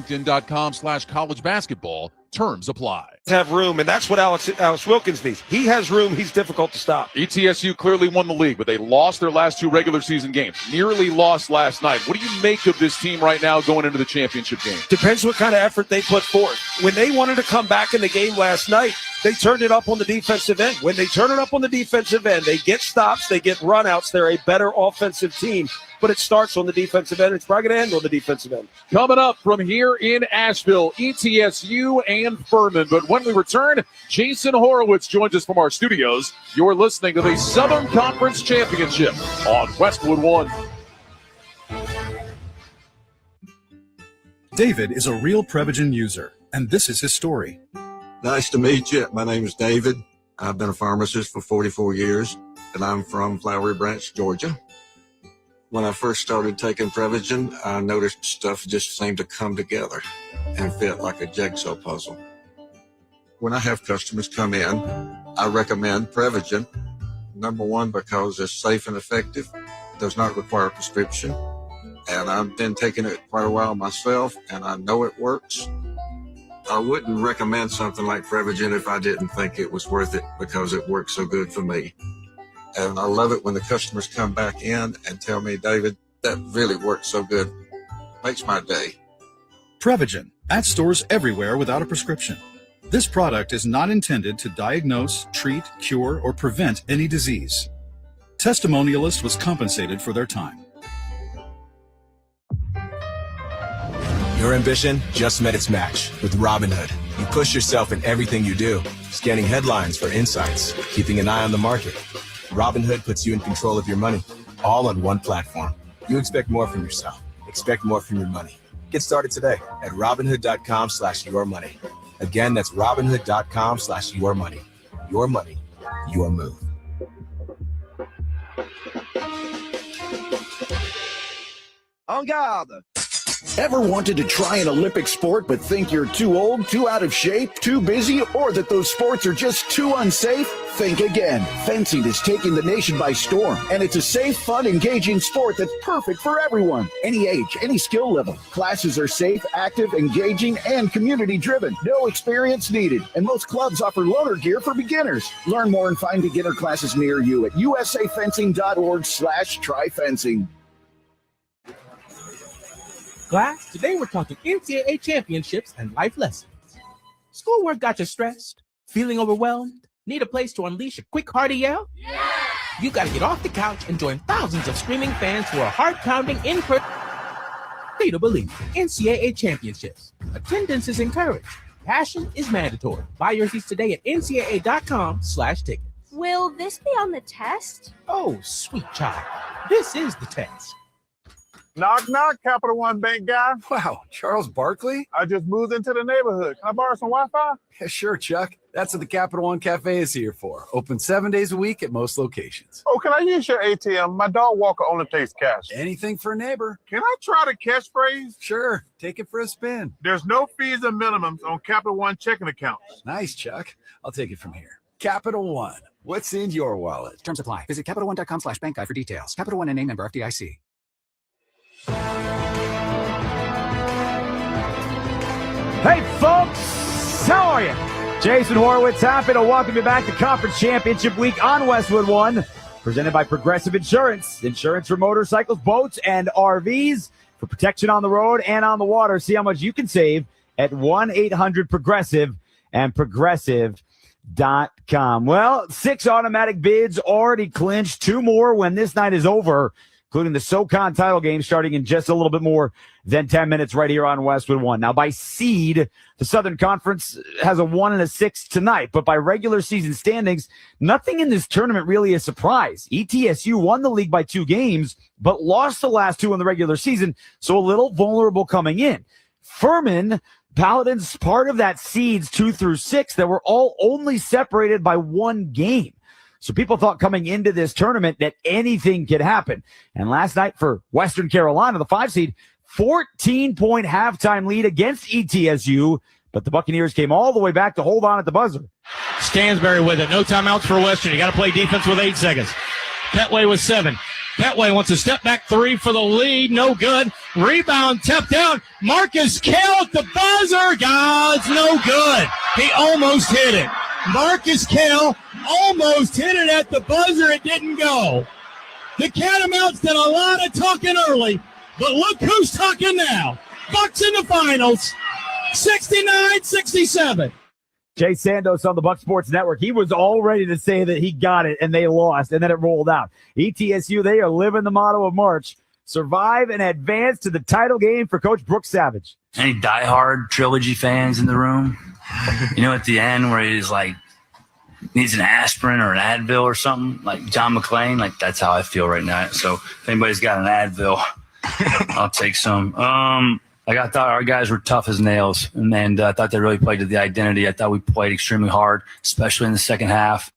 LinkedIn.com/college basketball. Terms apply. Have room, and that's what Alex Wilkins needs. He has room. He's difficult to stop. ETSU clearly won the league, but they lost their last 2 regular season games. Nearly lost last night. What do you make of this team right now going into the championship game? Depends what kind of effort they put forth. When they wanted to come back in the game last night, they turned it up on the defensive end. When they turn it up on the defensive end, they get stops, they get runouts. They're a better offensive team, but it starts on the defensive end. It's probably going to end on the defensive end. Coming up from here in Asheville, ETSU and FURMAN. But when we return, Jason Horowitz joins us from our studios. You're listening to the Southern Conference Championship on Westwood One. David is a real Prevagen user, and this is his story. Nice to meet you. My name is David. I've been a pharmacist for 44 years, and I'm from Flowery Branch, Georgia. When I first started taking Prevagen, I noticed stuff just seemed to come together and fit like a jigsaw puzzle. When I have customers come in, I recommend Prevagen. Number one, because it's safe and effective, does not require a prescription, and I've been taking it quite a while myself, and I know it works. I wouldn't recommend something like Prevagen if I didn't think it was worth it because it works so good for me. And I love it when the customers come back in and tell me, David, that really works so good. Makes my day. Prevagen, at stores everywhere without a prescription. This product is not intended to diagnose, treat, cure, or prevent any disease. Testimonialist was compensated for their time. Your ambition just met its match with Robinhood. You push yourself in everything you do, scanning headlines for insights, keeping an eye on the market. Robinhood puts you in control of your money, all on one platform. You expect more from yourself. Expect more from your money. Get started today at Robinhood.com/yourmoney. Again, that's Robinhood.com/yourmoney. Your money, your move. En garde! Ever wanted to try an Olympic sport but think you're too old, too out of shape, too busy, or that those sports are just too unsafe? Think again. Fencing is taking the nation by storm, and it's a safe, fun, engaging sport that's perfect for everyone. Any age, any skill level. Classes are safe, active, engaging, and community-driven. No experience needed, and most clubs offer loaner gear for beginners. Learn more and find beginner classes near you at usafencing.org/tryfencing. Class, today we're talking NCAA championships and life lessons. Schoolwork got you stressed? Feeling overwhelmed? Need a place to unleash a quick hearty yell? Yeah! You gotta get off the couch and join thousands of screaming fans who are heart-pounding in person to believe NCAA championships. Attendance is encouraged. Passion is mandatory. Buy your seats today at ncaa.com/tickets. Will this be on the test? Oh, sweet child. This is the test. Knock, knock, Capital One Bank guy. Wow, Charles Barkley? I just moved into the neighborhood. Can I borrow some Wi-Fi? Yeah, sure, Chuck. That's what the Capital One Cafe is here for. Open 7 days a week at most locations. Oh, can I use your ATM? My dog walker only takes cash. Anything for a neighbor. Can I try the catchphrase? Sure, take it for a spin. There's no fees and minimums on Capital One checking accounts. Nice, Chuck. I'll take it from here. Capital One. What's in your wallet? Terms apply. Visit CapitalOne.com/bank guide for details. Capital One and name member FDIC. Hey folks, how are you? Jason Horowitz, happy to welcome you back to Conference Championship Week on Westwood One, presented by Progressive Insurance. Insurance for motorcycles, boats, and RVs for protection on the road and on the water. See how much you can save at 1-800-PROGRESSIVE and Progressive.com. Well, 6 automatic bids already clinched, 2 more when this night is over, including the SOCON title game starting in just a little bit more than 10 minutes right here on Westwood One. Now, by seed, the Southern Conference has a 1 and a 6 tonight, but by regular season standings, nothing in this tournament really is a surprise. ETSU won the league by 2 games, but lost the last 2 in the regular season, so a little vulnerable coming in. FURMAN, Paladins, part of that seeds 2 through 6 that were all only separated by 1 game. So people thought coming into this tournament that anything could happen. And last night for Western Carolina, the 5 seed, 14-point halftime lead against ETSU, but the Buccaneers came all the way back to hold on at the buzzer. Stansberry with it. No timeouts for Western. You got to play defense with 8 seconds. Petway with 7. Petway wants a step back three for the lead. No good. Rebound tapped out. Marcus Kell at the buzzer. God's no good. He almost hit it. Marcus Kell almost hit it at the buzzer. It didn't go. The Catamounts did a lot of talking early, but look who's talking now. Bucks in the finals, 69-67. Jay Sandos on the Buck Sports Network. He was all ready to say that he got it and they lost, and then it rolled out. ETSU, they are living the motto of March. Survive and advance to the title game for Coach Brooks Savage. Any diehard trilogy fans in the room? You know, at the end where he's like, needs an aspirin or an Advil or something, like John McClane, like that's how I feel right now. So if anybody's got an Advil, I'll take some. I thought our guys were tough as nails, and I thought they really played to the identity. I thought we played extremely hard, especially in the second half.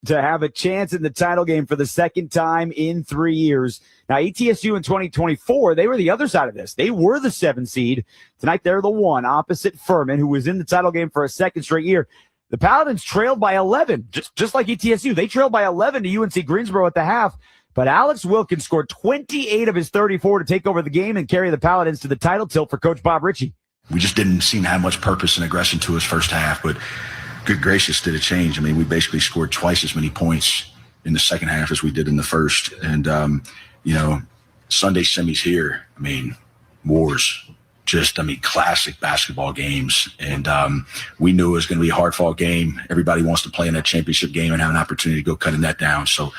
To have a chance in the title game for the second time in 3 years. Now, ETSU in 2024, they were the other side of this. They were the 7 seed. Tonight, they're the 1 opposite Furman, who was in the title game for a second straight year. The Paladins trailed by 11, just like ETSU. They trailed by 11 to UNC Greensboro at the half. But Alex Wilkins scored 28 of his 34 to take over the game and carry the Paladins to the title tilt for Coach Bob Ritchie. We just didn't seem to have much purpose and aggression to us first half, but good gracious, did it change. I mean, we basically scored twice as many points in the second half as we did in the first. And, Sunday semis here, wars. Classic basketball games. And we knew it was going to be a hard-fought game. Everybody wants to play in that championship game and have an opportunity to go cut a net down. So,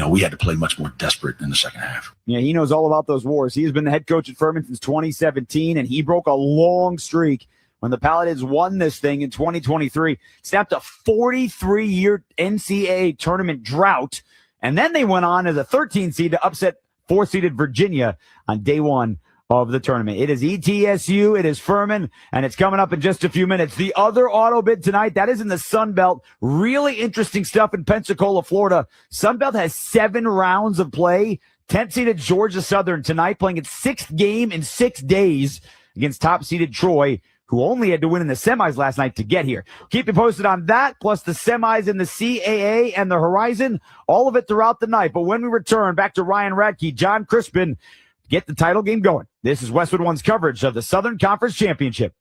we had to play much more desperate in the second half. Yeah, he knows all about those wars. He has been the head coach at Furman since 2017, and he broke a long streak when the Paladins won this thing in 2023, snapped a 43-year NCAA tournament drought, and then they went on as a 13 seed to upset 4-seeded Virginia on day 1 of the tournament. It is ETSU, it is Furman, and it's coming up in just a few minutes. The other auto bid tonight, that is in the Sun Belt. Really interesting stuff in Pensacola, Florida. Sun Belt has 7 rounds of play. 10th-seeded Georgia Southern tonight, playing its 6th game in 6 days against top-seeded Troy, who only had to win in the semis last night to get here. Keep you posted on that, plus the semis in the CAA and the Horizon, all of it throughout the night. But when we return, back to Ryan Radke, John Crispin, get the title game going. This is Westwood One's coverage of the Southern Conference Championship.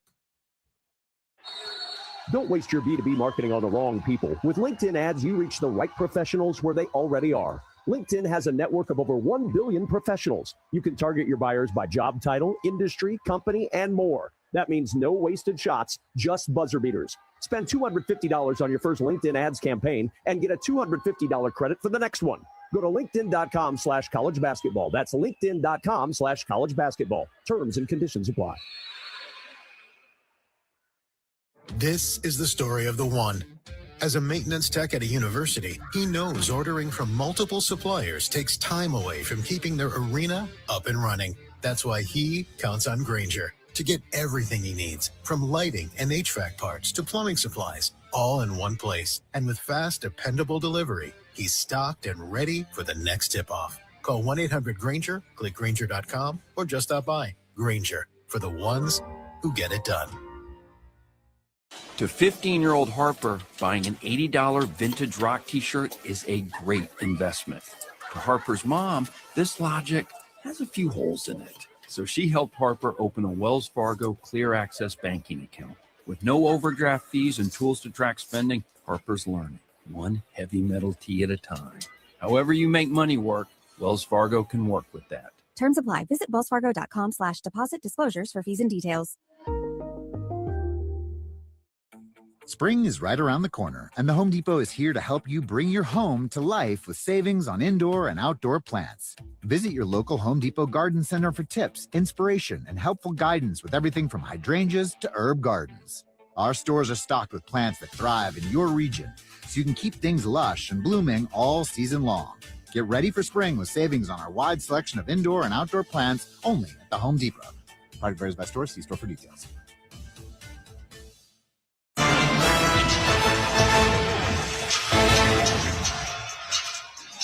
Don't waste your B2B marketing on the wrong people. With LinkedIn ads, you reach the right professionals where they already are. LinkedIn has a network of over 1 billion professionals. You can target your buyers by job title, industry, company, and more. That means no wasted shots, just buzzer beaters. Spend $250 on your first LinkedIn ads campaign and get a $250 credit for the next one. Go to linkedin.com/college basketball. That's linkedin.com/college basketball. Terms and conditions apply. This is the story of the one. As a maintenance tech at a university, he knows ordering from multiple suppliers takes time away from keeping their arena up and running. That's why he counts on Grainger to get everything he needs, from lighting and HVAC parts to plumbing supplies, all in one place. And with fast, dependable delivery, he's stocked and ready for the next tip-off. Call 1-800-GRAINGER, click Grainger.com, or just stop by. Grainger, for the ones who get it done. To 15-year-old Harper, buying an $80 vintage rock t-shirt is a great investment. To Harper's mom, this logic has a few holes in it. So she helped Harper open a Wells Fargo Clear Access banking account. With no overdraft fees and tools to track spending, Harper's learning, one heavy metal tee at a time. However you make money work, Wells Fargo can work with that. Terms apply. Visit wellsfargo.com/deposit disclosures for fees and details. Spring is right around the corner, and the Home Depot is here to help you bring your home to life with savings on indoor and outdoor plants. Visit your local Home Depot garden center for tips, inspiration, and helpful guidance with everything from hydrangeas to herb gardens. Our stores are stocked with plants that thrive in your region, so you can keep things lush and blooming all season long. Get ready for spring with savings on our wide selection of indoor and outdoor plants only at the Home Depot. Product varies by store. See store for details.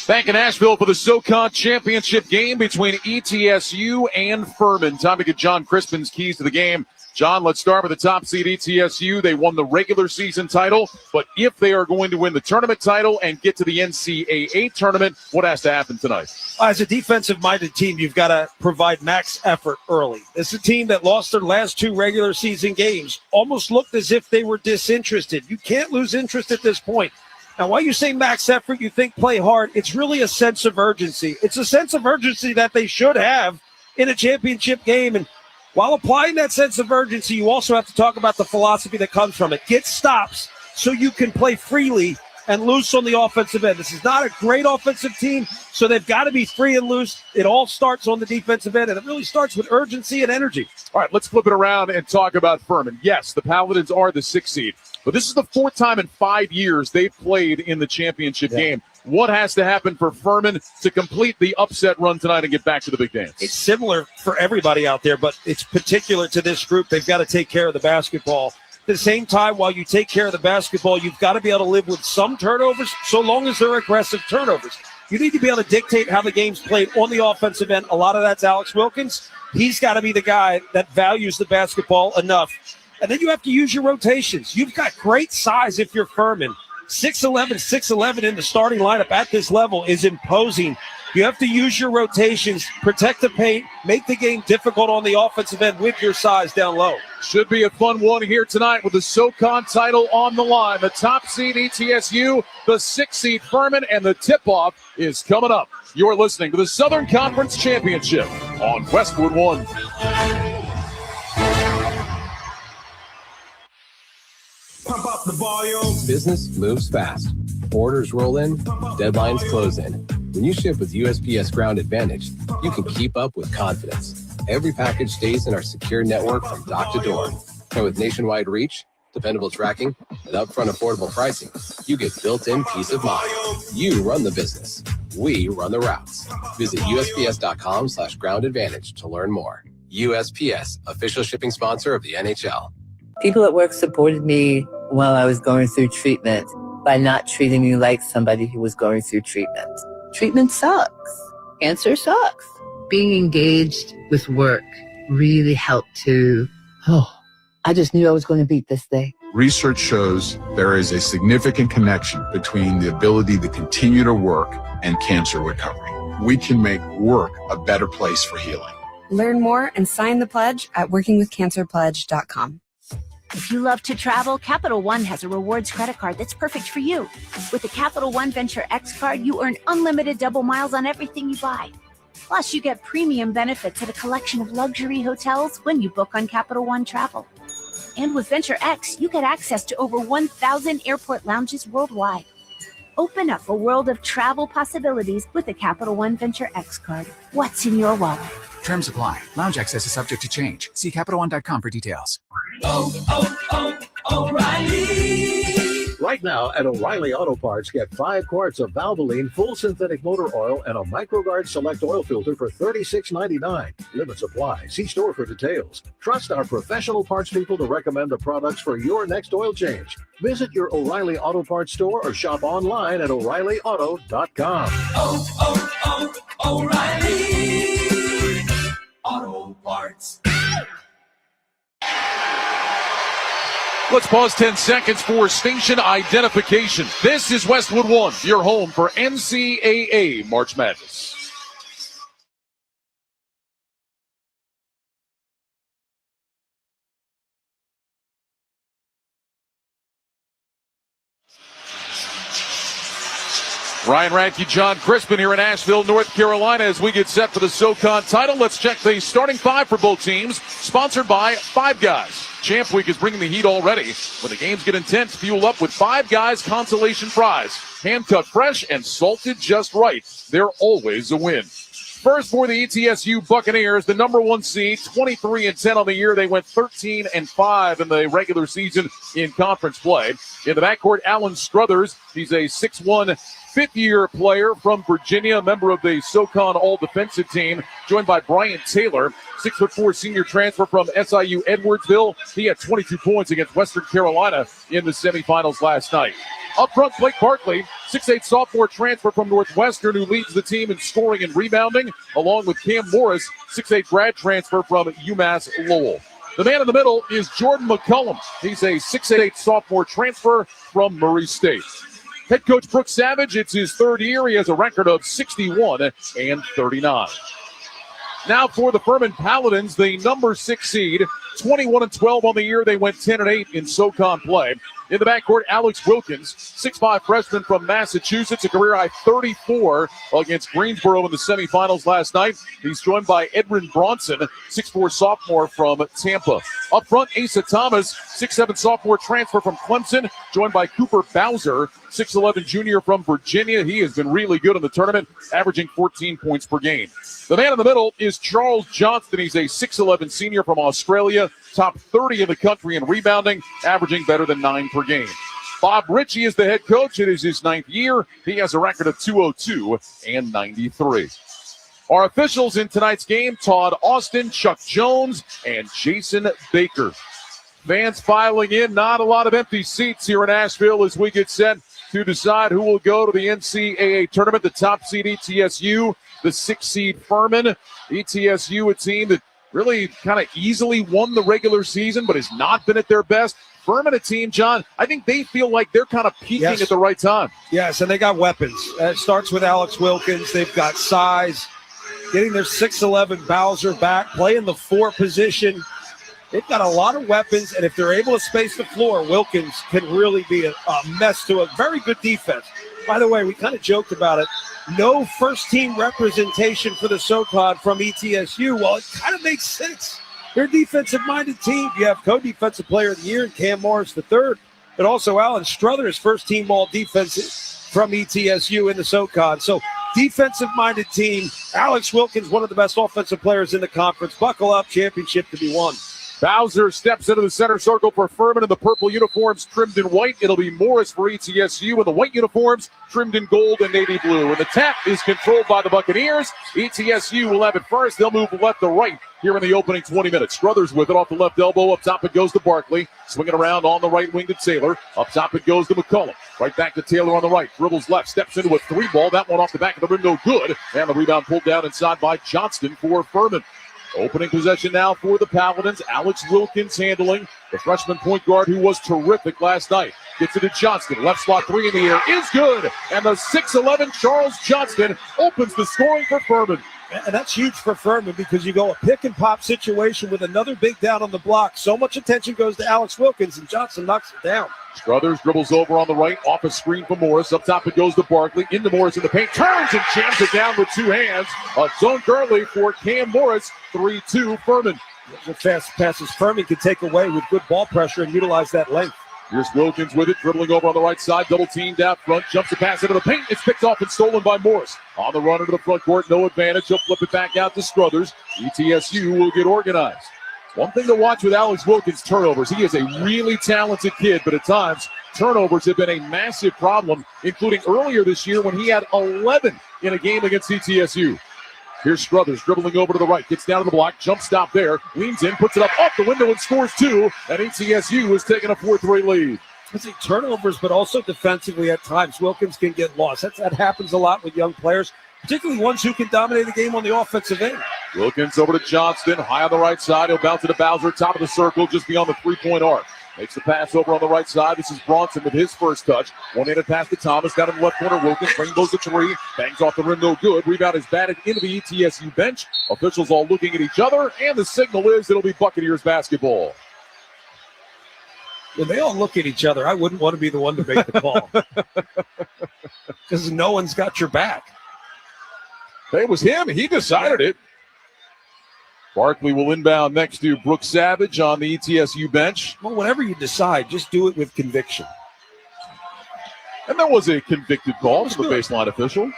Back in Asheville for the SOCON championship game between ETSU and Furman. Time to get John Crispin's keys to the game. John, let's start with the top seed ETSU. They won the regular season title, but if they are going to win the tournament title and get to the NCAA tournament, what has to happen tonight? As a defensive-minded team, you've got to provide max effort early. This is a team that lost their last 2 regular season games, almost looked as if they were disinterested. You can't lose interest at this point. Now, while you say max effort, you think play hard, it's really a sense of urgency. It's a sense of urgency that they should have in a championship game. And while applying that sense of urgency, you also have to talk about the philosophy that comes from it. Get stops so you can play freely and loose on the offensive end. This is not a great offensive team, so they've got to be free and loose. It all starts on the defensive end, and it really starts with urgency and energy. All right, let's flip it around and talk about Furman. Yes, the Paladins are the 6th seed, but this is the 4th time in 5 years they've played in the championship game. What has to happen for Furman to complete the upset run tonight and get back to the big dance? It's similar for everybody out there, but it's particular to this group. They've got to take care of the basketball. At the same time, while you take care of the basketball, you've got to be able to live with some turnovers, so long as they're aggressive turnovers. You need to be able to dictate how the game's played on the offensive end. A lot of that's Alex Wilkins. He's got to be the guy that values the basketball enough. And then you have to use your rotations. You've got great size if you're Furman. 6'11" in the starting lineup at this level is imposing. You have to use your rotations, protect the paint, make the game difficult on the offensive end with your size down low. Should be a fun one here tonight with the SOCON title on the line. The top seed ETSU, the 6th seed Furman, and the tip-off is coming up. You're listening to the Southern Conference Championship on Westwood One. Pump up the volume. Business moves fast. Orders roll in, deadlines close in. When you ship with USPS Ground Advantage, you can keep up with confidence. Every package stays in our secure network from dock to door. And with nationwide reach, dependable tracking, and upfront affordable pricing, you get built-in peace of mind. You run the business. We run the routes. Visit USPS.com/Ground Advantage to learn more. USPS, official shipping sponsor of the NHL. People at work supported me while I was going through treatment by not treating me like somebody who was going through treatment. Treatment sucks. Cancer sucks. Being engaged with work really helped to, I just knew I was going to beat this thing. Research shows there is a significant connection between the ability to continue to work and cancer recovery. We can make work a better place for healing. Learn more and sign the pledge at workingwithcancerpledge.com. If you love to travel, Capital One has a rewards credit card that's perfect for you. With the Capital One Venture X card, you earn unlimited double miles on everything you buy. Plus, you get premium benefits at a collection of luxury hotels when you book on Capital One Travel. And with Venture X, you get access to over 1,000 airport lounges worldwide. Open up a world of travel possibilities with the Capital One Venture X card. What's in your wallet? Terms apply. Lounge access is subject to change. See CapitalOne.com for details. O'Reilly. Right now at O'Reilly Auto Parts, get 5 quarts of Valvoline full synthetic motor oil and a MicroGuard Select oil filter for $36.99. Limits apply. See store for details. Trust our professional parts people to recommend the products for your next oil change. Visit your O'Reilly Auto Parts store or shop online at O'ReillyAuto.com. O'Reilly Auto Parts. Let's pause 10 seconds for station identification. This is Westwood One, your home for NCAA March Madness. Ryan Radke, John Crispin here in Asheville, North Carolina, as we get set for the SOCON title. Let's check the starting 5 for both teams, sponsored by Five Guys. Champ Week is bringing the heat already. When the games get intense, fuel up with Five Guys consolation fries. Hand-cut fresh and salted just right. They're always a win. First for the ETSU Buccaneers, the number 1 seed, 23-10 on the year. They went 13-5 in the regular season in conference play. In the backcourt, Alan Struthers. He's a 6'1", fifth-year player from Virginia, a member of the SOCON All-Defensive Team, joined by Brian Taylor, 6'4" senior transfer from SIU Edwardsville. He had 22 points against Western Carolina in the semifinals last night. Up front, Blake Barkley, 6'8" sophomore transfer from Northwestern, who leads the team in scoring and rebounding, along with Cam Morris, 6'8" grad transfer from UMass Lowell. The man in the middle is Jordan McCullum. He's a 6'8" sophomore transfer from Murray State. Head coach Brooks Savage, it's his third year. He has a record of 61-39. Now for the Furman Paladins, the number 6 seed, 21-12 on the year. They went 10-8 in SOCON play. In the backcourt, Alex Wilkins, 6'5" freshman from Massachusetts, a career-high 34 against Greensboro in the semifinals last night. He's joined by Edwin Bronson, 6'4" sophomore from Tampa. Up front, Asa Thomas, 6'7" sophomore transfer from Clemson, joined by Cooper Bowser, 6'11" junior from Virginia. He has been really good in the tournament, averaging 14 points per game. The man in the middle is Charles Johnston. He's a 6'11" senior from Australia, top 30 in the country in rebounding, averaging better than 9 per game. Bob Ritchie is the head coach. It is his 9th year. He has a record of 202-93. Our officials in tonight's game, Todd Austin, Chuck Jones, and Jason Baker. Fans filing in, not a lot of empty seats here in Asheville as we get set to decide who will go to the NCAA tournament. The top seed ETSU, the 6 seed Furman. ETSU, a team that really kind of easily won the regular season, but has not been at their best. Furman, a team, John, I think they feel like they're kind of peaking at the right time. Yes, and they got weapons. It starts with Alex Wilkins. They've got size. Getting their 6'11" Bowser back, playing the 4 position. They've got a lot of weapons, and if they're able to space the floor, Wilkins can really be a mess to a very good defense. By the way, we kind of joked about it. No first-team representation for the SOCON from ETSU. Well, it kind of makes sense. They're a defensive-minded team. You have co-defensive player of the year in Cam Morris III, but also Alan Struthers, first-team all-defensive from ETSU in the SOCON. So defensive-minded team. Alex Wilkins, one of the best offensive players in the conference. Buckle up, championship to be won. Bowser steps into the center circle for Furman in the purple uniforms trimmed in white. It'll be Morris for ETSU in the white uniforms trimmed in gold and navy blue. And the tap is controlled by the Buccaneers. ETSU will have it first. They'll move left to right here in the opening 20 minutes. Struthers with it off the left elbow. Up top it goes to Barkley. Swinging around on the right wing to Taylor. Up top it goes to McCullum. Right back to Taylor on the right. Dribbles left. Steps into a 3-ball. That one off the back of the rim. No good. And the rebound pulled down inside by Johnston for Furman. Opening possession now for the Paladins. Alex Wilkins handling the freshman point guard who was terrific last night. Gets it to Johnston. Left slot 3 in the air is good. And the 6'11" Charles Johnston opens the scoring for Furman. And that's huge for Furman because you go a pick-and-pop situation with another big down on the block. So much attention goes to Alex Wilkins, and Johnson knocks it down. Struthers dribbles over on the right, off a screen for Morris. Up top it goes to Barkley, into Morris in the paint, turns and jams it down with 2 hands. A zone early for Cam Morris, 3-2 Furman. The fast passes Furman can take away with good ball pressure and utilize that length. Here's Wilkins with it, dribbling over on the right side, double teamed out front, jumps the pass into the paint. It's picked off and stolen by Morris. On the run into the front court, no advantage. He'll flip it back out to Struthers. ETSU will get organized. One thing to watch with Alex Wilkins, turnovers. He is a really talented kid, but at times, turnovers have been a massive problem, including earlier this year when he had 11 in a game against ETSU. Here's Struthers dribbling over to the right, gets down to the block, jump stop there, leans in, puts it up off the window and scores 2, and ETSU is taking a 4-3 lead. I see turnovers, but also defensively at times, Wilkins can get lost. That happens a lot with young players, particularly ones who can dominate the game on the offensive end. Wilkins over to Johnston, high on the right side. He'll bounce it to Bowser, top of the circle, just beyond the 3-point arc. Makes the pass over on the right side. This is Bronson with his first touch. One-handed pass to Thomas. Down in the left corner, Wilkins rainbows the 3. Bangs off the rim, no good. Rebound is batted into the ETSU bench. Officials all looking at each other, and the signal is it'll be Buccaneers basketball. When they all look at each other, I wouldn't want to be the one to make the call. Because no one's got your back. It was him. He decided it. Barkley will inbound next to Brooks Savage on the ETSU bench. Well, whatever you decide, just do it with conviction. And there was a convicted call from the baseline official.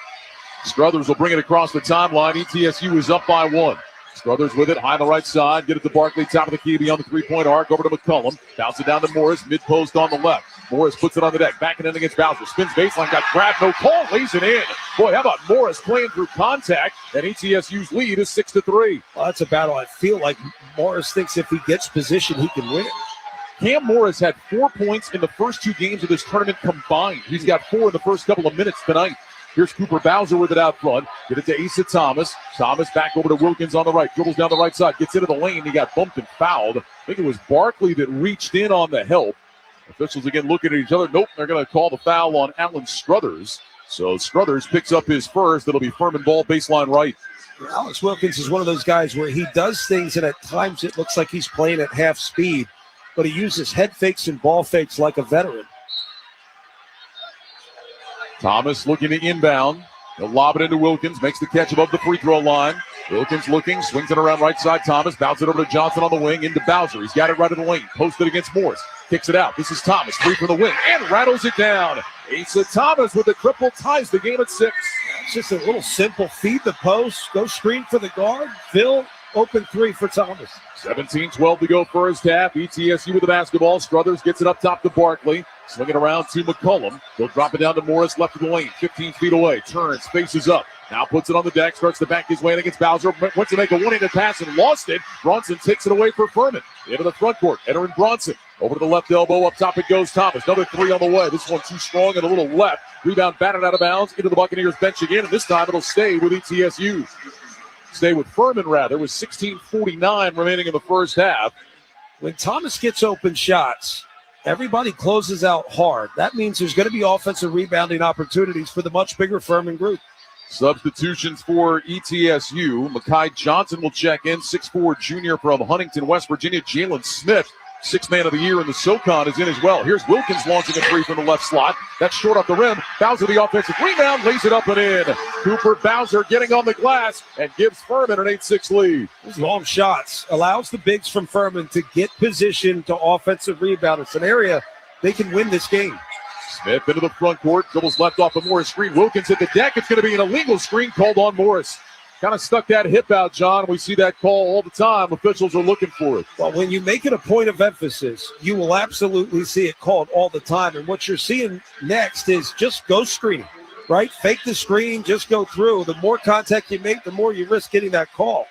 Struthers will bring it across the timeline. ETSU is up by 1. Struthers with it, high on the right side. Get it to Barkley, top of the key beyond the 3-point arc. Over to McCullum. Bounce it down to Morris, mid-post on the left. Morris puts it on the deck. Backing in against Bowser. Spins baseline, got grabbed, no call, lays it in. Boy, how about Morris playing through contact? And ETSU's lead is 6-3. Well, that's a battle. I feel like Morris thinks if he gets position, he can win it. Cam Morris had 4 points in the first 2 games of this tournament combined. He's got 4 in the first couple of minutes tonight. Here's Cooper Bowser with it out front. Get it to Asa Thomas. Thomas back over to Wilkins on the right. Dribbles down the right side. Gets into the lane. He got bumped and fouled. I think it was Barkley that reached in on the help. Officials again looking at each other. Nope, they're going to call the foul on Alan Struthers. So Struthers picks up his first. It'll be Furman ball baseline right. Alex Wilkins is one of those guys where he does things and at times it looks like he's playing at half speed, but he uses head fakes and ball fakes like a veteran. Thomas looking to inbound. He'll lob it into Wilkins. Makes the catch above the free throw line. Wilkins looking, swings it around right side. Thomas bounces it over to Johnson on the wing into Bowser. He's got it right in the lane. Posted against Morris. Kicks it out. This is Thomas. Three from the wing and rattles it down. Asa Thomas with the triple ties the game at 6. It's just a little simple feed the post, go screen for the guard, Phil, open three for Thomas. 17-12 to go first half. ETSU with the basketball. Struthers gets it up top to Barkley. Swing it around to McCullum. He'll drop it down to Morris, left of the lane, 15 feet away. Turns, faces up. Now puts it on the deck, starts to back his way in against Bowser. Went to make a one-handed pass and lost it. Bronson takes it away for Furman. Into the front court, entering Bronson. Over to the left elbow, up top it goes Thomas. Another three on the way. This one too strong and a little left. Rebound batted out of bounds into the Buccaneers bench again, and this time it'll stay with ETSU. Stay with Furman, rather, with 16:49 remaining in the first half. When Thomas gets open shots, everybody closes out hard. That means there's going to be offensive rebounding opportunities for the much bigger Furman group. Substitutions for ETSU. Mekhi Johnson will check in, 6'4" junior from Huntington, West Virginia. Jalen Smith, 6th man of the year in the SOCON, is in as well. Here's Wilkins launching a three from the left slot. That's short off the rim. Bowser the offensive rebound, lays it up and in. Cooper Bowser getting on the glass and gives Furman an 8-6 lead. These long shots allows the bigs from Furman to get position to offensive rebound. It's an area they can win this game. Smith into the front court, dribbles left off a Morris screen. Wilkins at the deck. It's going to be an illegal screen called on Morris. Kind of stuck that hip out, John. We see that call all the time. Officials are looking for it. Well, when you make it a point of emphasis, you will absolutely see it called all the time. And what you're seeing next is just go screening, right? Fake the screen, just go through. The more contact you make, the more you risk getting that call.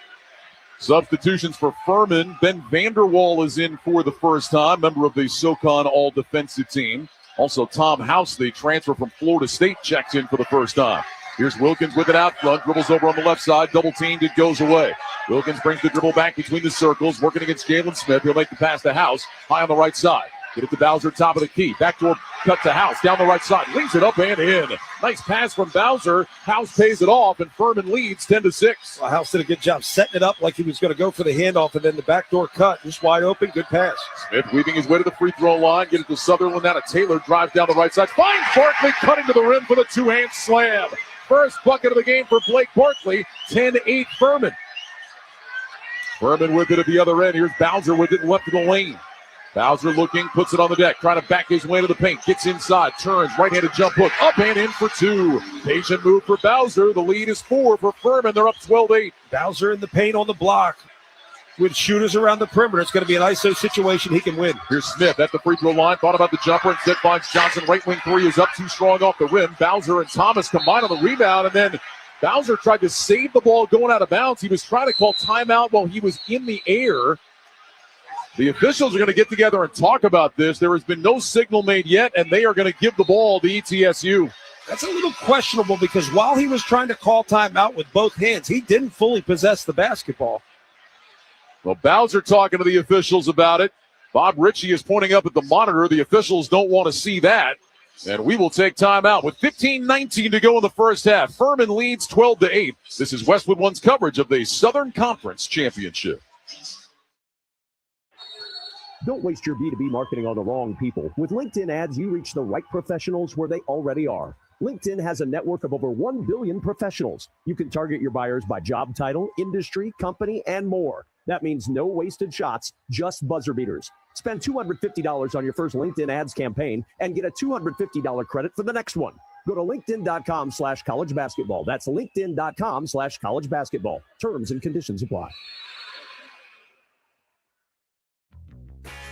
Substitutions for Furman. Ben Vanderwall is in for the first time, member of the SOCON all-defensive team. Also, Tom House, the transfer from Florida State, checks in for the first time. Here's Wilkins with it out front. Dribbles over on the left side. Double teamed. It goes away. Wilkins brings the dribble back between the circles. Working against Jalen Smith. He'll make the pass to House. High on the right side. Get it to Bowser, top of the key. Backdoor cut to House. Down the right side. Leads it up and in. Nice pass from Bowser. House pays it off, and Furman leads 10-6. Well, House did a good job setting it up like he was going to go for the handoff, and then the backdoor cut. Just wide open. Good pass. Smith weaving his way to the free throw line. Get it to Sutherland. Now to Taylor. Drives down the right side. Finds Barkley cutting to the rim for the two-hand slam. First bucket of the game for Blake Barkley. 10-8 Furman. Furman with it at the other end. Here's Bowser with it left of the lane. Bowser looking, puts it on the deck, trying to back his way to the paint. Gets inside, turns, right-handed jump hook, up and in for two. Patient move for Bowser. The lead is 4 for Furman. They're up 12-8. Bowser in the paint on the block. With shooters around the perimeter, it's going to be an ISO situation he can win. Here's Smith at the free throw line. Thought about the jumper. Instead finds Johnson. Right wing three is up too strong off the rim. Bowser and Thomas combine on the rebound. And then Bowser tried to save the ball going out of bounds. He was trying to call timeout while he was in the air. The officials are going to get together and talk about this. There has been no signal made yet, and they are going to give the ball to ETSU. That's a little questionable because while he was trying to call timeout with both hands, he didn't fully possess the basketball. Well, Bowser talking to the officials about it. Bob Ritchie is pointing up at the monitor. The officials don't want to see that. And we will take time out with 15:19 to go in the first half. Furman leads 12-8. This is Westwood One's coverage of the Southern Conference Championship. Don't waste your B2B marketing on the wrong people. With LinkedIn ads, you reach the right professionals where they already are. LinkedIn has a network of over 1 billion professionals. You can target your buyers by job title, industry, company, and more. That means no wasted shots, just buzzer beaters. Spend $250 on your first LinkedIn ads campaign and get a $250 credit for the next one. Go to linkedin.com/college basketball. That's linkedin.com/college basketball. Terms and conditions apply.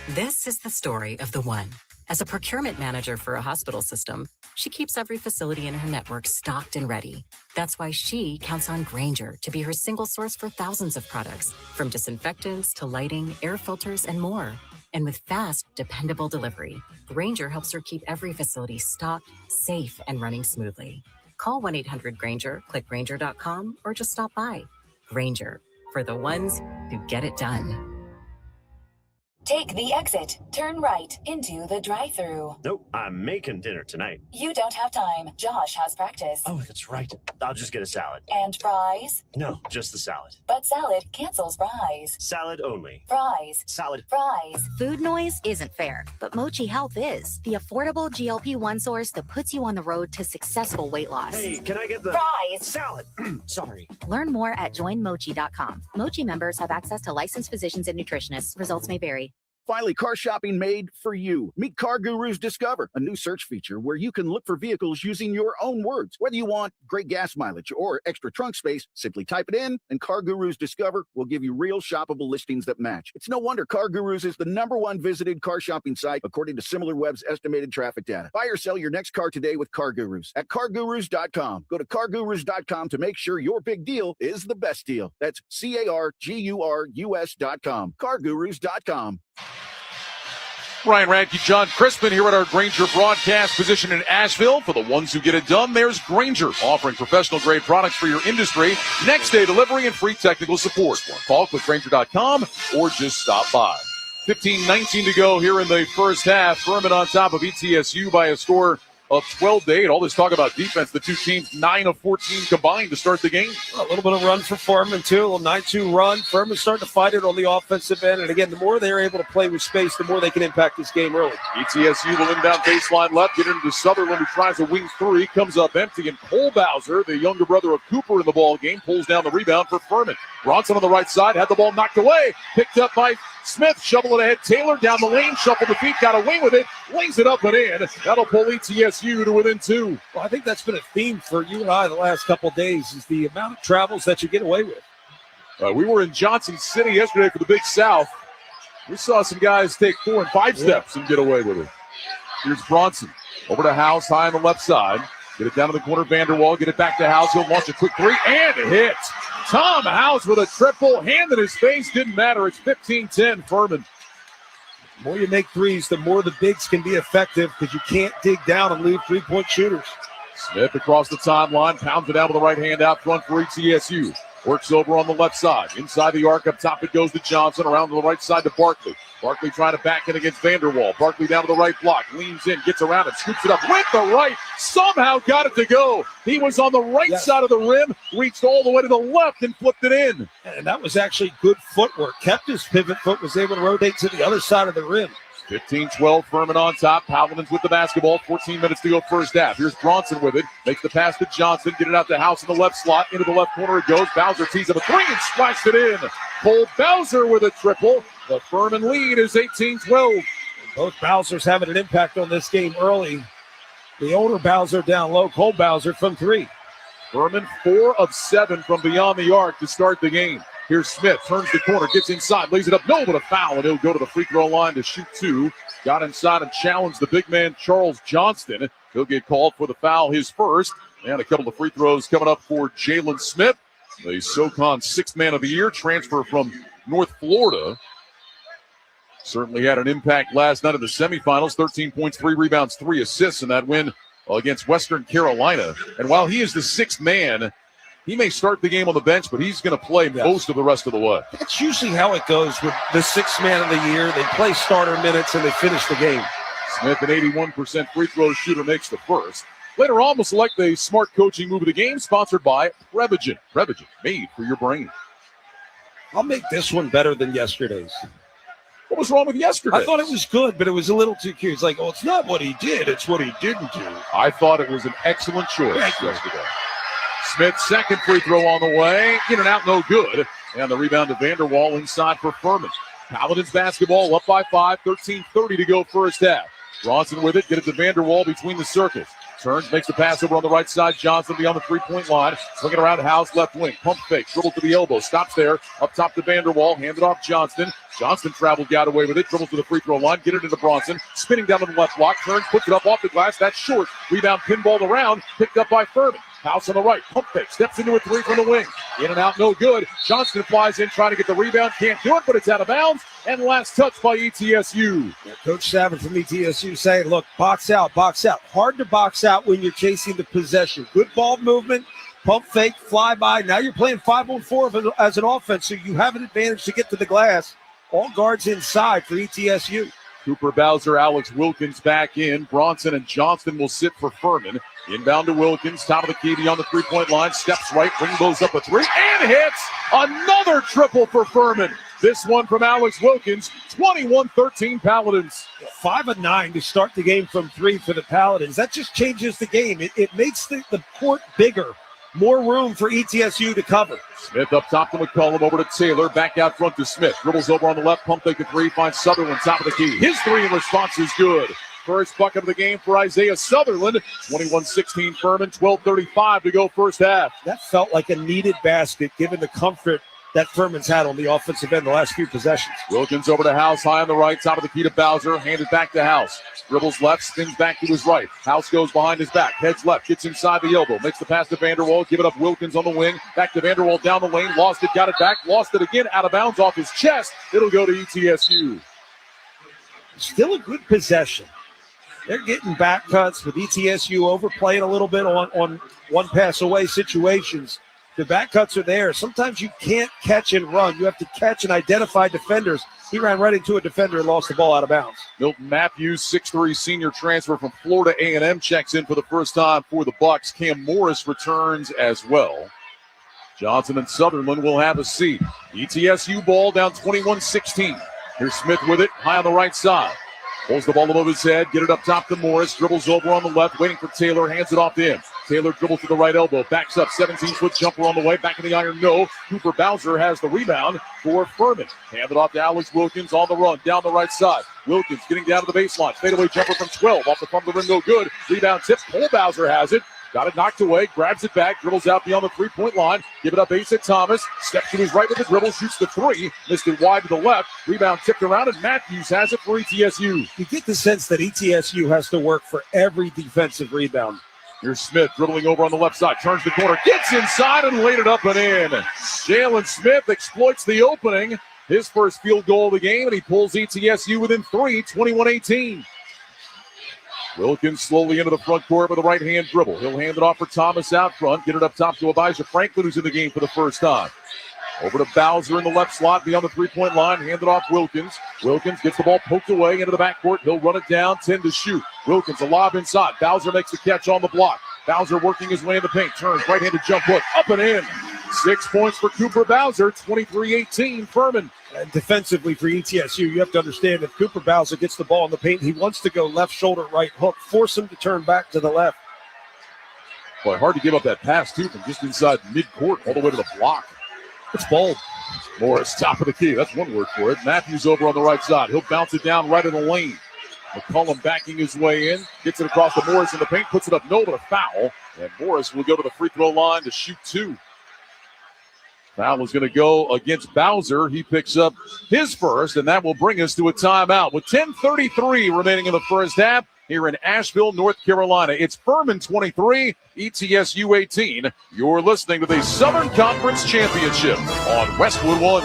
This is the story of the one. As a procurement manager for a hospital system, she keeps every facility in her network stocked and ready. That's why she counts on Grainger to be her single source for thousands of products, from disinfectants to lighting, air filters, and more. And with fast, dependable delivery, Grainger helps her keep every facility stocked, safe, and running smoothly. Call 1-800-GRANGER, click Granger.com, or just stop by. Granger, for the ones who get it done. Take the exit. Turn right into the drive-thru. Nope, I'm making dinner tonight. You don't have time. Josh has practice. Oh, that's right. I'll just get a salad. And fries? No, just the salad. But salad cancels fries. Salad only. Fries. Salad. Fries. Food noise isn't fair, but Mochi Health is. The affordable GLP-1 source that puts you on the road to successful weight loss. Hey, can I get the fries? Salad. Sorry. Learn more at joinmochi.com. Mochi members have access to licensed physicians and nutritionists. Results may vary. Finally, car shopping made for you. Meet Car Gurus Discover, a new search feature where you can look for vehicles using your own words. Whether you want great gas mileage or extra trunk space, simply type it in, and Car Gurus Discover will give you real shoppable listings that match. It's no wonder Car Gurus is the #1 visited car shopping site, according to SimilarWeb's estimated traffic data. Buy or sell your next car today with Car Gurus at CarGurus.com. Go to CarGurus.com to make sure your big deal is the best deal. That's CarGurus.com. CarGurus.com. Ryan Radke, John Crispin here at our Granger broadcast position in Asheville. For the ones who get it done, there's Granger, offering professional-grade products for your industry. Next-day delivery and free technical support. Call, click Granger.com, or just stop by. 15-19 to go here in the first half. Furman on top of ETSU by a score of 12-8. All this talk about defense, the two teams 9 of 14 combined to start the game. A little bit of run for Furman, too. A little 9-2 run. Furman's starting to fight it on the offensive end. And again, the more they're able to play with space, the more they can impact this game early. ETSU will inbound baseline left, get into Sutherland, who tries a wing three, comes up empty, and Cole Bowser, the younger brother of Cooper in the ball game, pulls down the rebound for Furman. Bronson on the right side, had the ball knocked away, picked up by Smith, shovel it ahead. Taylor down the lane, shuffled the feet, got away with it, lays it up and in. That'll pull ETSU to within 2. Well, I think that's been a theme for you and I the last couple of days, is the amount of travels that you get away with. We were in Johnson City yesterday for the Big South. We saw some guys take 4 and 5 steps and get away with it. Here's Bronson. Over to House, high on the left side. Get it down to the corner, Vanderwall. Get it back to House. He'll launch a quick three and a hit. Tom House with a triple. Hand in his face. Didn't matter. It's 15-10 Furman. The more you make threes, the more the bigs can be effective, because you can't dig down and leave three-point shooters. Smith across the timeline. Pounds it down with the right hand out front for ETSU. Works over on the left side. Inside the arc, up top it goes to Johnson. Around to the right side to Barkley. Barkley trying to back in against Vanderwall. Barkley down to the right block. Leans in, gets around it, scoops it up with the right. Somehow got it to go. He was on the right side of the rim, reached all the way to the left and flipped it in. And that was actually good footwork. Kept his pivot foot, was able to rotate to the other side of the rim. 15-12, Furman on top. Paladins with the basketball. 14 minutes to go first half. Here's Bronson with it. Makes the pass to Johnson. Get it out to House in the left slot. Into the left corner it goes. Bowser tees up a three and splashed it in. Cole Bowser with a triple. The Furman lead is 18-12. Both Bowsers having an impact on this game early. The older Bowser down low. Cole Bowser from 3. Furman 4 of 7 from beyond the arc to start the game. Here's Smith, turns the corner, gets inside, lays it up, no, but a foul, and he'll go to the free throw line to shoot 2. Got inside and challenged the big man, Charles Johnston. He'll get called for the foul, his first. And a couple of free throws coming up for Jalen Smith, the SOCON 6th man of the year, transfer from North Florida. Certainly had an impact last night in the semifinals, 13 points, 3 rebounds, 3 assists in that win against Western Carolina. And while he is the 6th man, he may start the game on the bench, but he's going to play most of the rest of the way. That's usually how it goes with the 6th man of the year. They play starter minutes and they finish the game. Smith, an 81% free throw shooter, makes the first. Later on, we'll select the smart coaching move of the game, sponsored by Prevagen. Prevagen, made for your brain. I'll make this one better than yesterday's. What was wrong with yesterday? I thought it was good, but it was a little too cute. It's like, oh, it's not what he did, it's what he didn't do. I thought it was an excellent choice yesterday. Smith, second free throw on the way. In and out, no good. And the rebound to Vanderwall inside for Furman. Paladins basketball up by 5, 13:30 to go first half. Bronson with it, get it to Vanderwall between the circles. Turns, makes the pass over on the right side. Johnson beyond the three-point line. Swinging around House, left wing. Pump fake, dribble to the elbow. Stops there. Up top to Vanderwall. Handed off Johnston. Johnston traveled, got away with it. Dribbles to the free throw line. Get it into Bronson. Spinning down to the left block. Turns, puts it up off the glass. That's short. Rebound pinballed around. Picked up by Furman. House on the right. Pump fake. Steps into a three from the wing. In and out, no good. Johnston flies in, trying to get the rebound. Can't do it, but it's out of bounds. And last touch by ETSU. Coach Savin from ETSU saying, look, box out, box out. Hard to box out when you're chasing the possession. Good ball movement, pump fake, fly by. Now you're playing 5-on-4 as an offense, so you have an advantage to get to the glass. All guards inside for ETSU. Cooper Bowser, Alex Wilkins back in. Bronson and Johnston will sit for Furman. Inbound to Wilkins, top of the key beyond the three-point line. Steps right, rainbows up a three, and hits another triple for Furman. This one from Alex Wilkins, 21-13 Paladins. 5 of 9 to start the game from three for the Paladins. That just changes the game. It makes the court bigger. More room for ETSU to cover. Smith up top to McCollum, over to Taylor, back out front to Smith. Dribbles over on the left, pump fake a three, finds Sutherland, top of the key. His three in response is good. First bucket of the game for Isaiah Sutherland. 21-16 Furman, 12:35 to go first half. That felt like a needed basket given the comfort that Furman's had on the offensive end the last few possessions. Wilkins over to House, high on the right, top of the key to Bowser, handed back to House. Dribbles left, spins back to his right. House goes behind his back, heads left, gets inside the elbow, makes the pass to Vanderwall, give it up Wilkins on the wing, back to Vanderwall down the lane, lost it, got it back, lost it again, out of bounds off his chest. It'll go to ETSU. Still a good possession. They're getting back cuts with ETSU overplaying a little bit on one pass away situations. The back cuts are there. Sometimes you can't catch and run. You have to catch and identify defenders. He ran right into a defender and lost the ball out of bounds. Milton Matthews, 6'3" senior transfer from Florida A&M, checks in for the first time for the Bucks. Cam Morris returns as well. Johnson and Sutherland will have a seat. ETSU ball down 21-16. Here's Smith with it, high on the right side. Pulls the ball above his head, get it up top to Morris, dribbles over on the left, waiting for Taylor, hands it off to him. Taylor dribbles to the right elbow, backs up, 17-foot jumper on the way, back in the iron, no. Cooper Bowser has the rebound for Furman. Hand it off to Alex Wilkins on the run, down the right side. Wilkins getting down to the baseline, fadeaway jumper from 12, off the front of the rim, no good. Rebound tip, Cole Bowser has it. Got it knocked away, grabs it back, dribbles out beyond the three-point line. Give it up, Asa Thomas. Steps to his right with the dribble, shoots the three. Missed it wide to the left. Rebound tipped around, and Matthews has it for ETSU. You get the sense that ETSU has to work for every defensive rebound. Here's Smith dribbling over on the left side. Turns the corner, gets inside and laid it up and in. Jalen Smith exploits the opening. His first field goal of the game, and he pulls ETSU within three, 21-18. Wilkins slowly into the front court with a right-hand dribble. He'll hand it off for Thomas out front. Get it up top to Abijah Franklin, who's in the game for the first time. Over to Bowser in the left slot beyond the three-point line. Hand it off Wilkins. Wilkins gets the ball poked away into the backcourt. He'll run it down, 10 to shoot. Wilkins a lob inside. Bowser makes the catch on the block. Bowser working his way in the paint. Turns right-handed jump hook up and in. 6 points for Cooper Bowser, 23-18 Furman. And defensively for ETSU, you have to understand if Cooper Bowser gets the ball in the paint, he wants to go left shoulder, right hook, force him to turn back to the left. Boy, hard to give up that pass, too, from just inside midcourt all the way to the block. It's bold. Morris, top of the key. That's one word for it. Matthews over on the right side. He'll bounce it down right in the lane. McCollum backing his way in. Gets it across to Morris in the paint. Puts it up, no, but a foul. And Morris will go to the free throw line to shoot two. Foul is going to go against Bowser. He picks up his first, and that will bring us to a timeout. With 10:33 remaining in the first half here in Asheville, North Carolina. It's Furman 23, ETSU 18. You're listening to the Southern Conference Championship on Westwood One.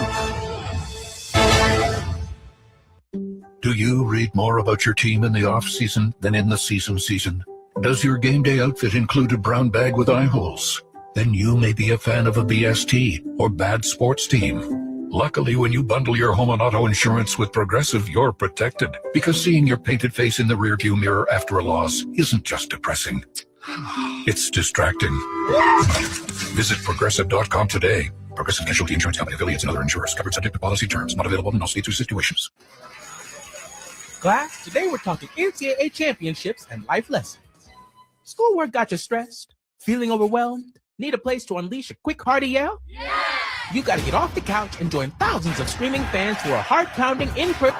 Do you read more about your team in the off-season than in the season? Does your game day outfit include a brown bag with eye holes? Then you may be a fan of a BST or bad sports team. Luckily, when you bundle your home and auto insurance with Progressive, you're protected, because seeing your painted face in the rearview mirror after a loss isn't just depressing. It's distracting. Visit Progressive.com today. Progressive Casualty Insurance Company, affiliates, and other insurers. Covered subject to policy terms. Not available in all states or situations. Class, today we're talking NCAA championships and life lessons. Schoolwork got you stressed? Feeling overwhelmed? Need a place to unleash a quick hearty yell? Yeah! You got to get off the couch and join thousands of screaming fans who are heart-pounding in-person.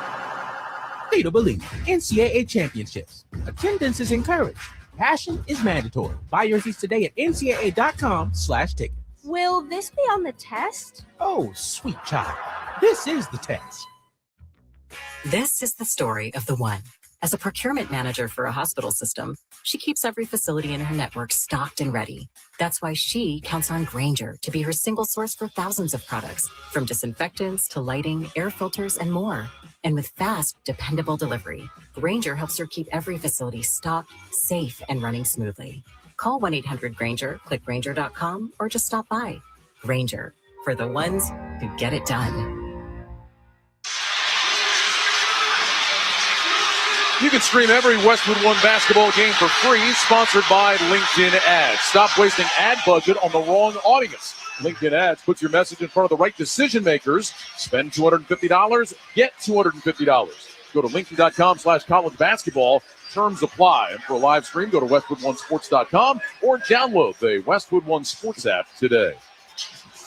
To believe NCAA championships. Attendance is encouraged. Passion is mandatory. Buy your seats today at ncaa.com/ticket. Will this be on the test? Oh, sweet child. This is the test. This is the story of the one. As a procurement manager for a hospital system, she keeps every facility in her network stocked and ready. That's why she counts on Grainger to be her single source for thousands of products, from disinfectants to lighting, air filters, and more. And with fast, dependable delivery, Grainger helps her keep every facility stocked, safe, and running smoothly. Call 1-800-GRAINGER, click Grainger.com, or just stop by. Grainger, for the ones who get it done. You can stream every Westwood One basketball game for free, sponsored by LinkedIn Ads. Stop wasting ad budget on the wrong audience. LinkedIn Ads puts your message in front of the right decision makers. Spend $250, get $250. Go to linkedin.com/college basketball. Terms apply. And for a live stream, go to westwood1sports.com or download the Westwood One Sports app today.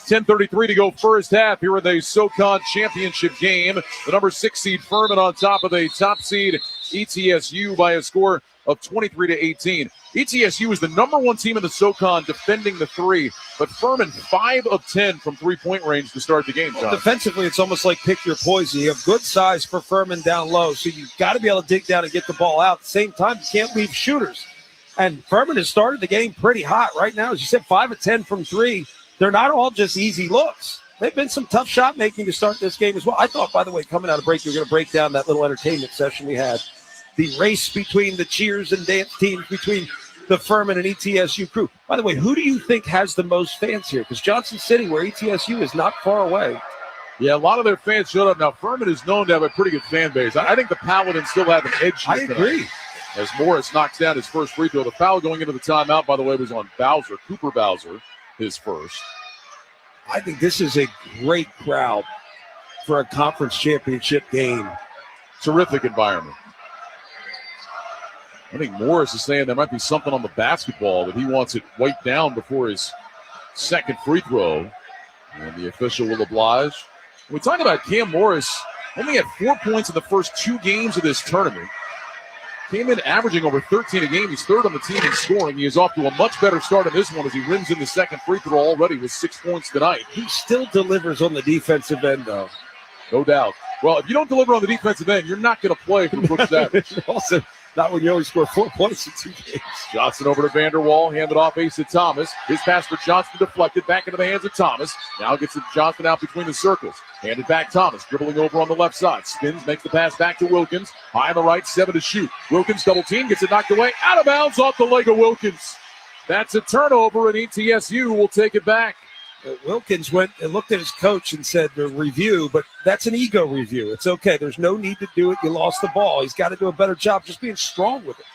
10:33 to go first half here in the SOCON championship game. The number 6 seed Furman on top of the top seed ETSU by a score of 23-18. ETSU is the number 1 team in the SOCON defending the three, but Furman 5 of 10 from three-point range to start the game. Well, defensively, it's almost like pick your poison. You have good size for Furman down low, so you've got to be able to dig down and get the ball out. At the same time, you can't leave shooters. And Furman has started the game pretty hot right now. As you said, 5 of 10 from three. They're not all just easy looks. They've been some tough shot making to start this game as well. I thought, by the way, coming out of break, you were going to break down that little entertainment session we had. The race between the cheers and dance teams between the Furman and ETSU crew. By the way, who do you think has the most fans here? Because Johnson City, where ETSU is not far away. Yeah, a lot of their fans showed up. Now, Furman is known to have a pretty good fan base. I think the Paladins still have an edge here. I agree. As Morris knocks down his first free throw. The foul going into the timeout, by the way, was on Bowser, Cooper Bowser, his first. I think this is a great crowd for a conference championship game. Terrific environment. I think Morris is saying there might be something on the basketball that he wants it wiped down before his second free throw. And the official will oblige. When we talk about Cam Morris, only had 4 points in the first 2 games of this tournament. Came in averaging over 13 a game. He's third on the team in scoring. He is off to a much better start in this one as he rims in the second free throw already with 6 points tonight. He still delivers on the defensive end, though. No doubt. Well, if you don't deliver on the defensive end, you're not going to play for Brooks Savage. Also, not when you only score 4 points in 2 games. Johnson over to Vanderwall, handed off ace to Thomas. His pass for Johnson deflected, back into the hands of Thomas. Now gets it Johnson out between the circles. Handed back Thomas, dribbling over on the left side. Spins, makes the pass back to Wilkins. High on the right, 7 to shoot. Wilkins double team, gets it knocked away. Out of bounds off the leg of Wilkins. That's a turnover, and ETSU will take it back. Wilkins went and looked at his coach and said, the review, but that's an ego review. It's okay. There's no need to do it. You lost the ball. He's got to do a better job just being strong with it.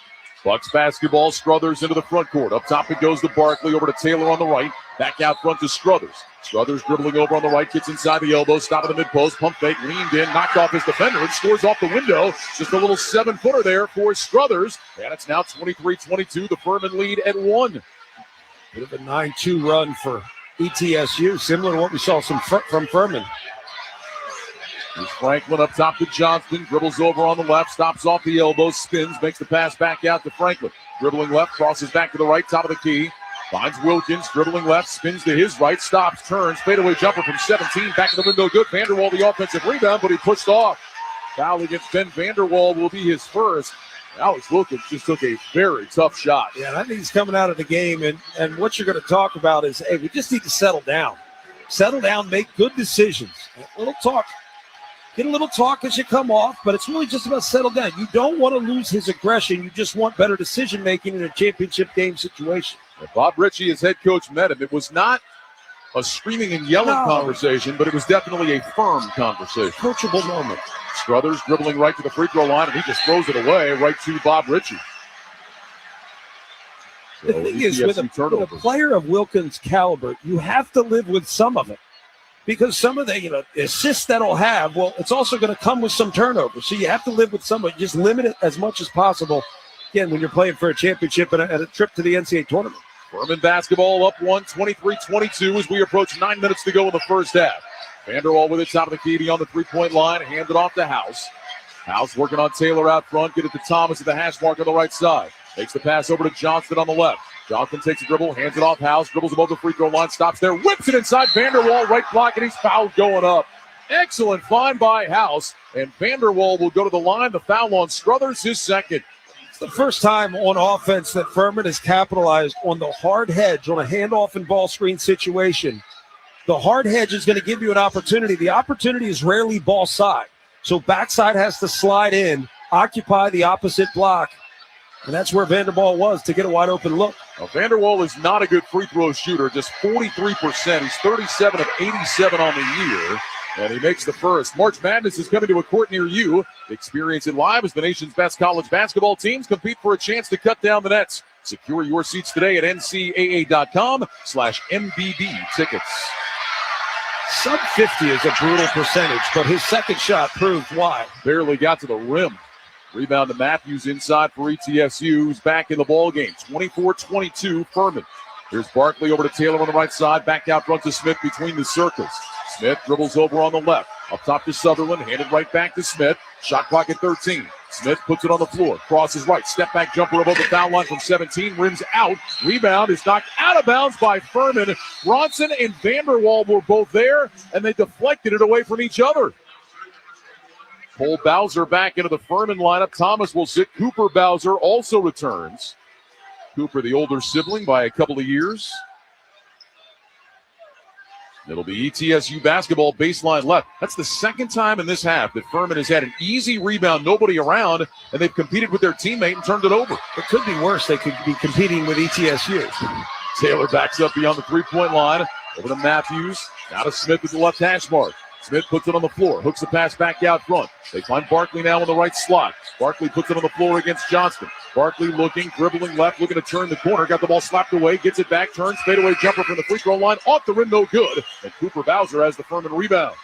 Bucks basketball, Struthers into the front court. Up top it goes to Barkley, over to Taylor on the right. Back out front to Struthers. Struthers dribbling over on the right, gets inside the elbow, stop at the mid-post, pump fake, leaned in, knocked off his defender, and scores off the window. Just a little 7-footer there for Struthers. And it's now 23-22, the Furman lead at 1. Bit of a 9-2 run for ETSU, similar to what we saw from Furman. Here's Franklin up top to Johnston, dribbles over on the left, stops off the elbow, spins, makes the pass back out to Franklin. Dribbling left, crosses back to the right, top of the key. Finds Wilkins, dribbling left, spins to his right, stops, turns, fadeaway jumper from 17, back to the window, good. Vanderwall the offensive rebound, but he pushed off. Foul against Ben Vanderwall will be his first. Alex Wilkins just took a very tough shot. Yeah, and I think he's coming out of the game, and what you're going to talk about is, hey, we just need to settle down. Settle down, make good decisions. A little talk. Get a little talk as you come off, but it's really just about settle down. You don't want to lose his aggression. You just want better decision-making in a championship game situation. Bob Ritchie, his head coach, met him. It was not a screaming and yelling conversation, but it was definitely a firm conversation. Coachable moment. Struthers dribbling right to the free throw line, and he just throws it away right to Bob Ritchie. The thing is, with a player of Wilkins' caliber, you have to live with some of it. Because some of the assists that he'll have, well, it's also going to come with some turnovers. So you have to live with some of it. Just limit it as much as possible, again, when you're playing for a championship and a trip to the NCAA tournament. Furman basketball up 1, 23-22 as we approach 9 minutes to go in the first half. Vanderwall with it, top of the key on the three-point line, hand it off to House. House working on Taylor out front, get it to Thomas at the hash mark on the right side. Takes the pass over to Johnston on the left. Johnson takes a dribble, hands it off House, dribbles above the free throw line, stops there, whips it inside Vanderwall, right block, and he's fouled going up. Excellent find by House, and Vanderwall will go to the line. The foul on Struthers, his second. It's the first time on offense that Furman has capitalized on the hard hedge on a handoff and ball screen situation. The hard hedge is going to give you an opportunity. The opportunity is rarely ball side. So backside has to slide in, occupy the opposite block. And that's where Vanderwall was to get a wide open look. Now, Vanderwall is not a good free throw shooter, just 43%. He's 37 of 87 on the year, and he makes the first. March Madness is coming to a court near you. Experience it live as the nation's best college basketball teams compete for a chance to cut down the nets. Secure your seats today at ncaa.com/MBB tickets. Sub 50 is a brutal percentage, but his second shot proved why. Barely got to the rim. Rebound to Matthews inside for ETSU, who's back in the ball game. 24-22, Furman. Here's Barkley over to Taylor on the right side. Back out front to Smith between the circles. Smith dribbles over on the left. Up top to Sutherland, handed right back to Smith. Shot clock at 13. Smith puts it on the floor. Crosses right. Step back jumper above the foul line from 17. Rims out. Rebound is knocked out of bounds by Furman. Bronson and Vanderwall were both there, and they deflected it away from each other. Cole Bowser back into the Furman lineup. Thomas will sit. Cooper Bowser also returns. Cooper, the older sibling by a couple of years. It'll be ETSU basketball baseline left. That's the second time in this half that Furman has had an easy rebound, nobody around, and they've competed with their teammate and turned it over. It could be worse. They could be competing with ETSU. Taylor backs up beyond the three-point line. Over to Matthews. Now to Smith at the left hash mark. Smith puts it on the floor, hooks the pass back out front. They find Barkley now in the right slot. Barkley puts it on the floor against Johnston. Barkley looking, dribbling left, looking to turn the corner. Got the ball slapped away, gets it back, turns, fadeaway jumper from the free throw line. Off the rim, no good. And Cooper Bowser has the Furman rebound.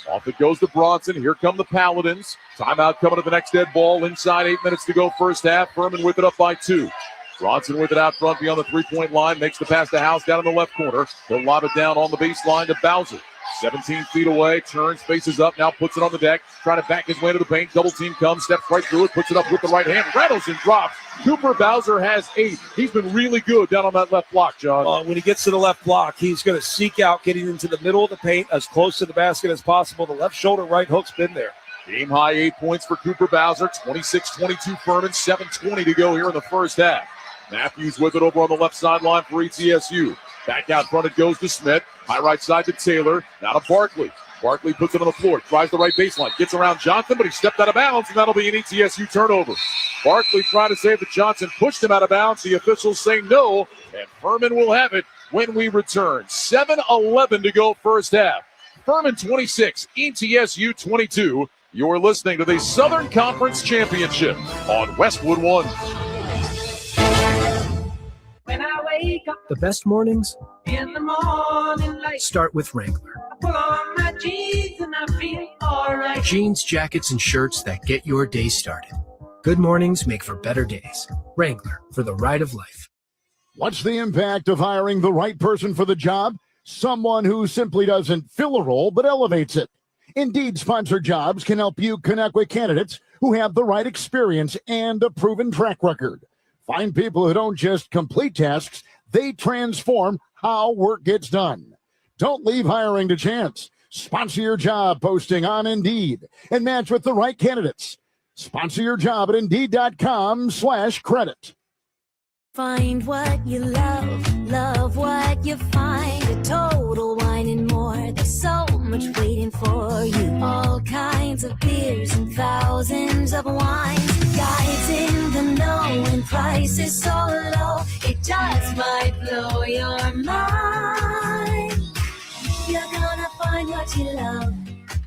Off it goes to Bronson. Here come the Paladins. Timeout coming to the next dead ball. Inside 8 minutes to go first half. Furman with it up by 2. Bronson with it out front beyond the three-point line. Makes the pass to House down in the left corner. He'll lob it down on the baseline to Bowser. 17 feet away, turns, faces up, now puts it on the deck, trying to back his way to the paint. Double team comes, steps right through it, puts it up with the right hand, rattles and drops. Cooper Bowser has 8. He's been really good down on that left block, John. When he gets to the left block, he's going to seek out getting into the middle of the paint as close to the basket as possible. The left shoulder right hook's been there. Game high 8 points for Cooper Bowser, 26-22 Furman, 7:20 to go here in the first half. Matthews with it over on the left sideline for ETSU. Back out front it goes to Smith. High right side to Taylor. Now to Barkley. Barkley puts it on the floor. Tries the right baseline. Gets around Johnson, but he stepped out of bounds, and that'll be an ETSU turnover. Barkley trying to save the Johnson. Pushed him out of bounds. The officials say no, and Furman will have it when we return. 7:11 to go first half. Furman 26, ETSU 22. You're listening to the Southern Conference Championship on Westwood One. When I wake up The best mornings in the morning light, start with Wrangler. I put on my jeans and I feel alright. Jeans, jackets, and shirts that get your day started. Good mornings make for better days. Wrangler, for the ride of life. What's the impact of hiring the right person for the job? Someone who simply doesn't fill a role but elevates it. Indeed, sponsored jobs can help you connect with candidates who have the right experience and a proven track record. Find people who don't just complete tasks, they transform how work gets done. Don't leave hiring to chance. Sponsor your job posting on Indeed and match with the right candidates. Sponsor your job at Indeed.com/credit. Find what you love what you find. A Total Wine and More. There's so much waiting for you. All kinds of beers and thousands of wines. Guides in the know and prices so low. It just might blow your mind. You're gonna find what you love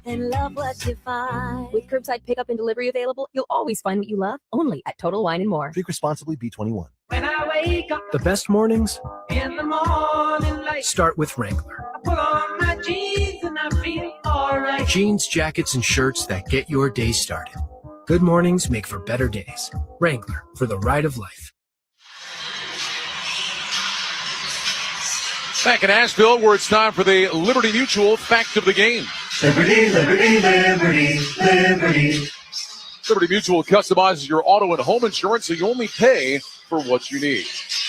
and love what you find. With curbside pickup and delivery available, you'll always find what you love, only at Total Wine & More. Drink responsibly, B21. When I wake up The best mornings in the morning light, start with Wrangler. I put on my jeans and I feel alright. Jeans, jackets, and shirts that get your day started. Good mornings make for better days. Wrangler, for the ride of life. Back in Asheville, where it's time for the Liberty Mutual Fact of the Game. Liberty, liberty, liberty, liberty. Liberty Mutual customizes your auto and home insurance so you only pay for what you need.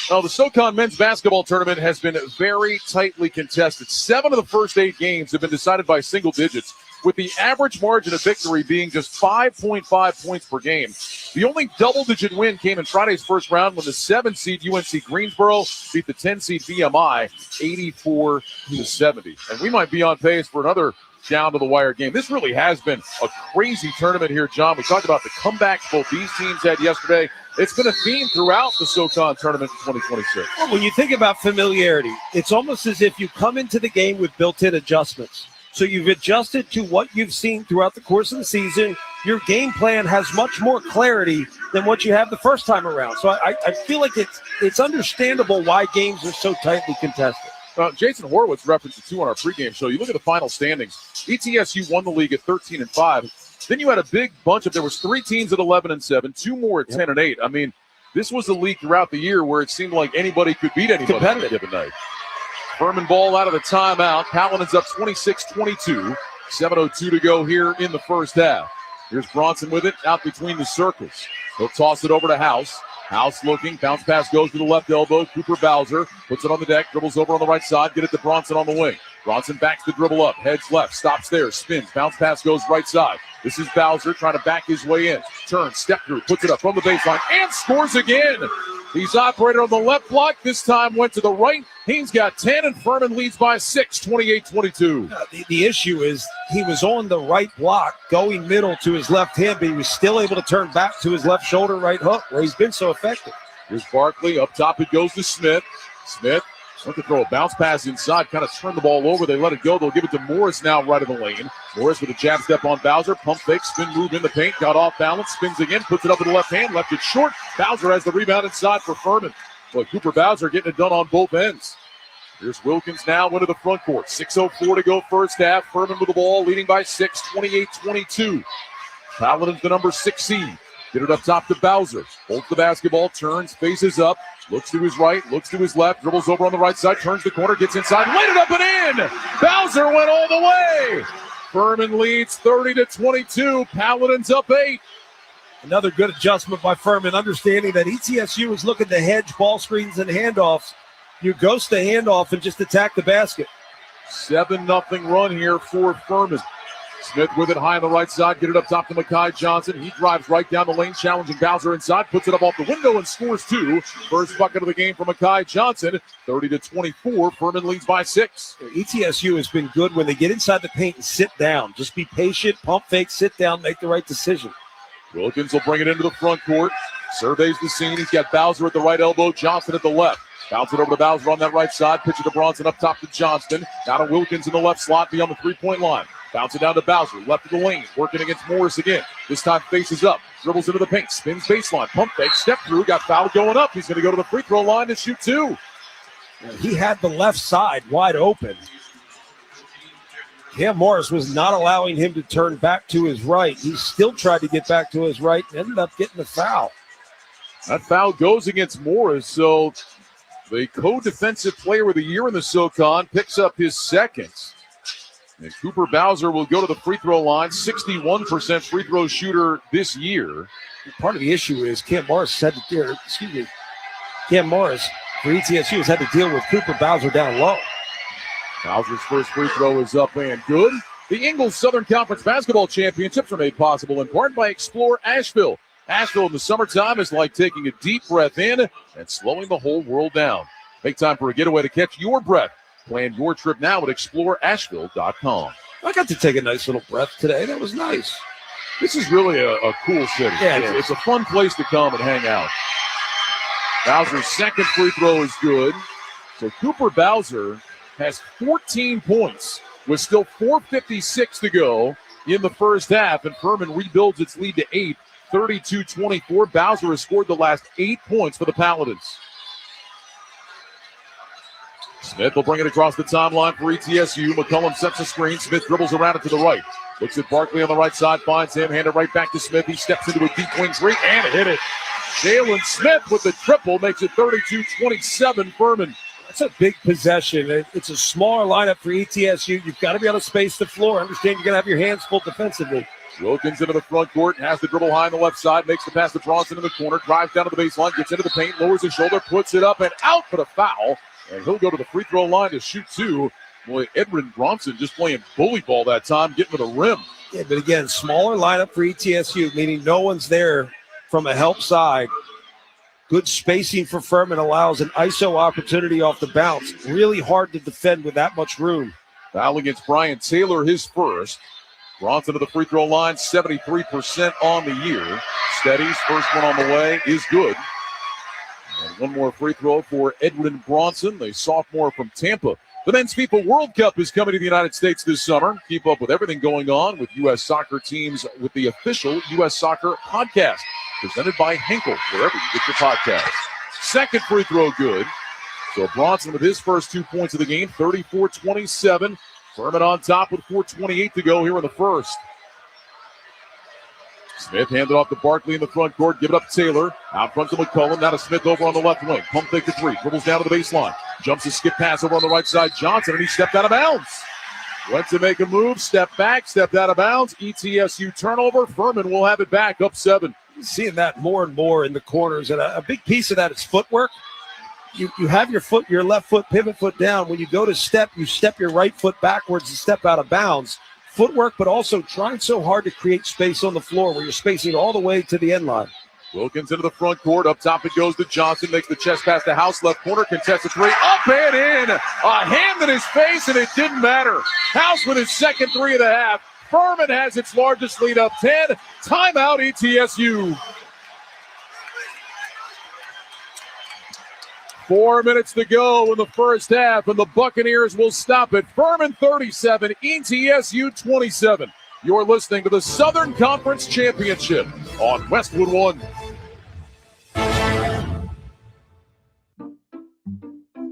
Well, the SOCON men's basketball tournament has been very tightly contested. 7 of the first 8 games have been decided by single digits, with the average margin of victory being just 5.5 points per game. The only double-digit win came in Friday's first round when the 7-seed UNC Greensboro beat the 10-seed VMI 84-70. And we might be on pace for another down-to-the-wire game. This really has been a crazy tournament here, John. We talked about the comebacks both these teams had yesterday. It's been a theme throughout the SOCON tournament in 2026. Well, when you think about familiarity, it's almost as if you come into the game with built-in adjustments. So you've adjusted to what you've seen throughout the course of the season. Your game plan has much more clarity than what you have the first time around. So I feel like it's understandable why games are so tightly contested. Jason Horowitz referenced it, too, on our pregame show. You look at the final standings. ETSU won the league at 13-5. Then you had a big bunch of – there was 3 teams at 11-7, 2 more at 10-8. I mean, this was a league throughout the year where it seemed like anybody could beat anybody on a given night. Furman ball out of the timeout. Paladins up 26-22. 7:02 to go here in the first half. Here's Bronson with it out between the circles. He'll toss it over to House. House looking. Bounce pass goes to the left elbow. Cooper Bowser puts it on the deck. Dribbles over on the right side. Get it to Bronson on the wing. Bronson backs the dribble up. Heads left. Stops there. Spins. Bounce pass goes right side. This is Bowser trying to back his way in. Turns. Step through. Puts it up from the baseline. And scores again. He's operated on the left block. This time went to the right. Haynes got 10, and Furman leads by 6, 28-22. The issue is he was on the right block, going middle to his left hand, but he was still able to turn back to his left shoulder right hook, where he's been so effective. Here's Barkley. Up top it goes to Smith. Smith went to throw a bounce pass inside, kind of turned the ball over. They let it go. They'll give it to Morris now right of the lane. Morris with a jab step on Bowser. Pump fake, spin move in the paint. Got off balance, spins again, puts it up with the left hand, left it short. Bowser has the rebound inside for Furman. But Cooper Bowser getting it done on both ends. Here's Wilkins now into the front court. 6:04 to go first half. Furman with the ball, leading by 6, 28-22. Paladins the number 6 seed. Get it up top to Bowser. Holds the basketball, turns, faces up. Looks to his right, looks to his left, dribbles over on the right side, turns the corner, gets inside, laid it up and in! Bowser went all the way! Furman leads 30-22, Paladins up 8. Another good adjustment by Furman, understanding that ETSU is looking to hedge ball screens and handoffs. You ghost the handoff and just attack the basket. 7-0 run here for Furman. Smith with it high on the right side. Get it up top to Mekhi Johnson. He drives right down the lane, challenging Bowser inside. Puts it up off the window and scores 2. First bucket of the game for Mekhi Johnson. 30-24. Furman leads by 6. ETSU has been good when they get inside the paint and sit down. Just be patient, pump fake, sit down, make the right decision. Wilkins will bring it into the front court. Surveys the scene. He's got Bowser at the right elbow, Johnson at the left. Bounce it over to Bowser on that right side. Pitch it to Bronson up top to Johnston. Now to Wilkins in the left slot beyond the three-point line. Bounce it down to Bowser, left of the lane, working against Morris again. This time faces up, dribbles into the paint, spins baseline, pump fake, step through, got fouled going up. He's going to go to the free throw line to shoot 2. He had the left side wide open. Cam Morris was not allowing him to turn back to his right. He still tried to get back to his right and ended up getting the foul. That foul goes against Morris, so the co-defensive player of the year in the SOCON picks up his second. And Cooper Bowser will go to the free throw line, 61% free throw shooter this year. Part of the issue is Cam Morris for ETSU has had to deal with Cooper Bowser down low. Bowser's first free throw is up and good. The Ingles Southern Conference Basketball Championships are made possible in part by Explore Asheville. Asheville in the summertime is like taking a deep breath in and slowing the whole world down. Make time for a getaway to catch your breath. Plan your trip now at exploreasheville.com. I got to take a nice little breath today. That was nice. This is really a cool city. Yeah, it's a fun place to come and hang out. Bowser's second free throw is good. So Cooper Bowser has 14 points with still 4:56 to go in the first half, and Furman rebuilds its lead to 8, 32-24. Bowser has scored the last 8 points for the Paladins. Smith will bring it across the timeline for ETSU. McCullum sets a screen. Smith dribbles around it to the right. Looks at Barkley on the right side, finds him, hand it right back to Smith. He steps into a deep wing three and hit it. Jalen Smith with the triple makes it 32-27 Furman. That's a big possession. It's a smaller lineup for ETSU. You've got to be able to space the floor. Understand you're going to have your hands full defensively. Wilkins into the front court, has the dribble high on the left side, makes the pass to Bronson in the corner, drives down to the baseline, gets into the paint, lowers his shoulder, puts it up and out for the foul. And he'll go to the free throw line to shoot two. Boy, Edwin Bronson just playing bully ball that time, getting to the rim. Yeah, but again, smaller lineup for ETSU, meaning no one's there from a help side. Good spacing for Furman allows an ISO opportunity off the bounce. Really hard to defend with that much room. Foul against Brian Taylor, his first. Bronson to the free throw line, 73% on the year. Steadies, first one on the way, is good. And one more free throw for Edwin Bronson, the sophomore from Tampa. The Men's FIFA World Cup is coming to the United States this summer. Keep up with everything going on with U.S. soccer teams with the official U.S. Soccer podcast, presented by Henkel, wherever you get your podcast. Second free throw good. So Bronson with his first 2 points of the game, 34-27. Furman on top with 4:28 to go here in the first. Smith handed off to Barkley in the front court. Give it up to Taylor. Out front to McCullum. Now to Smith over on the left wing. Pump fake to three. Dribbles down to the baseline. Jumps a skip pass over on the right side. Johnson, and he stepped out of bounds. Went to make a move. Stepped back. Stepped out of bounds. ETSU turnover. Furman will have it back up 7. Seeing that more and more in the corners. And a big piece of that is footwork. You have your left foot, pivot foot down. When you go to step, you step your right foot backwards and step out of bounds. Footwork, but also trying so hard to create space on the floor where you're spacing all the way to the end line. Wilkins into the front court. Up top it goes to Johnson. Makes the chest pass to House. Left corner. Contested three. Up and in. A hand in his face, and it didn't matter. House with his second three of the half. Furman has its largest lead up 10. Timeout ETSU. 4 minutes to go in the first half, and the Buccaneers will stop it. Furman 37, ETSU 27. You're listening to the Southern Conference Championship on Westwood One.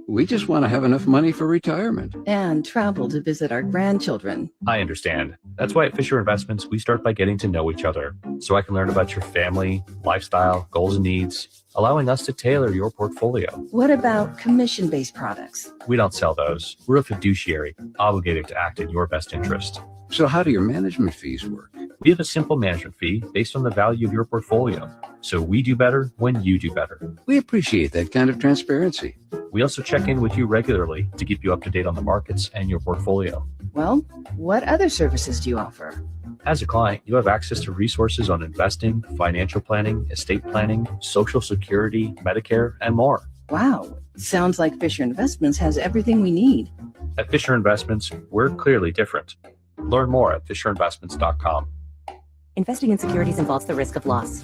We just want to have enough money for retirement. And travel to visit our grandchildren. I understand. That's why at Fisher Investments, we start by getting to know each other so I can learn about your family, lifestyle, goals and needs, allowing us to tailor your portfolio. What about commission-based products? We don't sell those. We're a fiduciary, obligated to act in your best interest. So how do your management fees work? We have a simple management fee based on the value of your portfolio. So we do better when you do better. We appreciate that kind of transparency. We also check in with you regularly to keep you up to date on the markets and your portfolio. Well, what other services do you offer? As a client, you have access to resources on investing, financial planning, estate planning, Social Security, Medicare, and more. Wow, sounds like Fisher Investments has everything we need. At Fisher Investments, we're clearly different. Learn more at FisherInvestments.com. Investing in securities involves the risk of loss.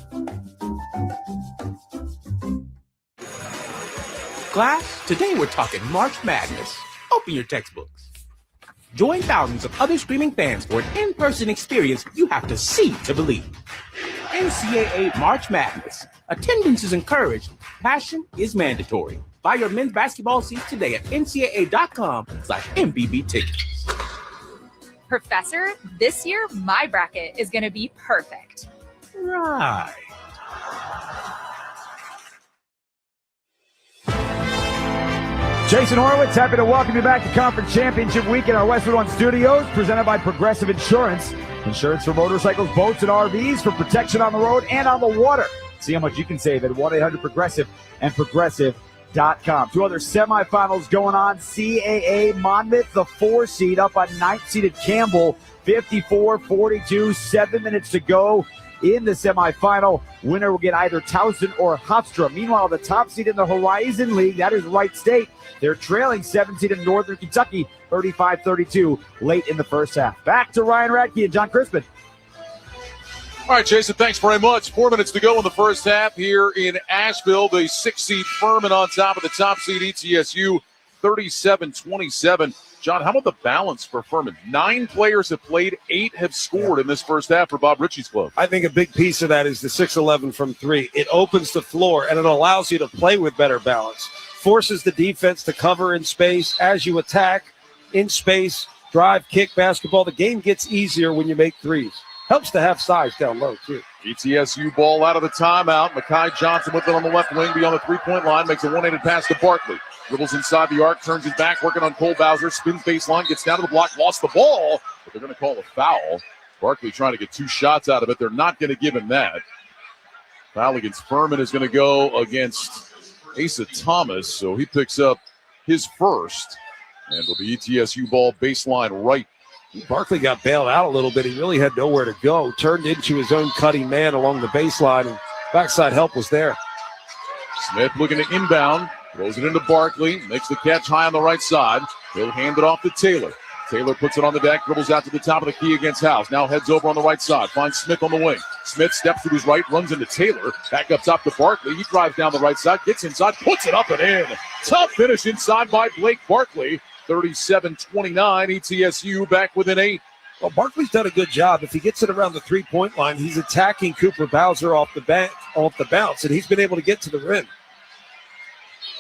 Class, today we're talking March Madness. Open your textbooks. Join thousands of other screaming fans for an in-person experience you have to see to believe. NCAA March Madness. Attendance is encouraged. Passion is mandatory. Buy your men's basketball seats today at ncaa.com/MBB tickets. Professor, this year my bracket is going to be perfect. Right. Jason Horowitz, happy to welcome you back to Conference Championship Week in our Westwood One studios, presented by Progressive Insurance. Insurance for motorcycles, boats, and RVs for protection on the road and on the water. See how much you can save at 1-800-PROGRESSIVE and Progressive.com. Two other semifinals going on. CAA Monmouth, the 4 seed, up on 9th seeded Campbell, 54-42, 7 minutes to go in the semifinal. Winner will get either Towson or Hofstra. Meanwhile, the top seed in the Horizon League, that is Wright State. They're trailing 7 seed in Northern Kentucky, 35-32, late in the first half. Back to Ryan Radke and John Crispin. All right, Jason, thanks very much. 4 minutes to go in the first half here in Asheville. The 6 seed Furman on top of the top seed ETSU, 37-27. John, how about the balance for Furman? 9 players have played, 8 have scored in this first half for Bob Ritchie's club. I think a big piece of that is the 6-11 from 3. It opens the floor, and it allows you to play with better balance. Forces the defense to cover in space as you attack in space, drive, kick, basketball. The game gets easier when you make threes. Helps to have size down low, too. ETSU ball out of the timeout. Makai Johnson with it on the left wing beyond the three-point line. Makes a one-handed pass to Barkley. Dribbles inside the arc, turns his back, working on Cole Bowser. Spins baseline, gets down to the block, lost the ball. But they're going to call a foul. Barkley trying to get 2 shots out of it. They're not going to give him that. Foul against Furman is going to go against Asa Thomas, so he picks up his first. And it'll be ETSU ball baseline right. Barkley got bailed out a little bit. He really had nowhere to go. Turned into his own cutting man along the baseline, and backside help was there. Smith looking to inbound. Throws it into Barkley. Makes the catch high on the right side. He'll hand it off to Taylor. Taylor puts it on the deck, dribbles out to the top of the key against House. Now heads over on the right side, finds Smith on the wing. Smith steps to his right, runs into Taylor. Back up top to Barkley. He drives down the right side, gets inside, puts it up and in. Tough finish inside by Blake Barkley. 37-29, ETSU back within 8. Well, Barkley's done a good job. If he gets it around the three-point line, he's attacking Cooper Bowser off the bounce, and he's been able to get to the rim.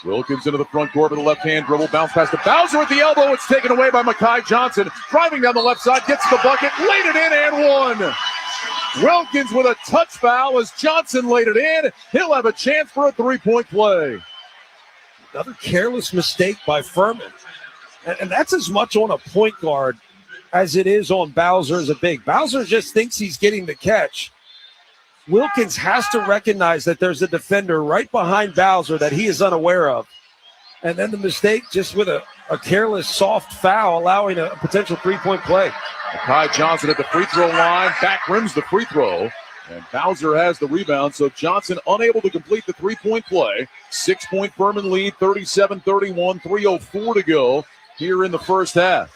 Wilkins into the front court with a left-hand dribble. Bounce pass to Bowser at the elbow. It's taken away by Mekhi Johnson. Driving down the left side, gets to the bucket, laid it in and one. Wilkins with a touch foul as Johnson laid it in. He'll have a chance for a three-point play. Another careless mistake by Furman. And that's as much on a point guard as it is on Bowser as a big. Bowser just thinks he's getting the catch. Wilkins has to recognize that there's a defender right behind Bowser that he is unaware of. And then the mistake just with a careless, soft foul, allowing a potential three-point play. Mekhi Johnson at the free throw line, back rims the free throw. And Bowser has the rebound, so Johnson unable to complete the three-point play. 6-point Furman lead, 37-31, 3:04 to go here in the first half.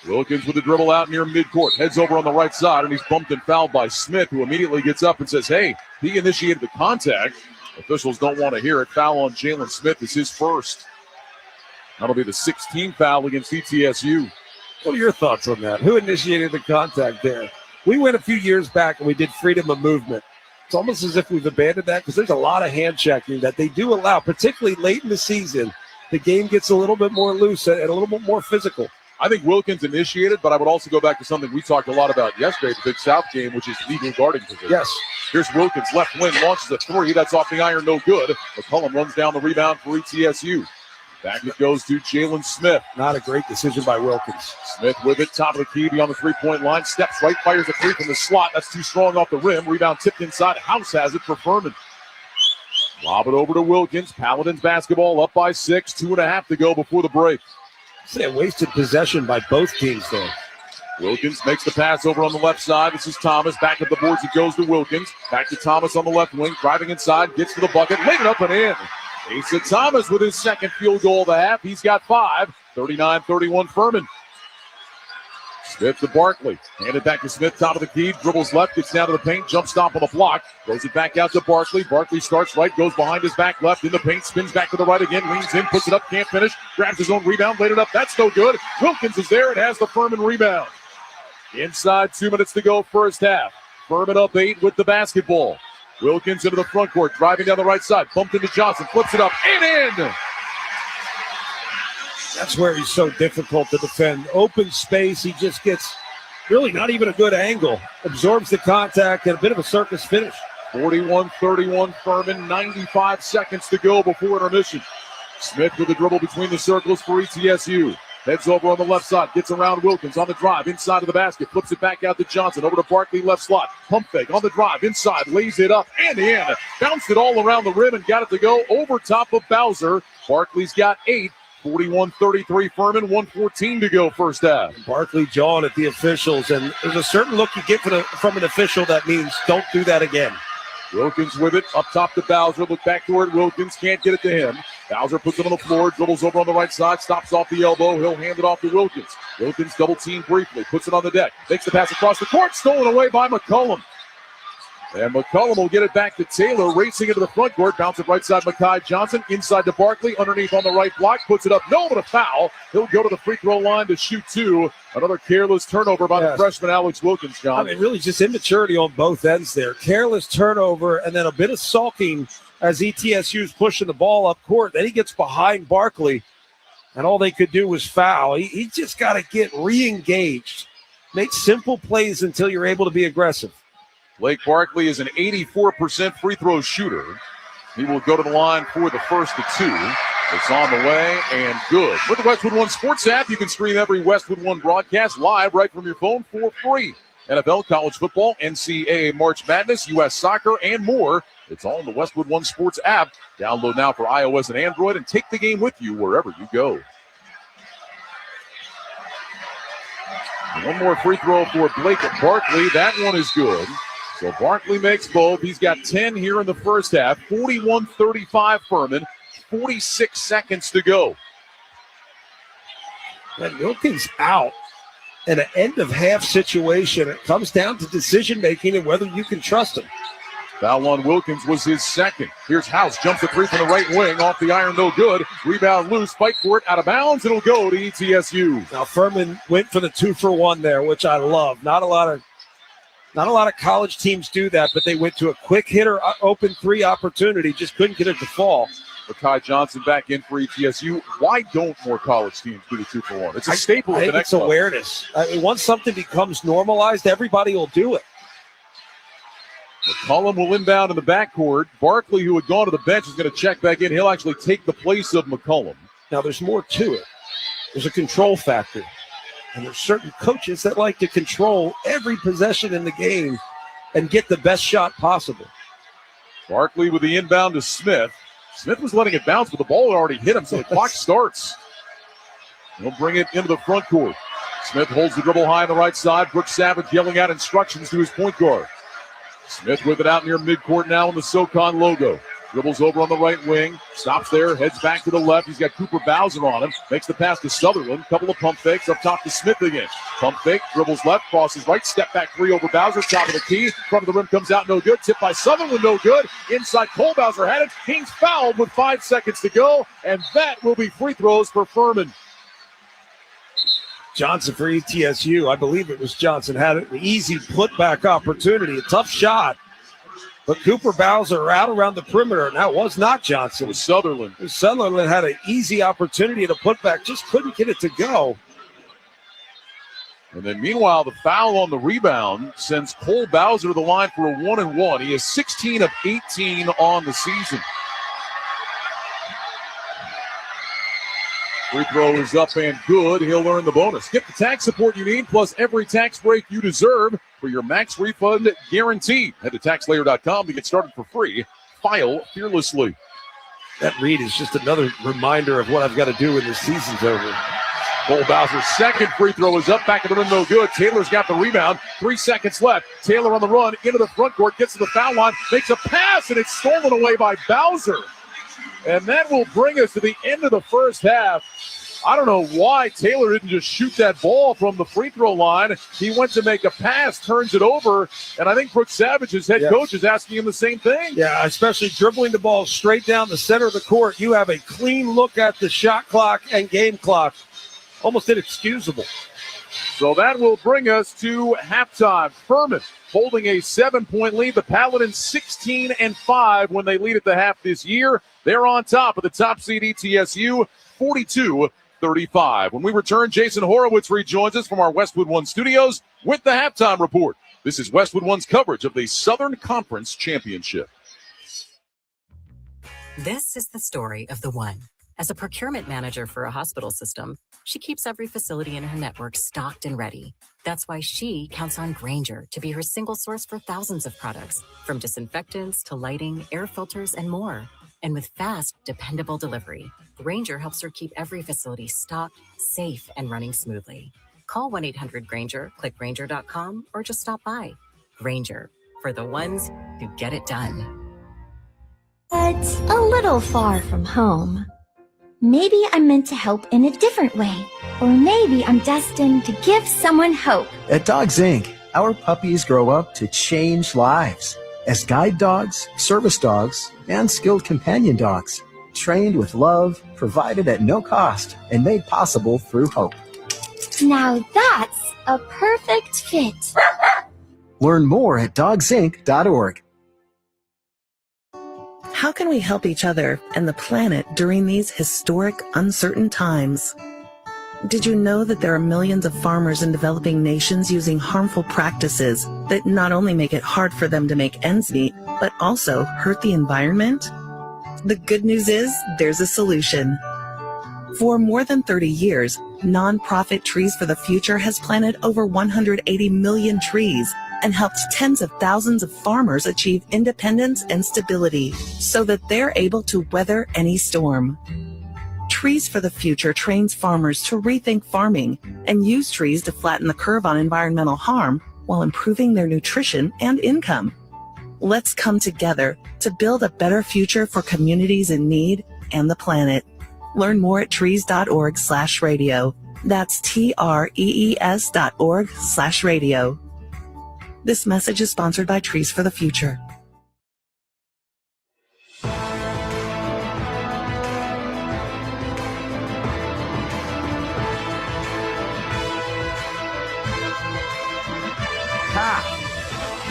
Wilkins with the dribble out near midcourt. Heads over on the right side, and he's bumped and fouled by Smith, who immediately gets up and says, hey, he initiated the contact. Officials don't want to hear it. Foul on Jalen Smith is his first. That'll be the 16th foul against ETSU. What are your thoughts on that? Who initiated the contact there? We went a few years back and we did freedom of movement. It's almost as if we've abandoned that because there's a lot of hand checking that they do allow, particularly late in the season. The game gets a little bit more loose and a little bit more physical. I think Wilkins initiated, but I would also go back to something we talked a lot about yesterday, the Big South game, which is legal guarding position. Yes. Here's Wilkins, left wing, launches a three. That's off the iron, no good. McCullum runs down the rebound for ETSU. Back it goes to Jalen Smith. Not a great decision by Wilkins. Smith with it, top of the key, beyond the three-point line. Steps right, fires a three from the slot. That's too strong off the rim. Rebound tipped inside. House has it for Furman. Lob it over to Wilkins. Paladins basketball up by 6. 2.5 to go before the break. Say a wasted possession by both teams there. Wilkins makes the pass over on the left side. This is Thomas. Back up the boards. It goes to Wilkins. Back to Thomas on the left wing. Driving inside. Gets to the bucket. Laid it up and in. Asa Thomas with his second field goal of the half. He's got 5. 39-31 Furman. Smith to Barkley. Hand it back to Smith. Top of the key. Dribbles left. Gets down to the paint. Jump stop on the block. Throws it back out to Barkley. Barkley starts right. Goes behind his back left. In the paint. Spins back to the right again. Leans in. Puts it up. Can't finish. Grabs his own rebound. Laid it up. That's no good. Wilkins is there and has the Furman rebound. Inside 2 minutes to go first half. Furman up 8 with the basketball. Wilkins into the front court. Driving down the right side. Bumped into Johnson. Flips it up. And in. That's where he's so difficult to defend. Open space, he just gets really not even a good angle. Absorbs the contact and a bit of a circus finish. 41-31 Furman, 95 seconds to go before intermission. Smith with the dribble between the circles for ETSU. Heads over on the left side, gets around Wilkins on the drive, inside of the basket, flips it back out to Johnson, over to Barkley, left slot. Pump fake on the drive, inside, lays it up and in. Bounced it all around the rim and got it to go over top of Bowser. Barkley's got 8. 41-33 Furman, 1:14 to go first half. Barkley jawing at the officials, and there's a certain look you get from an official that means don't do that again. Wilkins with it, up top to Bowser, look back toward Wilkins, can't get it to him. Bowser puts it on the floor, dribbles over on the right side, stops off the elbow, he'll hand it off to Wilkins. Wilkins double team briefly, puts it on the deck, makes the pass across the court, stolen away by McCullum. And McCullum will get it back to Taylor, racing into the front court. Bounce it right side, Mekhi Johnson. Inside to Barkley, underneath on the right block. Puts it up, no, but a foul. He'll go to the free throw line to shoot 2. Another careless turnover by the freshman, Alex Wilkins, John. I mean, really just immaturity on both ends there. Careless turnover and then a bit of sulking as ETSU's pushing the ball up court. Then he gets behind Barkley, and all they could do was foul. He just got to get re-engaged. Make simple plays until you're able to be aggressive. Blake Barkley is an 84% free throw shooter. He will go to the line for the first of 2. It's on the way and good. With the Westwood One Sports app, you can stream every Westwood One broadcast live right from your phone for free. NFL, college football, NCAA March Madness, U.S. soccer, and more. It's all in the Westwood One Sports app. Download now for iOS and Android and take the game with you wherever you go. And one more free throw for Blake Barkley. That one is good. So Barkley makes both. He's got 10 here in the first half. 41-35 Furman. 46 seconds to go. And Wilkins out. In an end-of-half situation, it comes down to decision-making and whether you can trust him. Foul on Wilkins was his second. Here's House. Jumps the three from the right wing. Off the iron, no good. Rebound loose. Fight for it. Out of bounds. It'll go to ETSU. Now, Furman went for the 2-for-1 there, which I love. Not a lot of college teams do that, but they went to a quick hitter, open three opportunity. Just couldn't get it to fall. Makai Johnson back in for ETSU. Why don't more college teams do the 2-for-1? It's a staple. I think it's awareness. I mean, once something becomes normalized, everybody will do it. McCollum will inbound in the backcourt. Barkley, who had gone to the bench, is going to check back in. He'll actually take the place of McCollum. Now, there's more to it. There's a control factor. And there's certain coaches that like to control every possession in the game and get the best shot possible. Barkley with the inbound to Smith. Smith was letting it bounce, but the ball had already hit him, so the clock starts. He'll bring it into the front court. Smith holds the dribble high on the right side. Brooks Savage yelling out instructions to his point guard. Smith with it out near midcourt now in the SOCON logo. Dribbles over on the right wing. Stops there, heads back to the left. He's got Cooper Bowser on him. Makes the pass to Sutherland. Couple of pump fakes up top to Smith again. Pump fake, dribbles left, crosses right. Step back three over Bowser. Top of the key. Front of the rim comes out, no good. Tipped by Sutherland, no good. Inside, Cole Bowser had it. Kings fouled with 5 seconds to go. And that will be free throws for Furman. Johnson for ETSU. I believe it was Johnson. Had an easy putback opportunity. A tough shot. But Cooper Bowser out around the perimeter, and that was not Johnson. It was Sutherland. Sutherland had an easy opportunity to put back, just couldn't get it to go. And then meanwhile, the foul on the rebound sends Cole Bowser to the line for a 1-and-1. He is 16 of 18 on the season. Free throw is up and good. He'll earn the bonus. Get the tax support you need, plus every tax break you deserve for your max refund guarantee. Head to taxlayer.com to get started for free. File fearlessly. That read is just another reminder of what I've got to do when the season's over. Cole Bowser's second free throw is up. Back in the rim, no good. Taylor's got the rebound. 3 seconds left. Taylor on the run into the front court, gets to the foul line, makes a pass, and it's stolen away by Bowser. And that will bring us to the end of the first half. I don't know why Taylor didn't just shoot that ball from the free throw line. He went to make a pass, turns it over, and I think Brooks Savage, his head coach, is asking him the same thing. Yeah, especially dribbling the ball straight down the center of the court. You have a clean look at the shot clock and game clock. Almost inexcusable. So that will bring us to halftime. Furman holding a 7-point lead. The Paladins 16-5 when they lead at the half this year. They're on top of the top seed ETSU, 42-35. When we return, Jason Horowitz rejoins us from our Westwood One studios with the halftime report. This is Westwood One's coverage of the Southern Conference Championship. This is the story of the one. As a procurement manager for a hospital system, she keeps every facility in her network stocked and ready. That's why she counts on Grainger to be her single source for thousands of products, from disinfectants to lighting, air filters, and more. And with fast, dependable delivery, Grainger helps her keep every facility stocked, safe, and running smoothly. Call 1-800-GRAINGER, click Grainger.com, or just stop by. Grainger, for the ones who get it done. But a little far from home. Maybe I'm meant to help in a different way. Or maybe I'm destined to give someone hope. At Dogs Inc., our puppies grow up to change lives as guide dogs, service dogs, and skilled companion dogs, trained with love, provided at no cost, and made possible through hope. Now that's a perfect fit. Learn more at dogsinc.org. How can we help each other and the planet during these historic, uncertain times? Did you know that there are millions of farmers in developing nations using harmful practices that not only make it hard for them to make ends meet, but also hurt the environment? The good news is there's a solution. For more than 30 years, Nonprofit Trees for the Future has planted over 180 million trees and helped tens of thousands of farmers achieve independence and stability so that they're able to weather any storm. Trees for the Future trains farmers to rethink farming and use trees to flatten the curve on environmental harm while improving their nutrition and income. Let's come together to build a better future for communities in need and the planet. Learn more at trees.org/radio. That's TREES.org/radio. This message is sponsored by Trees for the Future. Ha!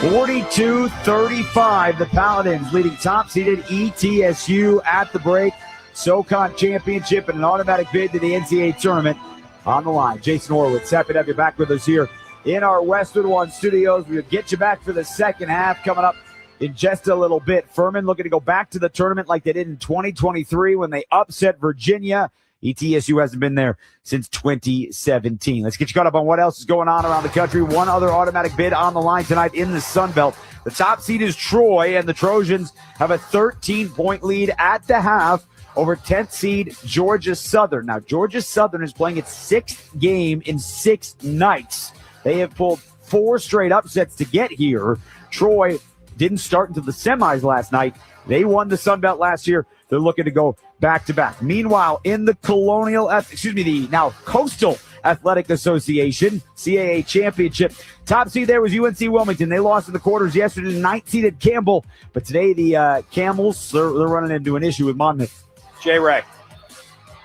42-35, the Paladins leading top-seeded ETSU at the break. SOCON championship and an automatic bid to the NCAA tournament on the line. Jason Horowitz, happy to have you back with us here in our Westwood One studios. We'll get you back for the second half coming up in just a little bit. Furman looking to go back to the tournament like they did in 2023 when they upset Virginia. ETSU hasn't been there since 2017. Let's get you caught up on what else is going on around the country. One other automatic bid on the line tonight in the Sun Belt. The top seed is Troy, and the Trojans have a 13-point lead at the half over 10th seed Georgia Southern. Now, Georgia Southern is playing its 6th game in 6 nights. They have pulled 4 straight upsets to get here. Troy didn't start until the semis last night. They won the Sun Belt last year. They're looking to go back-to-back. Meanwhile, in the the now Coastal Athletic Association CAA Championship, top seed there was UNC Wilmington. They lost in the quarters yesterday to 9th-seeded Campbell. But today the Camels, they're running into an issue with Monmouth. J. Ray,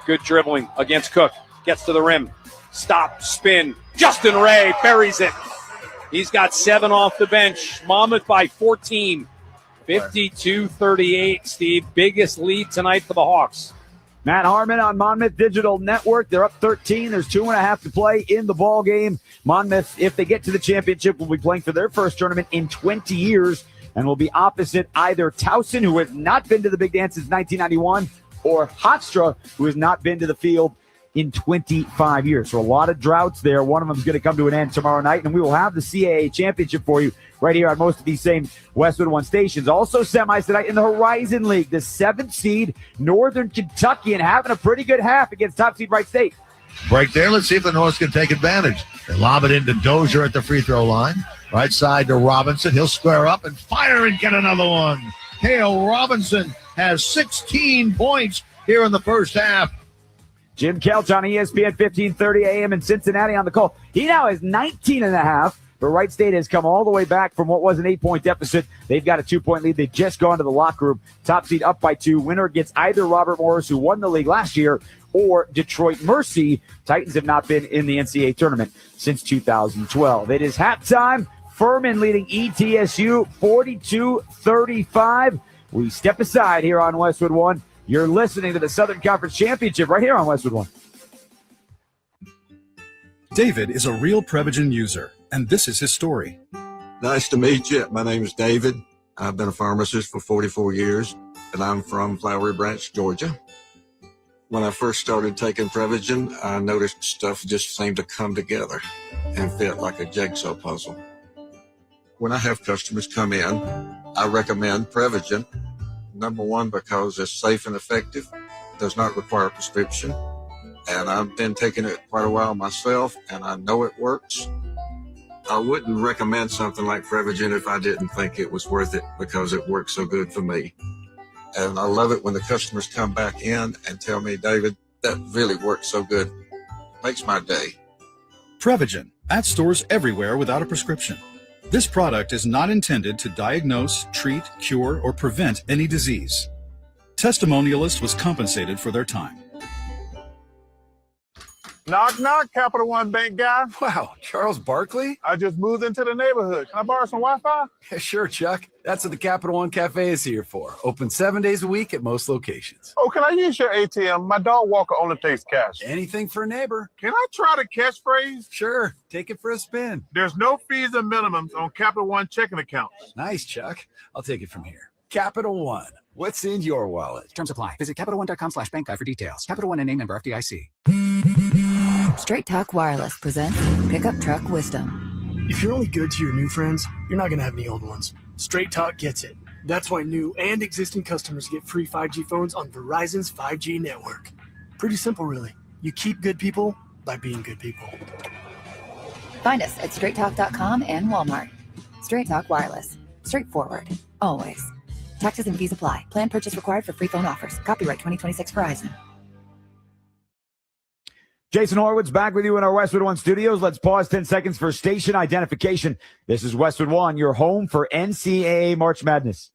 good dribbling against Cook. Gets to the rim. Stop, spin. Justin Ray buries it. He's got 7 off the bench. Monmouth by 14. 52-38, Steve. Biggest lead tonight for the Hawks. Matt Harmon on Monmouth Digital Network. They're up 13. There's 2.5 to play in the ball game. Monmouth, if they get to the championship, will be playing for their first tournament in 20 years and will be opposite either Towson, who has not been to the Big Dance since 1991, or Hofstra, who has not been to the field in 25 years. So a lot of droughts there. One of them is going to come to an end tomorrow night, and we will have the CAA championship for you right here on most of these same Westwood One stations. Also semis tonight in the Horizon League. The 7th seed Northern Kentucky and having a pretty good half against top seed Wright State. Break there. Let's see if the North can take advantage. They lob it into Dozier at the free throw line. Right side to Robinson. He'll square up and fire and get another one. Hale Robinson has 16 points here in the first half. Jim Kelch on ESPN 1530 AM in Cincinnati on the call. He now has 19.5, but Wright State has come all the way back from what was an 8-point deficit. They've got a 2-point lead. They've just gone to the locker room. Top seed up by 2. Winner gets either Robert Morris, who won the league last year, or Detroit Mercy. Titans have not been in the NCAA tournament since 2012. It is halftime. Furman leading ETSU 42-35. We step aside here on Westwood One. You're listening to the Southern Conference Championship right here on Westwood One. David is a real Prevagen user, and this is his story. Nice to meet you. My name is David. I've been a pharmacist for 44 years, and I'm from Flowery Branch, Georgia. When I first started taking Prevagen, I noticed stuff just seemed to come together and fit like a jigsaw puzzle. When I have customers come in, I recommend Prevagen. Number one, because it's safe and effective, does not require a prescription. And I've been taking it quite a while myself, and I know it works. I wouldn't recommend something like Prevagen if I didn't think it was worth it, because it works so good for me. And I love it when the customers come back in and tell me, David, that really works so good. Makes my day. Prevagen, at stores everywhere without a prescription. This product is not intended to diagnose, treat, cure, or prevent any disease. Testimonialist was compensated for their time. Knock, knock, Capital One Bank guy. Wow, Charles Barkley? I just moved into the neighborhood. Can I borrow some Wi-Fi? Yeah, sure, Chuck. That's what the Capital One Cafe is here for. Open 7 days a week at most locations. Oh, can I use your ATM? My dog walker only takes cash. Anything for a neighbor. Can I try the catchphrase? Sure, take it for a spin. There's no fees and minimums on Capital One checking accounts. Nice, Chuck. I'll take it from here. Capital One. What's in your wallet? Terms apply. Visit CapitalOne.com/bankguide for details. Capital One and name member FDIC. Straight Talk Wireless presents Pickup Truck Wisdom. If you're only good to your new friends, you're not going to have any old ones. Straight Talk gets it. That's why new and existing customers get free 5G phones on Verizon's 5G network. Pretty simple, really. You keep good people by being good people. Find us at straighttalk.com and Walmart. Straight Talk Wireless. Straightforward. Always. Taxes and fees apply. Plan purchase required for free phone offers. Copyright 2026 Verizon. Jason Horowitz back with you in our Westwood One studios. Let's pause 10 seconds for station identification. This is Westwood One, your home for NCAA March Madness.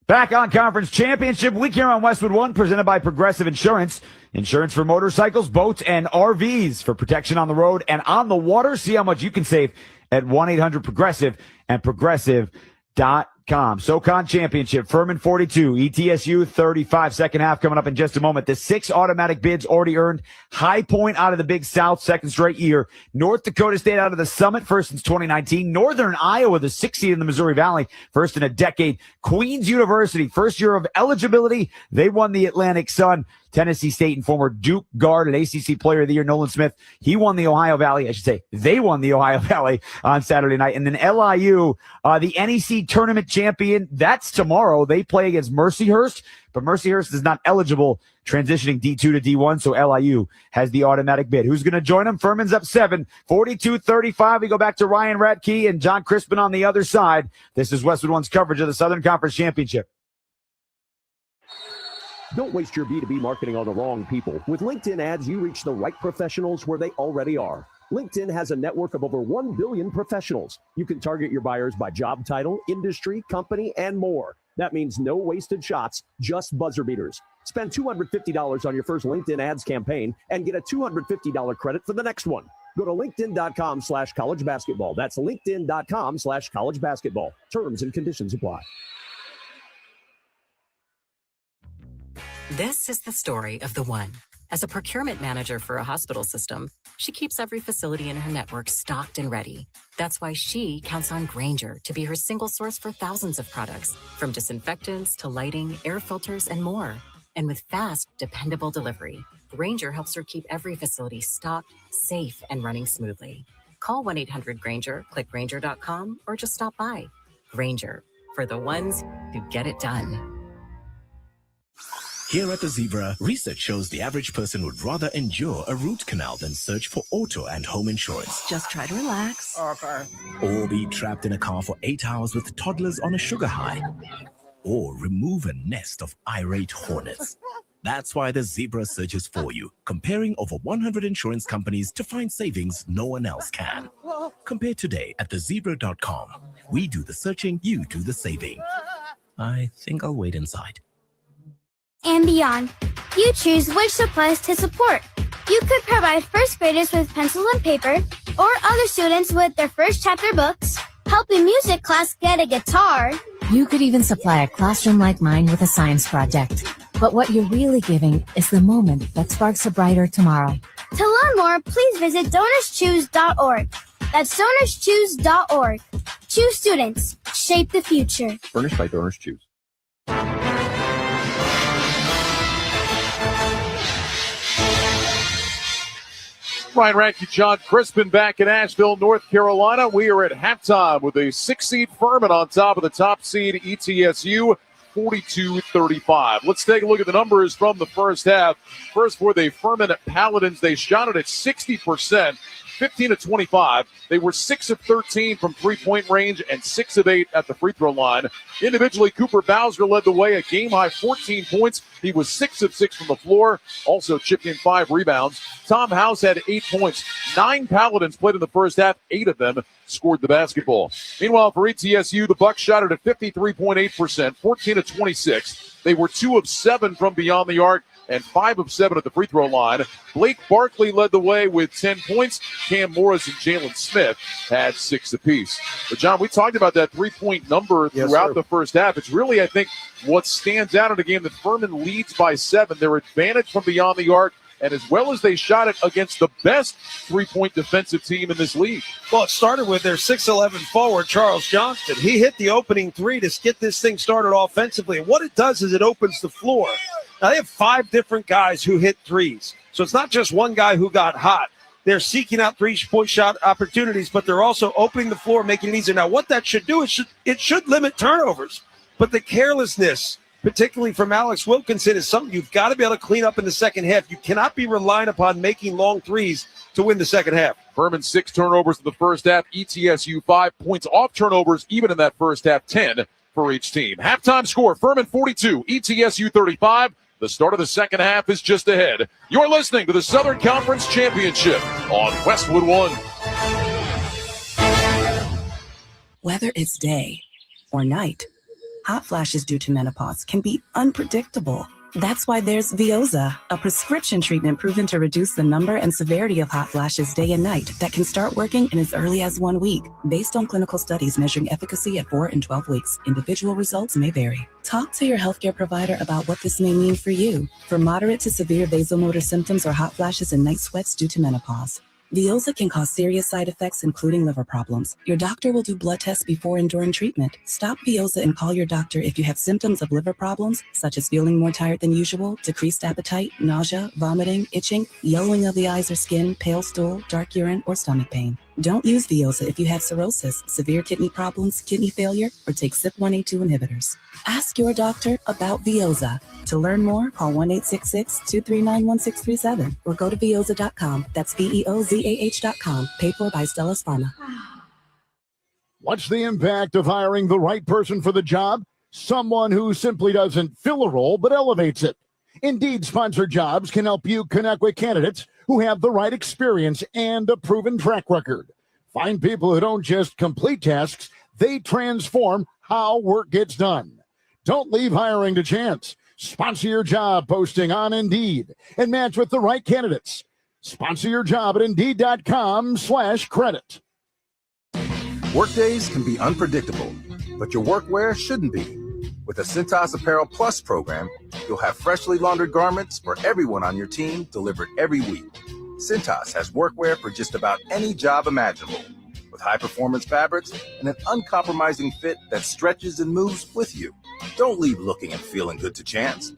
Back on Conference Championship Week here on Westwood One, presented by Progressive Insurance. Insurance for motorcycles, boats, and RVs for protection on the road and on the water. See how much you can save at 1-800-PROGRESSIVE and Progressive.com. SOCON Championship, Furman 42, ETSU 35. Second half coming up in just a moment. The 6 automatic bids already earned. High Point out of the Big South, second straight year. North Dakota State out of the Summit, first since 2019. Northern Iowa, the 6th seed in the Missouri Valley, first in a decade. Queens University, first year of eligibility. They won the Atlantic Sun. Tennessee State and former Duke guard and ACC Player of the Year, Nolan Smith, he won the Ohio Valley. I should say they won the Ohio Valley on Saturday night. And then LIU, the NEC tournament champion, that's tomorrow. They play against Mercyhurst, but Mercyhurst is not eligible, transitioning D2 to D1, so LIU has the automatic bid. Who's going to join them? Furman's up 7, 42-35. We go back to Ryan Radke and John Crispin on the other side. This is Westwood One's coverage of the Southern Conference Championship. Don't waste your B2B marketing on the wrong people. With LinkedIn ads, you reach the right professionals where they already are. LinkedIn has a network of over 1 billion professionals. You can target your buyers by job title, industry, company, and more. That means no wasted shots, just buzzer beaters. Spend $250 on your first LinkedIn ads campaign and get a $250 credit for the next one. Go to linkedin.com/college basketball. That's linkedin.com/college basketball. Terms and conditions apply. This is the story of the one. As a procurement manager for a hospital system, she keeps every facility in her network stocked and ready. That's why she counts on Grainger to be her single source for thousands of products, from disinfectants to lighting, air filters, and more. And with fast, dependable delivery, Grainger helps her keep every facility stocked, safe, and running smoothly. Call 1-800-GRAINGER, click Grainger.com, or just stop by. Grainger, for the ones who get it done. Here at the Zebra, research shows the average person would rather endure a root canal than search for auto and home insurance. Just try to relax. Okay. Or be trapped in a car for 8 hours with toddlers on a sugar high. Or remove a nest of irate hornets. That's why the Zebra searches for you, comparing over 100 insurance companies to find savings no one else can. Compare today at thezebra.com. We do the searching, you do the saving. I think I'll wait inside. And beyond. You choose which supplies to support. You could provide first graders with pencil and paper, or other students with their first chapter books, help a music class get a guitar. You could even supply a classroom like mine with a science project. But what you're really giving is the moment that sparks a brighter tomorrow. To learn more, please visit DonorsChoose.org. That's DonorsChoose.org. Choose students. Shape the future. Furnished by Donors Choose. Ryan Radke, John Crispin back in Asheville, North Carolina. We are at halftime with a 6-seed Furman on top of the top seed ETSU, 42-35. Let's take a look at the numbers from the first half. First for the Furman Paladins, they shot it at 60%. 15-25. They were 6 of 13 from three-point range and 6 of 8 at the free throw line. Individually, Cooper Bowser led the way, a game-high 14 points. He was 6 of 6 from the floor, also chipped in 5 rebounds. Tom House had 8 points. 9 Paladins played in the first half. 8 of them scored the basketball. Meanwhile, for ETSU, the Bucks shot it at 53.8%, 14-26. They were 2 of 7 from beyond the arc and 5 of 7 at the free throw line. Blake Barkley led the way with 10 points. Cam Morris and Jalen Smith had 6 apiece. But, John, we talked about that three-point number throughout the first half. It's really, I think, what stands out in a game that Furman leads by 7. Their advantage from beyond the arc and as well as they shot it against the best three-point defensive team in this league. Well, it started with their 6'11 forward, Charles Johnston. He hit the opening three to get this thing started offensively. And what it does is it opens the floor. Now, they have 5 different guys who hit threes. So it's not just one guy who got hot. They're seeking out three-point shot opportunities, but they're also opening the floor, making it easier. Now, what that should do is it should limit turnovers. But the carelessness, particularly from Alex Wilkinson, is something you've got to be able to clean up in the second half. You cannot be relying upon making long threes to win the second half. Furman 6 turnovers in the first half. ETSU 5 points off turnovers, even in that first half, 10 for each team. Halftime score, Furman 42, ETSU 35. The start of the second half is just ahead. You're listening to the Southern Conference Championship on Westwood One. Whether it's day or night, hot flashes due to menopause can be unpredictable. That's why there's Veoza, a prescription treatment proven to reduce the number and severity of hot flashes day and night that can start working in as early as 1 week. Based on clinical studies measuring efficacy at 4 and 12 weeks, individual results may vary. Talk to your healthcare provider about what this may mean for you. For moderate to severe vasomotor symptoms or hot flashes and night sweats due to menopause, Veoza can cause serious side effects, including liver problems. Your doctor will do blood tests before and during treatment. Stop Veoza and call your doctor if you have symptoms of liver problems, such as feeling more tired than usual, decreased appetite, nausea, vomiting, itching, yellowing of the eyes or skin, pale stool, dark urine, or stomach pain. Don't use Veoza if you have cirrhosis, severe kidney problems, kidney failure, or take CYP1A2 inhibitors. Ask your doctor about Veoza. To learn more, call 1-866-239-1637 or go to Veoza.com. That's Veozah.com. Paid for by Stellus Pharma. What's the impact of hiring the right person for the job? Someone who simply doesn't fill a role but elevates it. Indeed, sponsored jobs can help you connect with candidates who have the right experience and a proven track record. Find people who don't just complete tasks, they transform how work gets done. Don't leave hiring to chance. Sponsor your job posting on Indeed and match with the right candidates. Sponsor your job at Indeed.com/credit. Workdays can be unpredictable, but your workwear shouldn't be. With the Cintas Apparel Plus program, you'll have freshly laundered garments for everyone on your team delivered every week. Cintas has workwear for just about any job imaginable, with high-performance fabrics and an uncompromising fit that stretches and moves with you. Don't leave looking and feeling good to chance.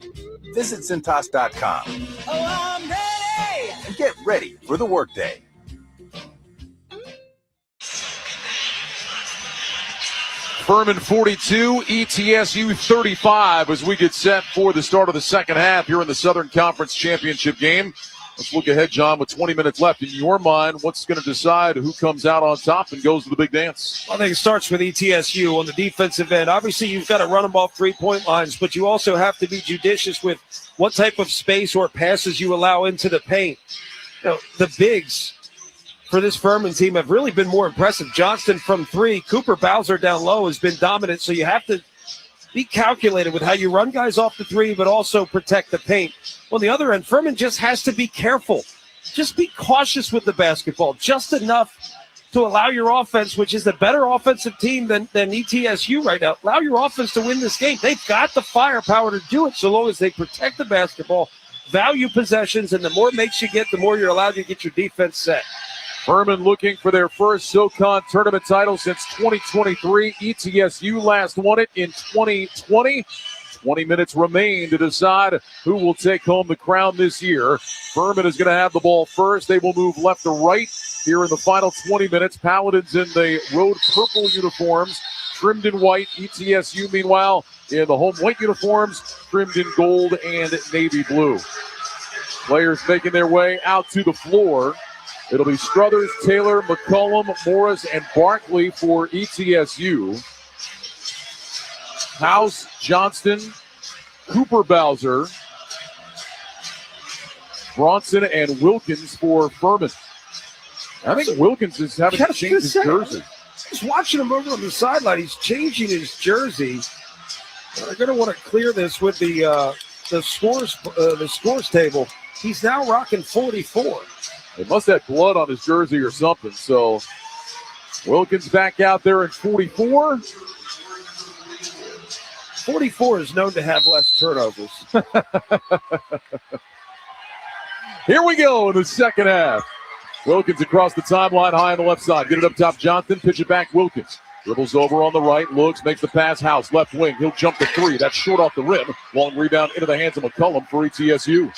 Visit Cintas.com. Oh, I'm ready! And get ready for the workday. Furman 42, ETSU 35 as we get set for the start of the second half here in the Southern Conference Championship game. Let's look ahead, John, with 20 minutes left. In your mind, what's going to decide who comes out on top and goes to the big dance? I think it starts with ETSU on the defensive end. Obviously, you've got to run them off three-point lines, but you also have to be judicious with what type of space or passes you allow into the paint. You know, the bigs for this Furman team have really been more impressive. Johnston from 3, Cooper Bowser down low has been dominant, so you have to be calculated with how you run guys off the 3, but also protect the paint. On the other end, Furman just has to be careful. Just be cautious with the basketball, just enough to allow your offense, which is the better offensive team than ETSU right now, allow your offense to win this game. They've got the firepower to do it so long as they protect the basketball, value possessions, and the more makes you get, the more you're allowed to get your defense set. Furman looking for their first SOCON tournament title since 2023. ETSU last won it in 2020. 20 minutes remain to decide who will take home the crown this year. Furman is going to have the ball first. They will move left to right here in the final 20 minutes. Paladins in the road purple uniforms, trimmed in white. ETSU, meanwhile, in the home white uniforms, trimmed in gold and navy blue. Players making their way out to the floor. It'll be Struthers, Taylor, McCollum, Morris, and Barkley for ETSU. House, Johnston, Cooper Bowser, Bronson, and Wilkins for Furman. I think Wilkins is having to change his jersey. Just watching him over on the sideline, he's changing his jersey. They're going to want to clear this with the scores table. He's now rocking 44. They must have blood on his jersey or something. So Wilkins back out there at 44. 44 is known to have less turnovers. Here we go in the second half. Wilkins across the timeline, high on the left side. Get it up top, Johnson. Pitch it back, Wilkins. Dribbles over on the right, looks, makes the pass, House, left wing. He'll jump the three. That's short off the rim. Long rebound into the hands of McCullum for ETSU.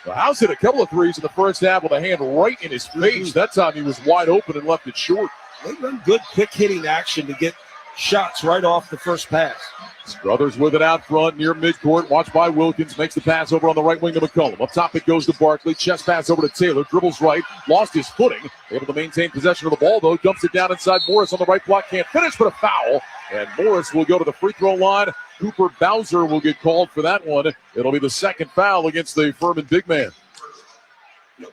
The House hit a couple of threes in the first half with a hand right in his face. That time he was wide open and left it short. They run good quick-hitting action to get shots right off the first pass. Struthers with it out front near midcourt. Watched by Wilkins. Makes the pass over on the right wing to McCullum. Up top it goes to Barkley. Chest pass over to Taylor. Dribbles right. Lost his footing. Able to maintain possession of the ball, though. Dumps it down inside. Morris on the right block. Can't finish, but a foul. And Morris will go to the free throw line. Cooper Bowser will get called for that one. It'll be the second foul against the Furman big man.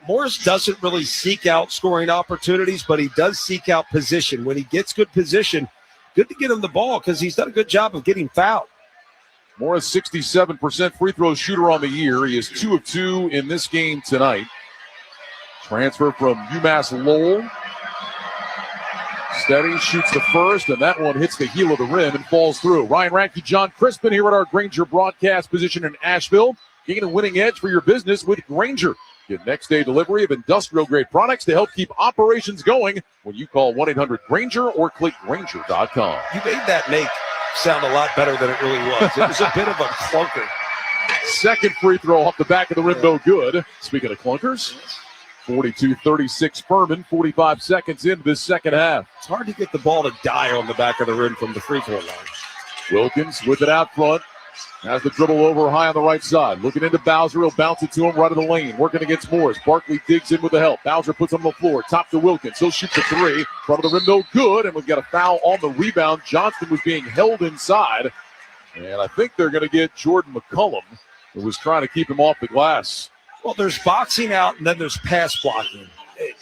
Morris doesn't really seek out scoring opportunities, but he does seek out position. When he gets good position, good to get him the ball because he's done a good job of getting fouled. Morris, 67% free throw shooter on the year. He is 2 of 2 in this game tonight. Transfer from UMass Lowell. Steady, shoots the first, and that one hits the heel of the rim and falls through. Ryan Radke, John Crispin here at our Grainger broadcast position in Asheville. Gain a winning edge for your business with Grainger. Get next-day delivery of industrial-grade products to help keep operations going when you call 1-800-GRAINGER or click Grainger.com. You made that make sound a lot better than it really was. It was a bit of a clunker. Second free throw off the back of the rim, no good. Speaking of clunkers, 42-36 Furman, 45 seconds into this second half. It's hard to get the ball to die on the back of the rim from the free throw line. Wilkins with it out front. Has the dribble over high on the right side. Looking into Bowser. He'll bounce it to him right of the lane. Working against Morris. Barkley digs in with the help. Bowser puts him on the floor. Top to Wilkins. He'll shoot the three. Front of the rim, no good. And we've got a foul on the rebound. Johnston was being held inside. And I think they're going to get Jordan McCullum, who was trying to keep him off the glass. Well, there's boxing out and then there's pass blocking.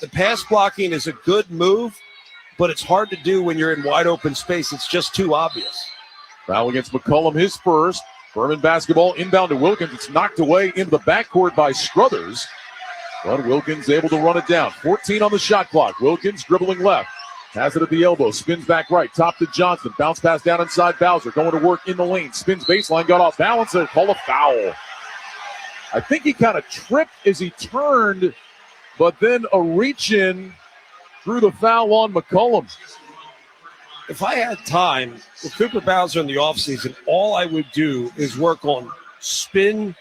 The pass blocking is a good move, but it's hard to do when you're in wide open space. It's just too obvious. Foul against McCullum, his first. Furman basketball inbound to Wilkins. It's knocked away into the backcourt by Struthers. But Wilkins able to run it down. 14 on the shot clock. Wilkins dribbling left. Has it at the elbow. Spins back right. Top to Johnson. Bounce pass down inside Bowser. Going to work in the lane. Spins baseline. Got off balance. And call a foul. I think he kind of tripped as he turned. But then a reach in drew the foul on McCullum. If I had time with Cooper Bowser in the offseason, all I would do is work on spin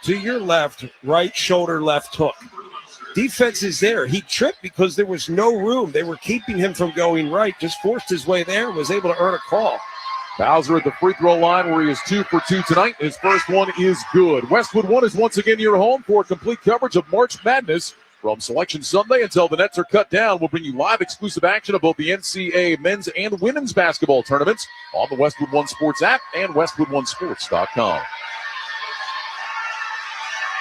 to your left, right shoulder, left hook. Defense is there. He tripped because there was no room. They were keeping him from going right, just forced his way there and was able to earn a call. Bowser at the free throw line where he is 2 for 2 tonight. His first one is good. Westwood One is once again your home for complete coverage of March Madness. From Selection Sunday until the nets are cut down, we'll bring you live exclusive action of both the NCAA men's and women's basketball tournaments on the Westwood One Sports app and WestwoodOneSports.com.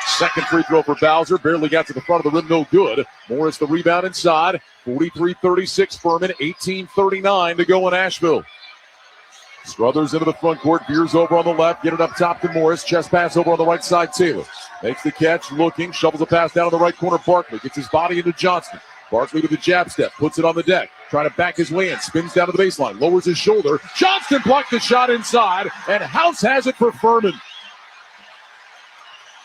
Second free throw for Bowser. Barely got to the front of the rim, no good. Morris the rebound inside. 43-36 Furman, 18:39 to go in Asheville. Struthers into the front court, veers over on the left, get it up top to Morris, chest pass over on the right side, Taylor. Makes the catch, looking, shovels a pass down to the right corner, Barkley, gets his body into Johnston. Barkley to the jab step, puts it on the deck, trying to back his way in, spins down to the baseline, lowers his shoulder. Johnston blocked the shot inside, and House has it for Furman.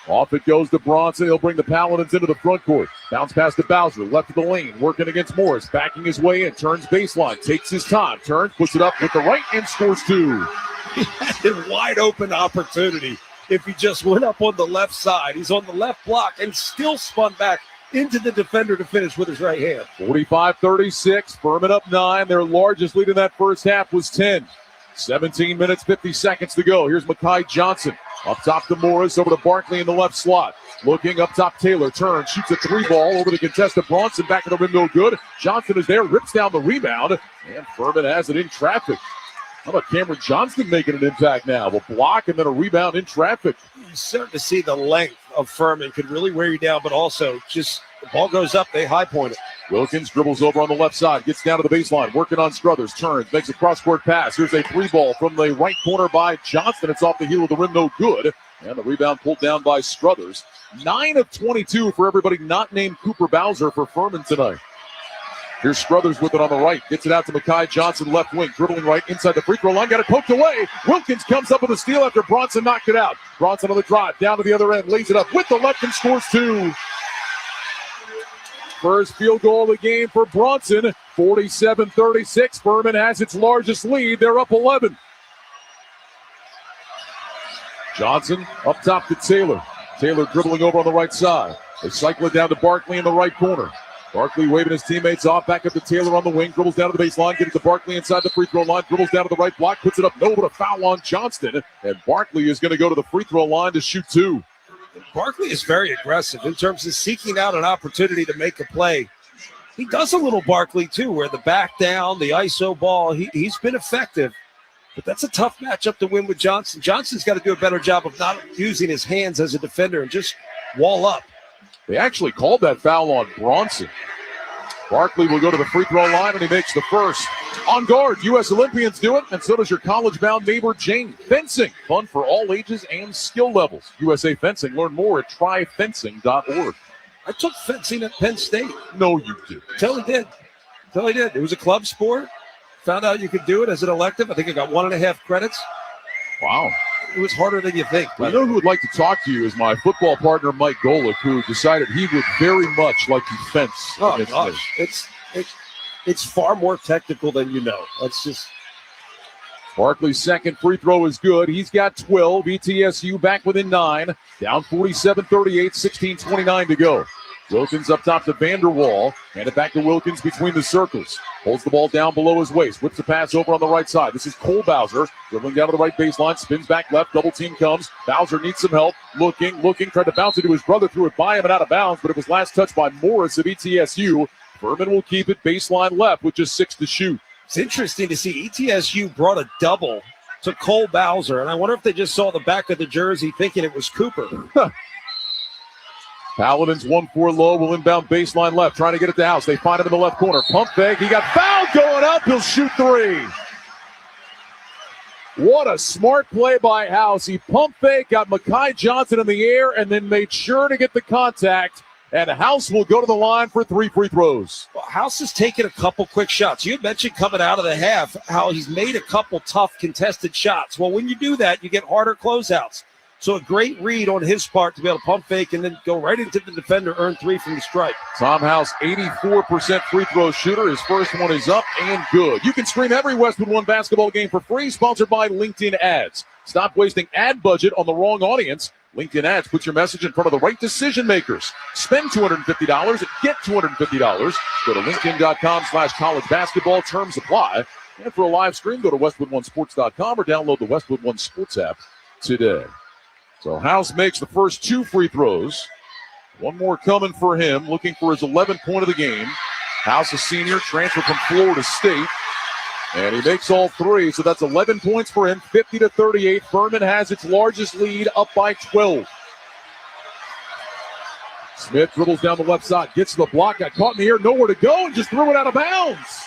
Off it goes to Bronson. He'll bring the Paladins into the front court. Bounce pass to Bowser, left of the lane, working against Morris, backing his way in, turns baseline, takes his time, turns, puts it up with the right, and scores two. He had a wide open opportunity if he just went up on the left side. He's on the left block and still spun back into the defender to finish with his right hand. 45-36, Furman up 9. Their largest lead in that first half was 10. 17 minutes, 50 seconds to go. Here's Mekhi Johnson. Up top to Morris, over to Barkley in the left slot. Looking up top, Taylor turns, shoots a three ball over the contested Bronson, back in the rim, no good. Johnson is there, rips down the rebound, and Furman has it in traffic. How about Cameron Johnston making an impact now? A block and then a rebound in traffic. You start to see the length of Furman could really wear you down, but also just the ball goes up, they high point it. Wilkins dribbles over on the left side, gets down to the baseline, working on Struthers, turns, makes a cross-court pass. Here's a three ball from the right corner by Johnston. It's off the heel of the rim, no good. And the rebound pulled down by Struthers. 9 of 22 for everybody not named Cooper Bowser for Furman tonight. Here's Struthers with it on the right. Gets it out to Mekhi Johnson, left wing, dribbling right inside the free throw line. Got it poked away. Wilkins comes up with a steal after Bronson knocked it out. Bronson on the drive, down to the other end, lays it up with the left and scores two. First field goal of the game for Bronson, 47-36. Furman has its largest lead. They're up 11. Johnson up top to Taylor. Taylor dribbling over on the right side. They cycle it down to Barkley in the right corner. Barkley waving his teammates off, back up to Taylor on the wing, dribbles down to the baseline, gets it to Barkley inside the free throw line, dribbles down to the right block, puts it up, no, but a foul on Johnston, and Barkley is going to go to the free throw line to shoot two. Barkley is very aggressive in terms of seeking out an opportunity to make a play. He does a little Barkley, too, where the back down, the ISO ball, he's been effective. But that's a tough matchup to win with Johnson. Johnson's got to do a better job of not using his hands as a defender and just wall up. They actually called that foul on Bronson. Barkley will go to the free throw line, and he makes the first. On guard, U.S. Olympians do it, and so does your college-bound neighbor, Jane. Fencing, fun for all ages and skill levels. USA Fencing, learn more at tryfencing.org. I took fencing at Penn State. No, you did. Totally did. It was a club sport. Found out you could do it as an elective. I think I got 1.5 credits. Wow. It was harder than you think. Well, you know who would like to talk to you is my football partner, Mike Golick, who decided he would very much like to fence. Oh, gosh. It's far more technical than you know. That's just... Barkley's second free throw is good. He's got 12. ETSU back within 9. Down 47-38, 16:29 to go. Wilkins up top to Vanderwall. Hand it back to Wilkins between the circles. Holds the ball down below his waist. Whips the pass over on the right side. This is Cole Bowser. Dribbling down to the right baseline. Spins back left. Double team comes. Bowser needs some help. Looking. Tried to bounce it to his brother. Threw it by him and out of bounds, but it was last touched by Morris of ETSU. Furman will keep it baseline left with just 6 to shoot. It's interesting to see ETSU brought a double to Cole Bowser, and I wonder if they just saw the back of the jersey thinking it was Cooper. Paladins 1-4 low, will inbound baseline left, trying to get it to House. They find him in the left corner. Pump fake. He got fouled going up. He'll shoot 3. What a smart play by House. He pump fake, got Mekhi Johnson in the air, and then made sure to get the contact. And House will go to the line for 3 free throws. Well, House has taken a couple quick shots. You had mentioned coming out of the half how he's made a couple tough contested shots. Well, when you do that, you get harder closeouts. So a great read on his part to be able to pump fake and then go right into the defender, earn 3 from the stripe. Tom House, 84% free throw shooter. His first one is up and good. You can stream every Westwood One basketball game for free, sponsored by LinkedIn Ads. Stop wasting ad budget on the wrong audience. LinkedIn Ads puts your message in front of the right decision makers. Spend $250 and get $250. Go to linkedin.com/college basketball. Terms apply. And for a live stream, go to westwood1sports.com or download the Westwood One Sports app today. So House makes the first 2 free throws. One more coming for him, looking for his 11th point of the game. House, a senior, transferred from Florida State. And he makes all 3, so that's 11 points for him, 50-38. Furman has its largest lead, up by 12. Smith dribbles down the left side, gets to the block, got caught in the air, nowhere to go, and just threw it out of bounds.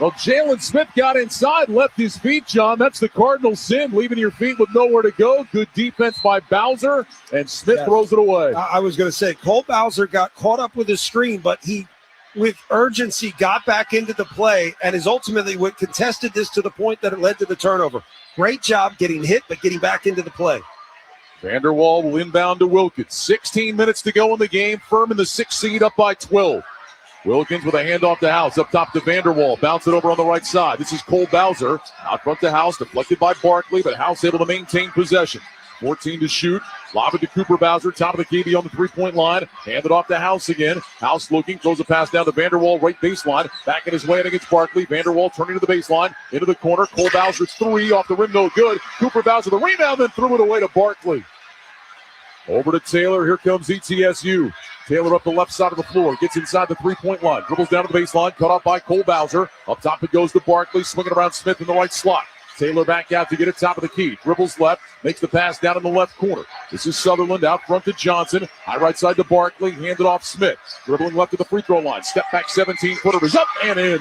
Well, Jalen Smith got inside, left his feet, John. That's the cardinal sin, leaving your feet with nowhere to go. Good defense by Bowser, and Smith throws it away. I was going to say, Cole Bowser got caught up with his screen, but he, with urgency, got back into the play and is ultimately what contested this to the point that it led to the turnover. Great job getting hit, but getting back into the play. Vanderwall will inbound to Wilkins. 16 minutes to go in the game. Furman, the 6th seed, up by 12. Wilkins with a handoff to House. Up top to Vanderwall. Bounce it over on the right side. This is Cole Bowser. Out front to House. Deflected by Barkley, but House able to maintain possession. 14 to shoot. Lob it to Cooper Bowser. Top of the KB on the three-point line. Hand it off to House again. House looking. Throws a pass down to Vanderwall. Right baseline. Back in his way against Barkley. Vanderwall turning to the baseline. Into the corner. Cole Bowser 3 off the rim. No good. Cooper Bowser the rebound. Then threw it away to Barkley. Over to Taylor. Here comes ETSU. Taylor up the left side of the floor. Gets inside the three-point line. Dribbles down to the baseline. Cut off by Cole Bowser. Up top it goes to Barkley. Swinging around Smith in the right slot. Taylor back out to get it top of the key. Dribbles left. Makes the pass down in the left corner. This is Sutherland out front to Johnson. High right side to Barkley. Handed off Smith. Dribbling left to the free throw line. Step back 17-footer is up and in.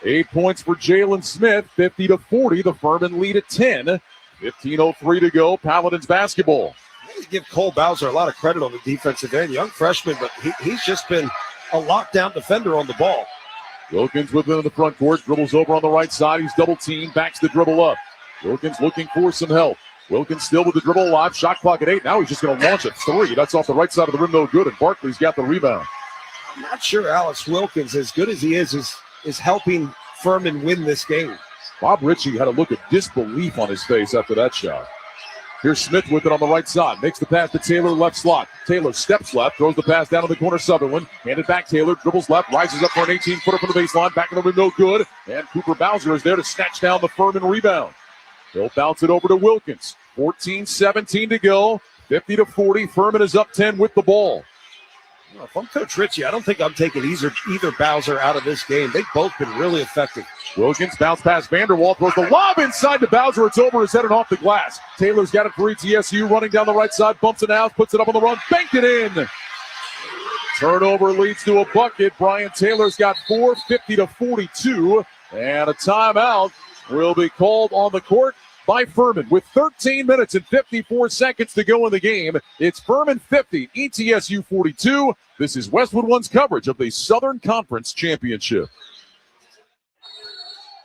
8 points for Jalen Smith. 50-40. The Furman lead at 10. 15:03 to go. Paladins basketball. Give Cole Bowser a lot of credit on the defensive end. Young freshman, but he's just been a lockdown defender on the ball. Wilkins within the front court. Dribbles over on the right side. He's double teamed. Backs the dribble up. Wilkins looking for some help. Wilkins still with the dribble alive. Shot clock at 8. Now he's just going to launch a 3. That's off the right side of the rim, no good. And Barkley's got the rebound. I'm not sure Alex Wilkins, as good as he is helping Furman win this game. Bob Ritchie had a look of disbelief on his face after that shot. Here's Smith with it on the right side. Makes the pass to Taylor, left slot. Taylor steps left, throws the pass down to the corner. Sutherland. Handed back Taylor, dribbles left, rises up for an 18-footer from the baseline. Back in the rim, no good. And Cooper Bowser is there to snatch down the Furman rebound. He'll bounce it over to Wilkins. 14-17 to go. 50-40. Furman is up 10 with the ball. Well, if I'm Coach Ritchie, I don't think I'm taking either Bowser out of this game. They've both been really effective. Wilkins bounce past Vanderwall, throws the lob inside to Bowser. It's over his head and off the glass. Taylor's got it for ETSU, running down the right side, bumps it out, puts it up on the run, banked it in. Turnover leads to a bucket. Brian Taylor's got 4, 50-42, and a timeout will be called on the court by Furman. With 13 minutes and 54 seconds to go in the game, it's Furman 50, ETSU 42. This is Westwood One's coverage of the Southern Conference Championship.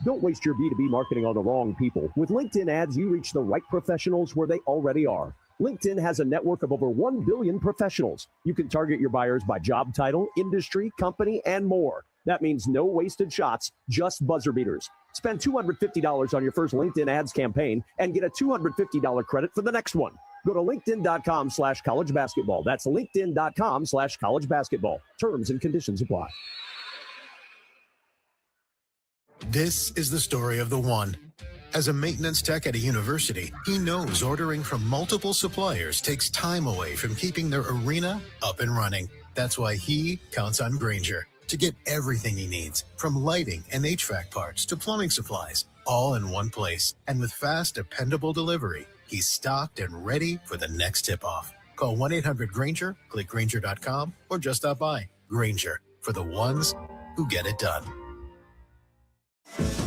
Don't waste your B2B marketing on the wrong people. With LinkedIn ads, you reach the right professionals where they already are. LinkedIn has a network of over 1 billion professionals. You can target your buyers by job title, industry, company, and more. That means no wasted shots, just buzzer beaters. Spend $250 on your first LinkedIn ads campaign and get a $250 credit for the next one. Go to linkedin.com/college basketball. That's linkedin.com/college basketball. Terms and conditions apply. This is the story of the one. As a maintenance tech at a university, he knows ordering from multiple suppliers takes time away from keeping their arena up and running. That's why he counts on Grainger to get everything he needs, from lighting and HVAC parts to plumbing supplies, all in one place. And with fast, dependable delivery, he's stocked and ready for the next tip-off. Call 1-800-GRAINGER, click Grainger.com, or just stop by. Grainger, for the ones who get it done.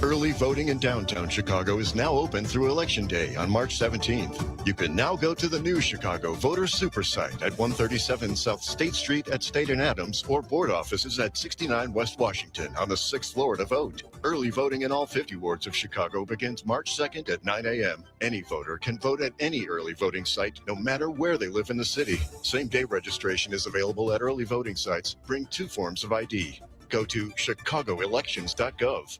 Early voting in downtown Chicago is now open through Election Day on March 17th. You can now go to the new Chicago Voter Super Site at 137 South State Street at State and Adams, or board offices at 69 West Washington on the 6th floor to vote. Early voting in all 50 wards of Chicago begins March 2nd at 9 a.m. Any voter can vote at any early voting site, no matter where they live in the city. Same-day registration is available at early voting sites. Bring 2 forms of ID. Go to chicagoelections.gov.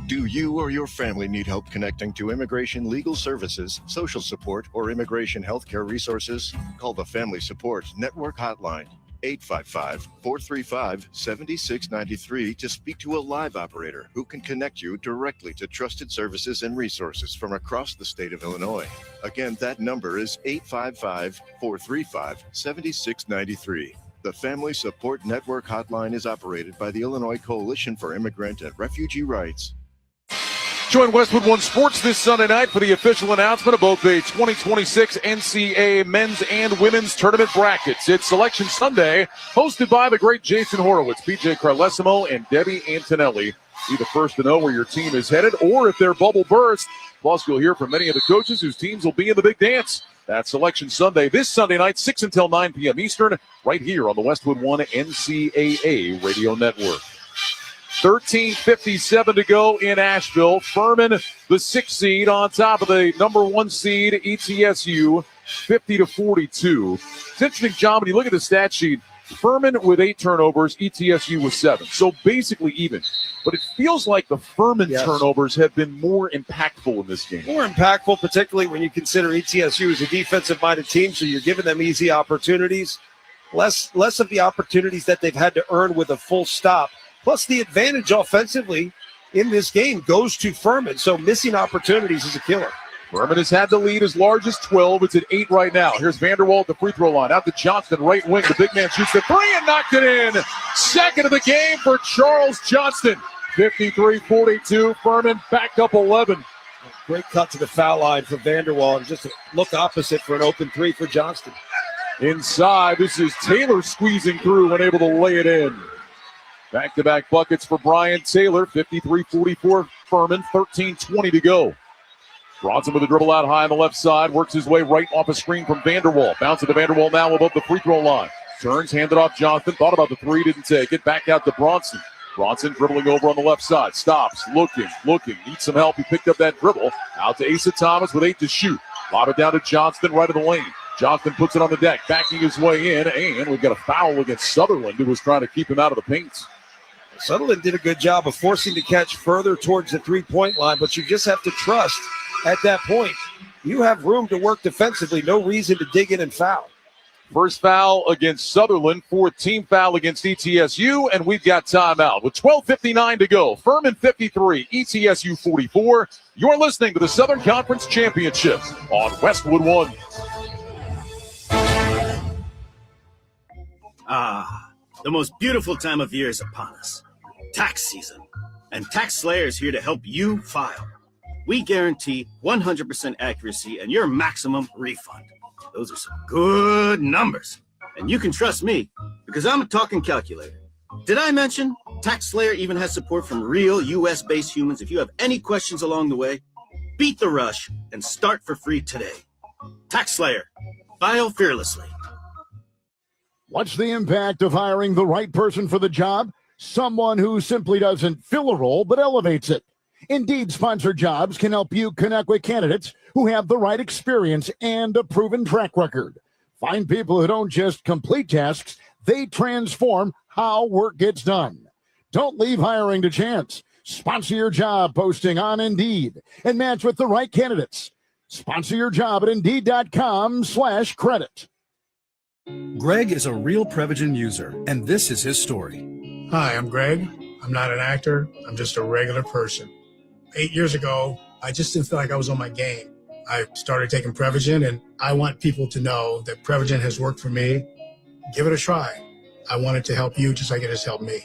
Do you or your family need help connecting to immigration legal services, social support, or immigration healthcare resources? Call the Family Support Network Hotline, 855-435-7693, to speak to a live operator who can connect you directly to trusted services and resources from across the state of Illinois. Again, that number is 855-435-7693. The Family Support Network Hotline is operated by the Illinois Coalition for Immigrant and Refugee Rights. Join Westwood One Sports this Sunday night for the official announcement of both the 2026 NCAA men's and women's tournament brackets. It's Selection Sunday, hosted by the great Jason Horowitz, PJ Carlesimo, and Debbie Antonelli. Be the first to know where your team is headed or if their bubble bursts. Plus, you'll hear from many of the coaches whose teams will be in the big dance. That's Selection Sunday this Sunday night, 6 until 9 p.m. Eastern, right here on the Westwood One NCAA Radio Network. 13:57 to go in Asheville. Furman, the 6th seed, on top of the number 1 seed, ETSU, 50-42. It's interesting, John, when you look at the stat sheet, Furman with 8 turnovers, ETSU with 7. So basically even. But it feels like the Furman turnovers have been more impactful in this game. More impactful, particularly when you consider ETSU as a defensive-minded team, so you're giving them easy opportunities. Less of the opportunities that they've had to earn with a full stop. Plus, the advantage offensively in this game goes to Furman, so missing opportunities is a killer. Furman has had the lead as large as 12. It's at 8 right now. Here's Vanderwall at the free throw line. Out to Johnston, right wing. The big man shoots the 3 and knocked it in. Second of the game for Charles Johnston. 53-42. Furman back up 11. Great cut to the foul line for Vanderwall, and just a look opposite for an open 3 for Johnston. Inside, this is Taylor squeezing through and able to lay it in. Back-to-back buckets for Brian Taylor. 53-44 Furman. 13:20 to go. Bronson with a dribble out high on the left side. Works his way right off a screen from Vanderwall. Bounce it to Vanderwall now above the free throw line. Turns, handed off Johnson. Thought about the 3, didn't take it. Back out to Bronson. Bronson dribbling over on the left side. Stops, looking, needs some help. He picked up that dribble. Out to Asa Thomas with 8 to shoot. Lob it down to Johnston right of the lane. Johnston puts it on the deck, backing his way in, and we've got a foul against Sutherland, who was trying to keep him out of the paint. Sutherland did a good job of forcing the catch further towards the three-point line, but you just have to trust at that point. You have room to work defensively, no reason to dig in and foul. First foul against Sutherland, fourth team foul against ETSU, and we've got timeout with 12:59 to go. Furman 53, ETSU 44. You're listening to the Southern Conference Championship on Westwood One. The most beautiful time of year is upon us. Tax season. And Tax Slayer is here to help you file. We guarantee 100% accuracy and your maximum refund. Those are some good numbers. And you can trust me because I'm a talking calculator. Did I mention Tax Slayer even has support from real US-based humans? If you have any questions along the way, beat the rush and start for free today. Tax Slayer. File fearlessly. What's the impact of hiring the right person for the job? Someone who simply doesn't fill a role but elevates it. Indeed sponsored jobs can help you connect with candidates who have the right experience and a proven track record. Find people who don't just complete tasks, they transform how work gets done. Don't leave hiring to chance. Sponsor your job posting on Indeed and match with the right candidates. Sponsor your job at Indeed.com/credit. Greg is a real Prevagen user, and this is his story. Hi, I'm Greg. I'm not an actor. I'm just a regular person. 8 years ago, I just didn't feel like I was on my game. I started taking Prevagen, and I want people to know that Prevagen has worked for me. Give it a try. I want it to help you just like it has helped me.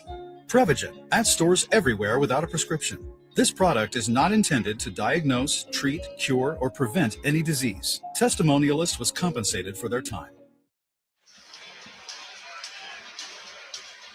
Prevagen, at stores everywhere without a prescription. This product is not intended to diagnose, treat, cure, or prevent any disease. Testimonialist was compensated for their time.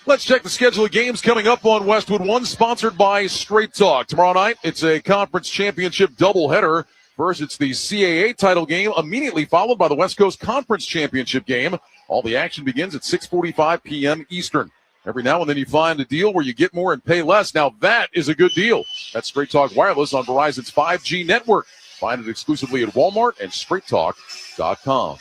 Let's check the schedule of games coming up on Westwood One, sponsored by Straight Talk. Tomorrow night, it's a conference championship doubleheader. First, it's the CAA title game, immediately followed by the West Coast Conference Championship game. All the action begins at 6:45 p.m. Eastern. Every now and then you find a deal where you get more and pay less. Now that is a good deal. That's Straight Talk Wireless on Verizon's 5G network. Find it exclusively at Walmart and straighttalk.com.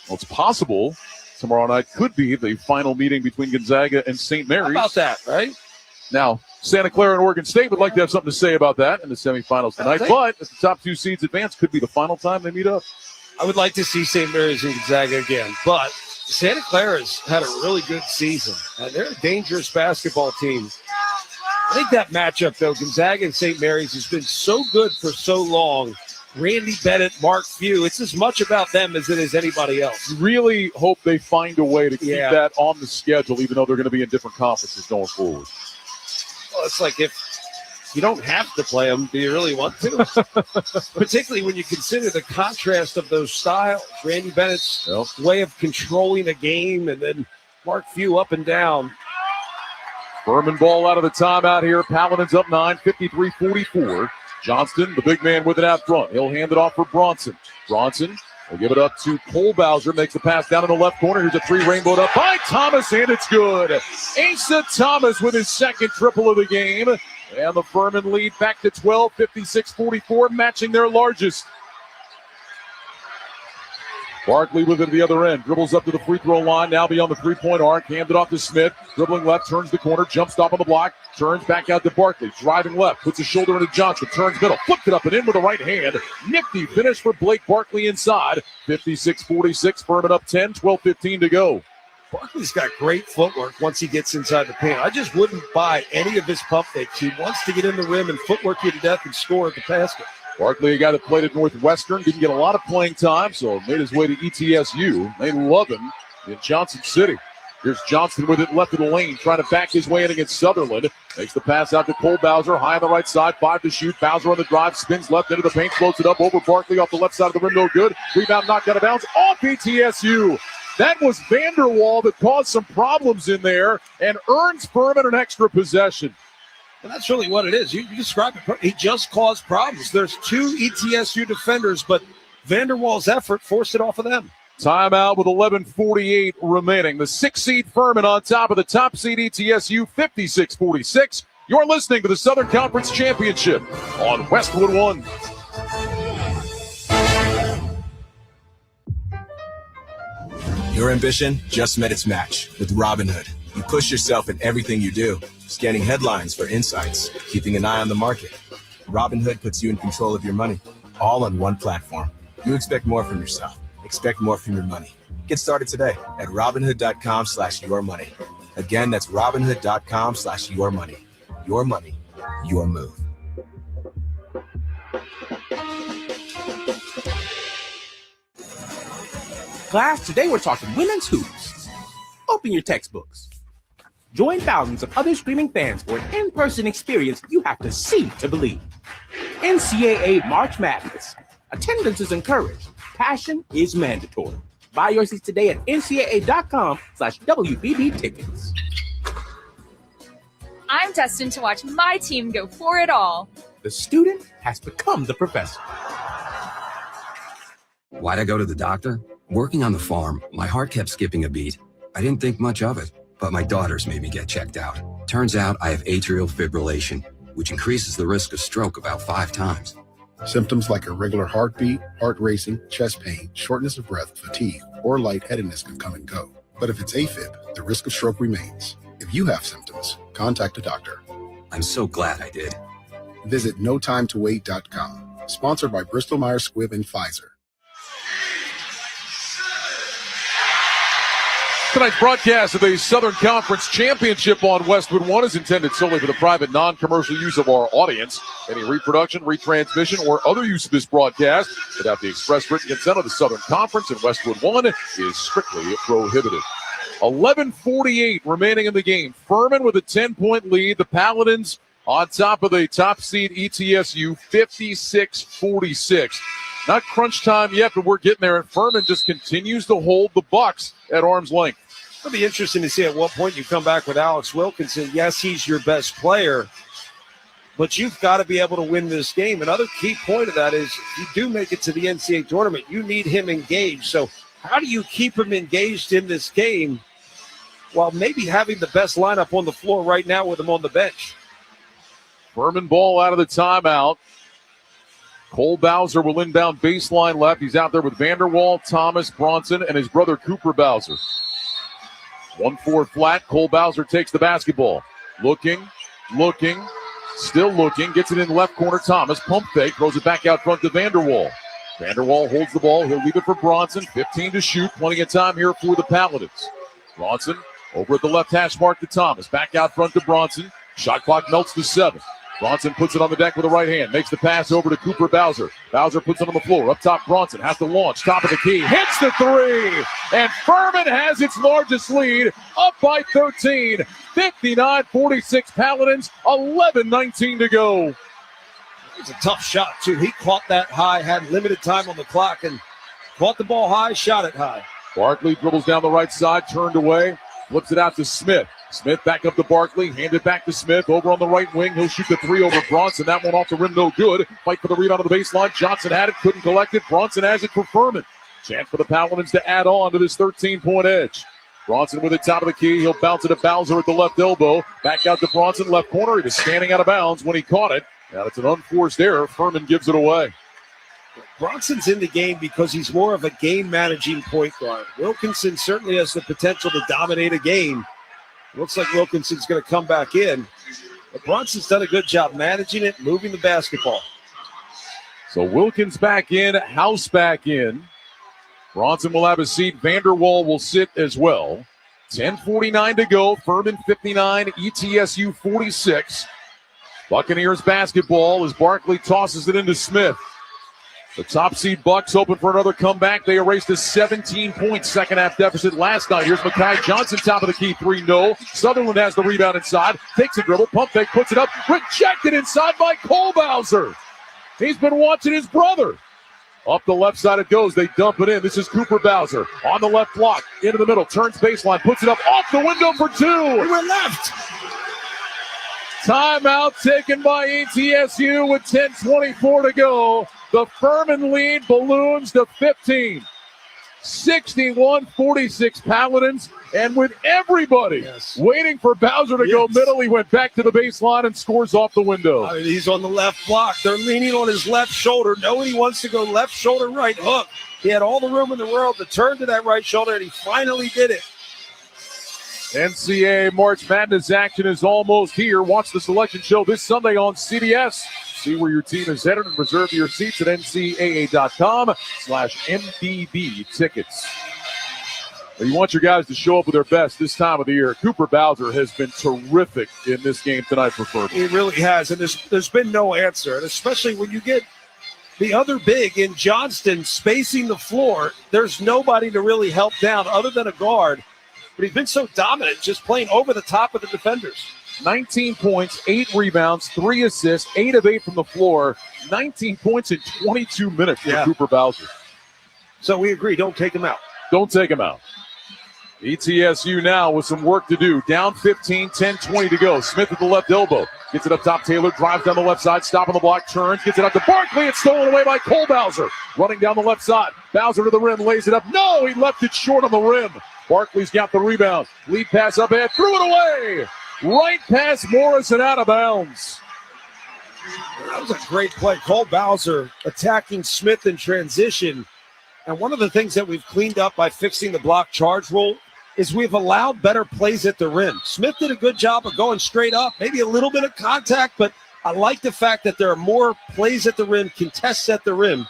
Well, it's possible tomorrow night could be the final meeting between Gonzaga and St. Mary's. How about that, right? Now, Santa Clara and Oregon State would like to have something to say about that in the semifinals tonight, but if the top two seeds advance, could be the final time they meet up. I would like to see St. Mary's and Gonzaga again, but Santa Clara's had a really good season, and they're a dangerous basketball team. I think that matchup, though, Gonzaga and St. Mary's, has been so good for so long. Randy Bennett, Mark Few, it's as much about them as it is anybody else. Really hope they find a way to keep that on the schedule, even though they're going to be in different conferences going forward. Well, it's like if you don't have to play them, do you really want to? Particularly when you consider the contrast of those styles. Randy Bennett's way of controlling a game, and then Mark Few up and down. Furman ball out of the timeout here. Paladins up 9, 53-44. Johnston, the big man with it out front. He'll hand it off for Bronson. Bronson will give it up to Cole Bowser. Makes the pass down in the left corner. Here's a three rainbowed up by Thomas, and it's good. Asa Thomas with his second triple of the game. And the Furman lead back to 12, 56-44, matching their largest. Barkley with it at the other end. Dribbles up to the free throw line. Now beyond the three-point arc. Hands it off to Smith. Dribbling left. Turns the corner. Jump stop on the block. Turns back out to Barkley. Driving left. Puts his shoulder into Johnson. Turns middle. Flipped it up and in with the right hand. Nifty finish for Blake Barkley inside. 56-46. Furman up 10. 12-15 to go. Barkley's got great footwork once he gets inside the paint. I just wouldn't buy any of his pump fakes. He wants to get in the rim and footwork you to death and score at the basket. Barkley, a guy that played at Northwestern, didn't get a lot of playing time, so made his way to ETSU. They love him in Johnson City. Here's Johnson with it left of the lane, trying to back his way in against Sutherland. Makes the pass out to Cole Bowser, high on the right side, 5 to shoot. Bowser on the drive, spins left into the paint, floats it up over Barkley off the left side of the rim, no good. Rebound knocked out of bounds off ETSU. That was Vanderwall that caused some problems in there and earns Furman an extra possession. And that's really what it is. You described it. He just caused problems. There's two ETSU defenders, but Vanderwall's effort forced it off of them. Timeout with 11:48 remaining. The 6th seed Furman on top of the top seed ETSU 56-46. You're listening to the Southern Conference Championship on Westwood One. Your ambition just met its match with Robinhood. You push yourself in everything you do, scanning headlines for insights, keeping an eye on the market. Robinhood puts you in control of your money, all on one platform. You expect more from yourself. Expect more from your money. Get started today at Robinhood.com/yourmoney. Again, that's Robinhood.com/yourmoney. Your money, your move. Class, today we're talking women's hoops. Open your textbooks. Join thousands of other screaming fans for an in-person experience you have to see to believe. NCAA March Madness. Attendance is encouraged. Passion is mandatory. Buy your seats today at ncaa.com/WBB tickets. I'm destined to watch my team go for it all. The student has become the professor. Why'd I go to the doctor? Working on the farm, my heart kept skipping a beat. I didn't think much of it, but my daughters made me get checked out. Turns out I have atrial fibrillation, which increases the risk of stroke about 5 times. Symptoms like irregular heartbeat, heart racing, chest pain, shortness of breath, fatigue, or lightheadedness can come and go. But if it's AFib, the risk of stroke remains. If you have symptoms, contact a doctor. I'm so glad I did. Visit notimetowait.com. Sponsored by Bristol Myers Squibb and Pfizer. Tonight's broadcast of the Southern Conference Championship on Westwood One is intended solely for the private, non-commercial use of our audience. Any reproduction, retransmission, or other use of this broadcast without the express written consent of the Southern Conference and Westwood One is strictly prohibited. 11:48 remaining in the game. Furman with a 10-point lead. The Paladins on top of the top seed ETSU 56-46. Not crunch time yet, but we're getting there. And Furman just continues to hold the Bucks at arm's length. It'll be interesting to see at what point you come back with Alex Wilkinson. Yes, he's your best player, but you've got to be able to win this game. Another key point of that is if you do make it to the NCAA tournament, you need him engaged. So how do you keep him engaged in this game while maybe having the best lineup on the floor right now with him on the bench? Furman ball out of the timeout. Cole Bowser will inbound baseline left. He's out there with Vanderwall, Thomas, Bronson, and his brother Cooper Bowser. 1-4 flat. Cole Bowser takes the basketball. Looking, still looking. Gets it in left corner. Thomas, pump fake, throws it back out front to Vanderwall. Vanderwall holds the ball. He'll leave it for Bronson. 15 to shoot. Plenty of time here for the Paladins. Bronson over at the left hash mark to Thomas. Back out front to Bronson. Shot clock melts to 7. Bronson puts it on the deck with the right hand. Makes the pass over to Cooper Bowser. Bowser puts it on the floor. Up top, Bronson has to launch. Top of the key. Hits the 3. And Furman has its largest lead. Up by 13. 59-46 Paladins. 11:19 to go. It's a tough shot, too. He caught that high, had limited time on the clock, and caught the ball high, shot it high. Barkley dribbles down the right side, turned away. Flips it out to Smith. Smith back up to Barkley, hand it back to Smith. Over on the right wing, he'll shoot the 3 over Bronson. That one off the rim, no good. Fight for the rebound on the baseline. Johnson had it, couldn't collect it. Bronson has it for Furman. Chance for the Paladins to add on to this 13-point edge. Bronson with it top of the key. He'll bounce it to Bowser at the left elbow. Back out to Bronson, left corner. He was standing out of bounds when he caught it. Now it's an unforced error. Furman gives it away. Bronson's in the game because he's more of a game-managing point guard. Wilkinson certainly has the potential to dominate a game. Looks like Wilkinson's going to come back in. But Bronson's done a good job managing it, moving the basketball. So Wilkins back in, House back in. Bronson will have a seat. Vanderwall will sit as well. 10:49 to go. Furman 59, ETSU 46. Buccaneers basketball as Barkley tosses it into Smith. The top seed Bucks open for another comeback. They erased a 17-point second-half deficit last night. Here's Mekhi Johnson, top of the key, 3, no. Sutherland has the rebound inside, takes a dribble, pump fake, puts it up, rejected inside by Cole Bowser. He's been watching his brother. Up the left side it goes. They dump it in. This is Cooper Bowser on the left block, into the middle, turns baseline, puts it up off the window for 2. He went left. Timeout taken by ETSU with 10:24 to go. The Furman lead balloons to 15. 61-46 Paladins. And with everybody waiting for Bowser to go middle, he went back to the baseline and scores off the window. I mean, he's on the left block. They're leaning on his left shoulder, knowing he wants to go left shoulder, right hook. He had all the room in the world to turn to that right shoulder, and he finally did it. NCAA March Madness action is almost here. Watch the selection show this Sunday on CBS. See where your team is headed and reserve your seats at ncaa.com/MDB tickets. You want your guys to show up with their best this time of the year. Cooper Bowser has been terrific in this game tonight for Furman. He really has, and there's been no answer, and especially when you get the other big in Johnston spacing the floor, there's nobody to really help down other than a guard. But he's been so dominant, just playing over the top of the defenders. 19 points, 8 rebounds, 3 assists, 8 of 8 from the floor, 19 points in 22 minutes for Cooper Bowser. So we agree, don't take him out. Don't take him out. ETSU now with some work to do. Down 15, 10-20 to go. Smith at the left elbow. Gets it up top. Taylor drives down the left side. Stopping the block. Turns. Gets it out to Barkley. It's stolen away by Cole Bowser. Running down the left side. Bowser to the rim. Lays it up. No, he left it short on the rim. Barkley's got the rebound. Lead pass up ahead. Threw it away. Right past Morris and out of bounds. That was a great play. Cole Bowser attacking Smith in transition. And one of the things that we've cleaned up by fixing the block charge rule is we've allowed better plays at the rim. Smith did a good job of going straight up, maybe a little bit of contact, but I like the fact that there are more plays at the rim, contests at the rim.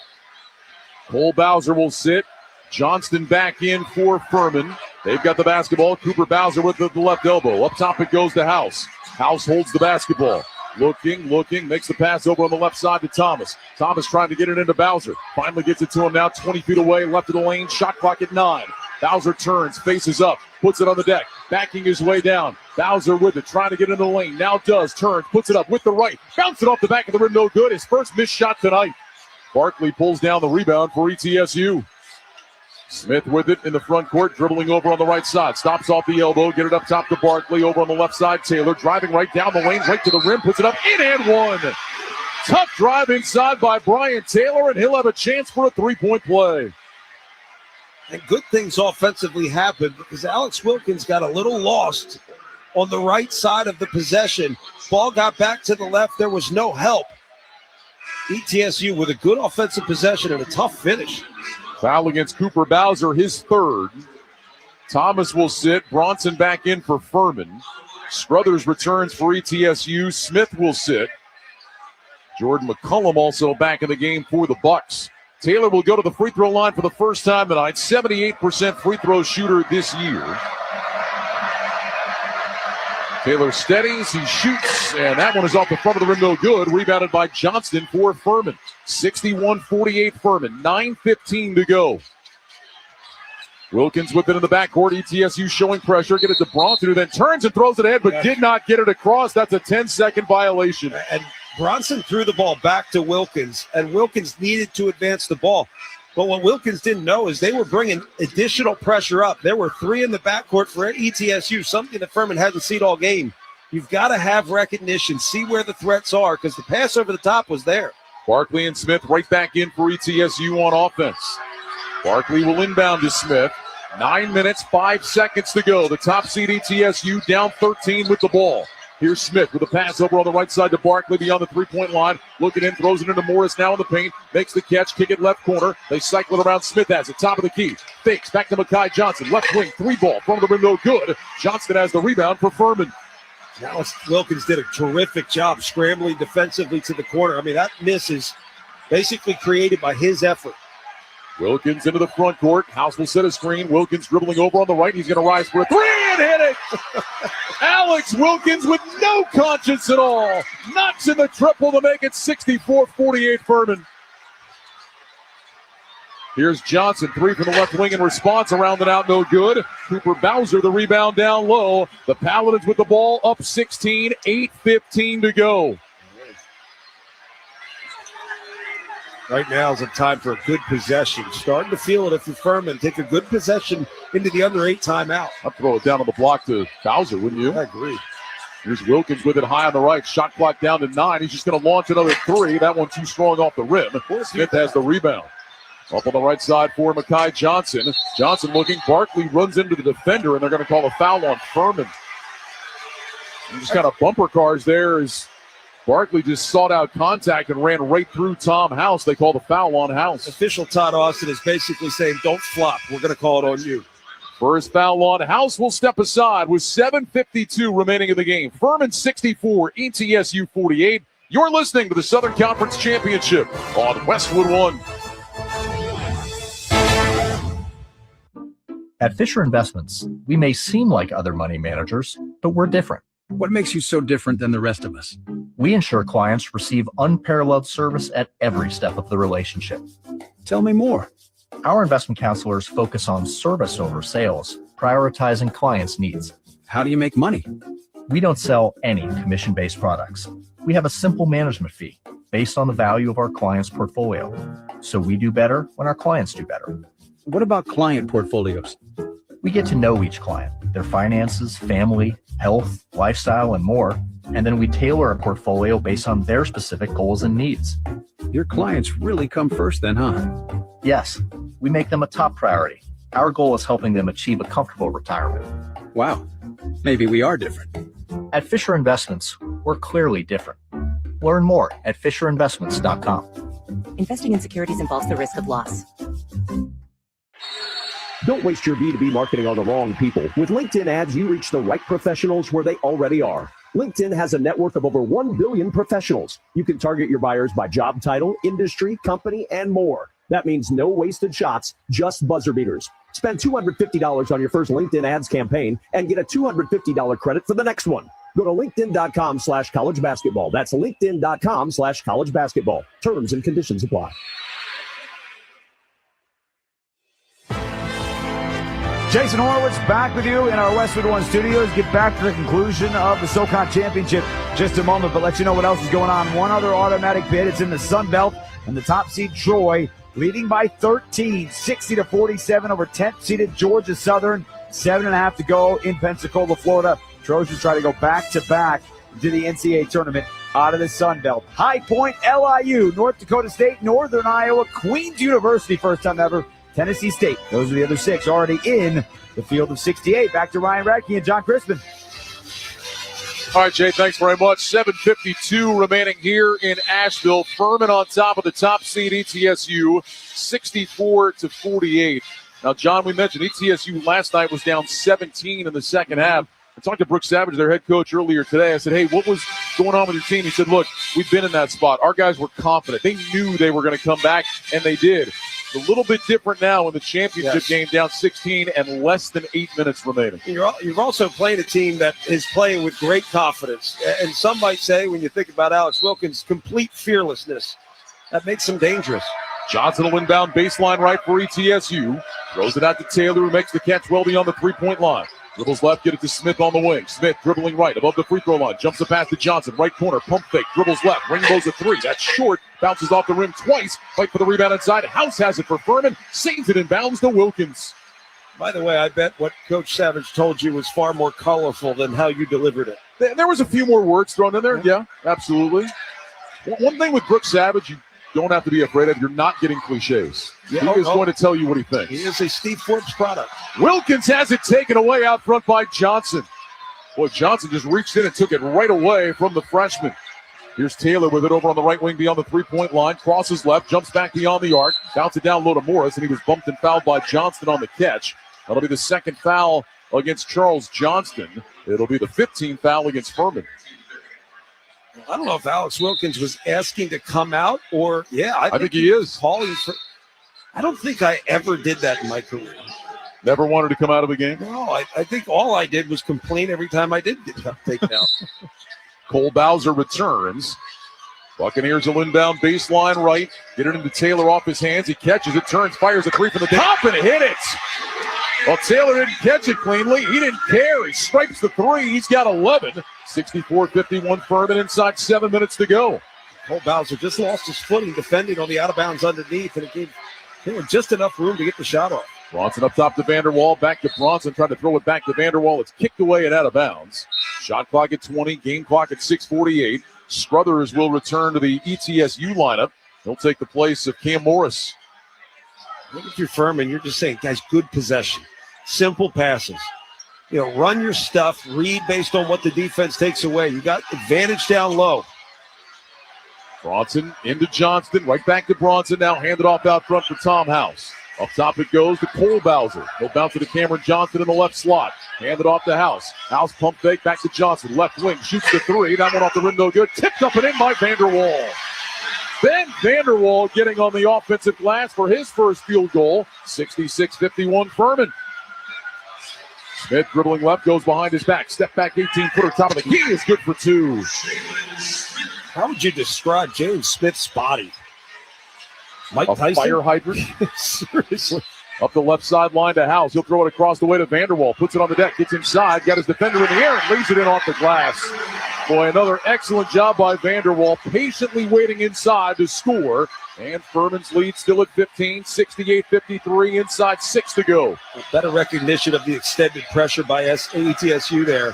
Cole Bowser will sit. Johnston back in for Furman. They've got the basketball. Cooper Bowser with the left elbow. Up top it goes to House. House holds the basketball. Looking, makes the pass over on the left side to Thomas. Thomas trying to get it into Bowser. Finally gets it to him now, 20 feet away, left of the lane, shot clock at 9. Bowser turns, faces up, puts it on the deck, backing his way down. Bowser with it, trying to get into the lane. Now does, turns, puts it up with the right. Bounce it off the back of the rim, no good. His first missed shot tonight. Barkley pulls down the rebound for ETSU. Smith with it in the front court, dribbling over on the right side. Stops off the elbow, get it up top to Barkley. Over on the left side, Taylor driving right down the lane, right to the rim, puts it up, in and one. Tough drive inside by Brian Taylor, and he'll have a chance for a three-point play. And good things offensively happened because Alex Wilkins got a little lost on the right side of the possession. Ball got back to the left. There was no help. ETSU with a good offensive possession and a tough finish. Foul against Cooper Bowser, his third. Thomas will sit. Bronson back in for Furman. Struthers returns for ETSU. Smith will sit. Jordan McCullum also back in the game for the Bucks. Taylor will go to the free throw line for the first time tonight. 78% free throw shooter this year. Taylor steadies, he shoots, and that one is off the front of the rim, no good. Rebounded by Johnston for Furman. 61-48 Furman, 9:15 to go. Wilkins with it in the backcourt. ETSU showing pressure. Get it to Bronson, who then turns and throws it ahead, but did not get it across. That's a 10-second violation. And Bronson threw the ball back to Wilkins, and Wilkins needed to advance the ball. But what Wilkins didn't know is they were bringing additional pressure up. There were 3 in the backcourt for ETSU, something that Furman hasn't seen all game. You've got to have recognition, see where the threats are, because the pass over the top was there. Barkley and Smith right back in for ETSU on offense. Barkley will inbound to Smith. 9 minutes, 5 seconds to go. The top seed ETSU down 13 with the ball. Here's Smith with a pass over on the right side to Barkley beyond the three-point line. Looking in, throws it into Morris now in the paint. Makes the catch, kick it left corner. They cycle it around. Smith has it, top of the key. Fakes, back to Mekhi Johnson. Left wing, 3-ball. Front of the rim, no good. Johnston has the rebound for Furman. Alex Wilkins did a terrific job scrambling defensively to the corner. I mean, that miss is basically created by his effort. Wilkins into the front court. House will set a screen. Wilkins dribbling over on the right. He's going to rise for a 3 and hit it. Alex Wilkins with no conscience at all. Knocks in the triple to make it 64-48 Furman. Here's Johnson, 3 from the left wing in response. Around and out, no good. Cooper Bowser, the rebound down low. The Paladins with the ball up 16, 8:15 to go. Right now is a time for a good possession. Starting to feel it if you're Furman. Take a good possession into the under 8 timeout. I'd throw it down on the block to Bowser, wouldn't you? I agree. Here's Wilkins with it high on the right. Shot clock down to 9. He's just going to launch another 3. That one too strong off the rim. Smith has the rebound. Up on the right side for Mekhi Johnson. Johnson looking. Barkley runs into the defender, and they're going to call a foul on Furman. And just kind of bumper cars there as Barkley just sought out contact and ran right through Tom House. They call the foul on House. Official Todd Austin is basically saying, don't flop. We're going to call it on you. First foul on House will step aside with 7:52 remaining in the game. Furman 64, ETSU 48. You're listening to the Southern Conference Championship on Westwood One. At Fisher Investments, we may seem like other money managers, but we're different. What makes you so different than the rest of us? We ensure clients receive unparalleled service at every step of the relationship. Tell me more. Our investment counselors focus on service over sales, prioritizing clients' needs. How do you make money? We don't sell any commission-based products. We have a simple management fee based on the value of our client's portfolio. So we do better when our clients do better. What about client portfolios? We get to know each client, their finances, family, health, lifestyle, and more. And then we tailor a portfolio based on their specific goals and needs. Your clients really come first then, huh? Yes, we make them a top priority. Our goal is helping them achieve a comfortable retirement. Wow, maybe we are different. At Fisher Investments, we're clearly different. Learn more at FisherInvestments.com. Investing in securities involves the risk of loss. Don't waste your B2B marketing on the wrong people. With LinkedIn ads, you reach the right professionals where they already are. LinkedIn has a network of over 1 billion professionals. You can target your buyers by job title, industry, company, and more. That means no wasted shots, just buzzer beaters. Spend $250 on your first LinkedIn ads campaign and get a $250 credit for the next one. Go to linkedin.com/college basketball. That's linkedin.com/college basketball. Terms and conditions apply. Jason Horowitz back with you in our Westwood One studios. Get back to the conclusion of the SOCON Championship just a moment, but let you know what else is going on. One other automatic bid. It's in the Sun Belt, and the top seed Troy leading by 13, 60-47 over 10th seeded Georgia Southern. 7.5 to go in Pensacola, Florida. Trojans try to go back-to-back to the NCAA tournament out of the Sun Belt. High Point, LIU, North Dakota State, Northern Iowa, Queens University, first time ever. Tennessee State. Those are the other six already in the field of 68. Back to Ryan Radke and John Crispin. All right, Jay, thanks very much. 7:52 remaining here in Asheville. Furman on top of the top seed ETSU, 64-48. Now, John, we mentioned ETSU last night was down 17 in the second half. I talked to Brooks Savage, their head coach, earlier today. I said, hey, what was going on with your team? He said, look, we've been in that spot. Our guys were confident. They knew they were going to come back, and they did. A little bit different now in the championship game, down 16 and less than 8 minutes remaining. You're also playing a team that is playing with great confidence. And some might say, when you think about Alex Wilkins' complete fearlessness, that makes him dangerous. Johnson will inbound baseline right for ETSU. Throws it out to Taylor, who makes the catch well beyond the three-point line. Dribbles left, get it to Smith on the wing. Smith dribbling right above the free throw line. Jumps the pass to Johnson. Right corner, pump fake. Dribbles left, rainbows a three. That's short. Bounces off the rim twice. Fight for the rebound inside. House has it for Furman. Saves it and bounds to Wilkins. By the way, I bet what Coach Savage told you was far more colorful than how you delivered it. There was a few more words thrown in there. Yeah, absolutely. One thing with Brooks Savage, you don't have to be afraid of. You're not getting cliches. He is going to tell you what he thinks. He is a Steve Forbes product. Wilkins has it taken away out front by Johnson. Boy, Johnson just reached in and took it right away from the freshman. Here's Taylor with it over on the right wing beyond the three-point line. Crosses left, jumps back beyond the arc. Bounce it down low to Morris, and he was bumped and fouled by Johnston on the catch. That'll be the second foul against Charles Johnston. It'll be the 15th foul against Furman. I don't know if Alex Wilkins was asking to come out or, I think he is. Calling for. I don't think I ever did that in my career. Never wanted to come out of a game? No, I think all I did was complain every time I did get taken out. Cole Bowser returns. Buccaneers will inbound baseline right. Get it into Taylor off his hands. He catches it, turns, fires a three from the top, and hit it. Well, Taylor didn't catch it cleanly. He didn't care. He strikes the three. He's got 11. 64-51 Furman inside 7 minutes to go. Cole Bowser just lost his footing defending on the out-of-bounds underneath, and it gave him just enough room to get the shot off. Bronson up top to Vanderwall. Back to Bronson. Trying to throw it back to Vanderwall. It's kicked away and out of bounds. Shot clock at 20. Game clock at 6:48. Struthers will return to the ETSU lineup. He'll take the place of Cam Morris. If you're Furman, you're just saying, guys, good possession, simple passes. Run your stuff, read based on what the defense takes away. You got advantage down low. Bronson into Johnston, right back to Bronson now, handed off out front for Tom House. Up top it goes to Cole Bowser. He'll bounce it to Cameron Johnson in the left slot. Handed off to House. House pump fake back to Johnson. Left wing shoots the three. That one off the rim, no good. Tipped up and in by Vanderwall. Ben Vanderwall getting on the offensive glass for his first field goal. 66-51 Furman. Smith dribbling left, goes behind his back. Step back 18-footer, top of the key is good for two. How would you describe James Smith's body? Mike A Tyson? fire hydrant. Seriously. Up the left sideline to House. He'll throw it across the way to Vanderwall. Puts it on the deck. Gets inside. Got his defender in the air and leaves it in off the glass. Boy, another excellent job by Vanderwall. Patiently waiting inside to score. And Furman's lead still at 15. 68-53. Inside 6 to go. Better recognition of the extended pressure by ETSU there.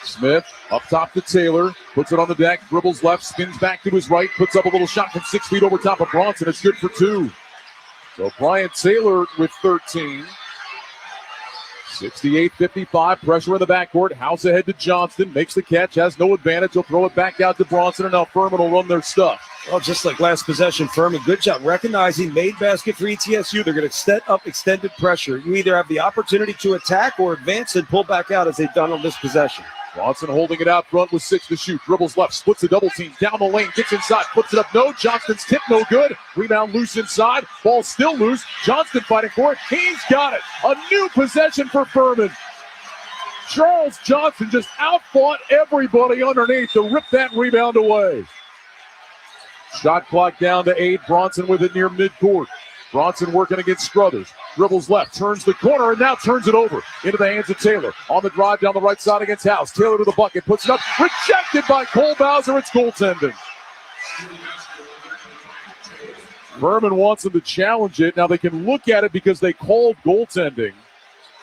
Smith up top to Taylor. Puts it on the deck. Dribbles left. Spins back to his right. Puts up a little shot from 6 feet over top of Bronson. It's good for two. So Brian Taylor with 13. 68-55. Pressure in the backcourt. House ahead to Johnston. Makes the catch. Has no advantage. He'll throw it back out to Bronson. And now Furman will run their stuff. Well, just like last possession, Furman, good job recognizing made basket for ETSU. They're going to set up extended pressure. You either have the opportunity to attack or advance and pull back out as they've done on this possession. Bronson holding it out front with 6 to shoot. Dribbles left, splits the double team. Down the lane, gets inside, puts it up. No, Johnston's tip, no good. Rebound loose inside. Ball still loose. Johnston fighting for it. He's got it. A new possession for Furman. Charles Johnson just outfought everybody underneath to rip that rebound away. Shot clock down to 8. Bronson with it near midcourt. Bronson working against Struthers. Dribbles left, turns the corner, and now turns it over into the hands of Taylor. On the drive down the right side against House. Taylor to the bucket, puts it up. Rejected by Cole Bowser. It's goaltending. Furman wants them to challenge it. Now they can look at it because they called goaltending.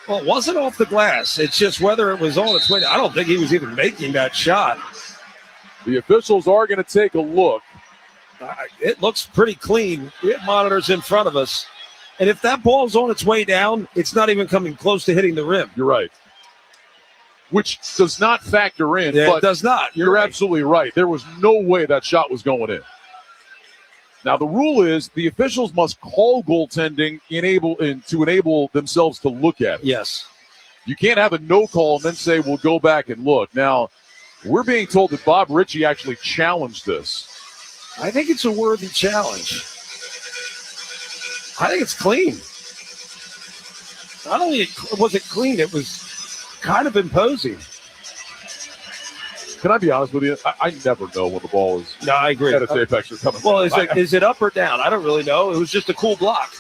Well, it wasn't off the glass. It's just whether it was on its way. I don't think he was even making that shot. The officials are going to take a look. It looks pretty clean. We have monitors in front of us. And if that ball's on its way down, it's not even coming close to hitting the rim. You're right. Which does not factor in. Yeah, but it does not. You're absolutely right. There was no way that shot was going in. Now, the rule is the officials must call goaltending to enable themselves to look at it. Yes. You can't have a no call and then say, we'll go back and look. Now, we're being told that Bob Ritchie actually challenged this. I think it's a worthy challenge. I think it's clean. Not only was it clean, it was kind of imposing. Can I be honest with you? I never know when the ball is at its apex or coming. Well, is it up or down? I don't really know. It was just a cool block.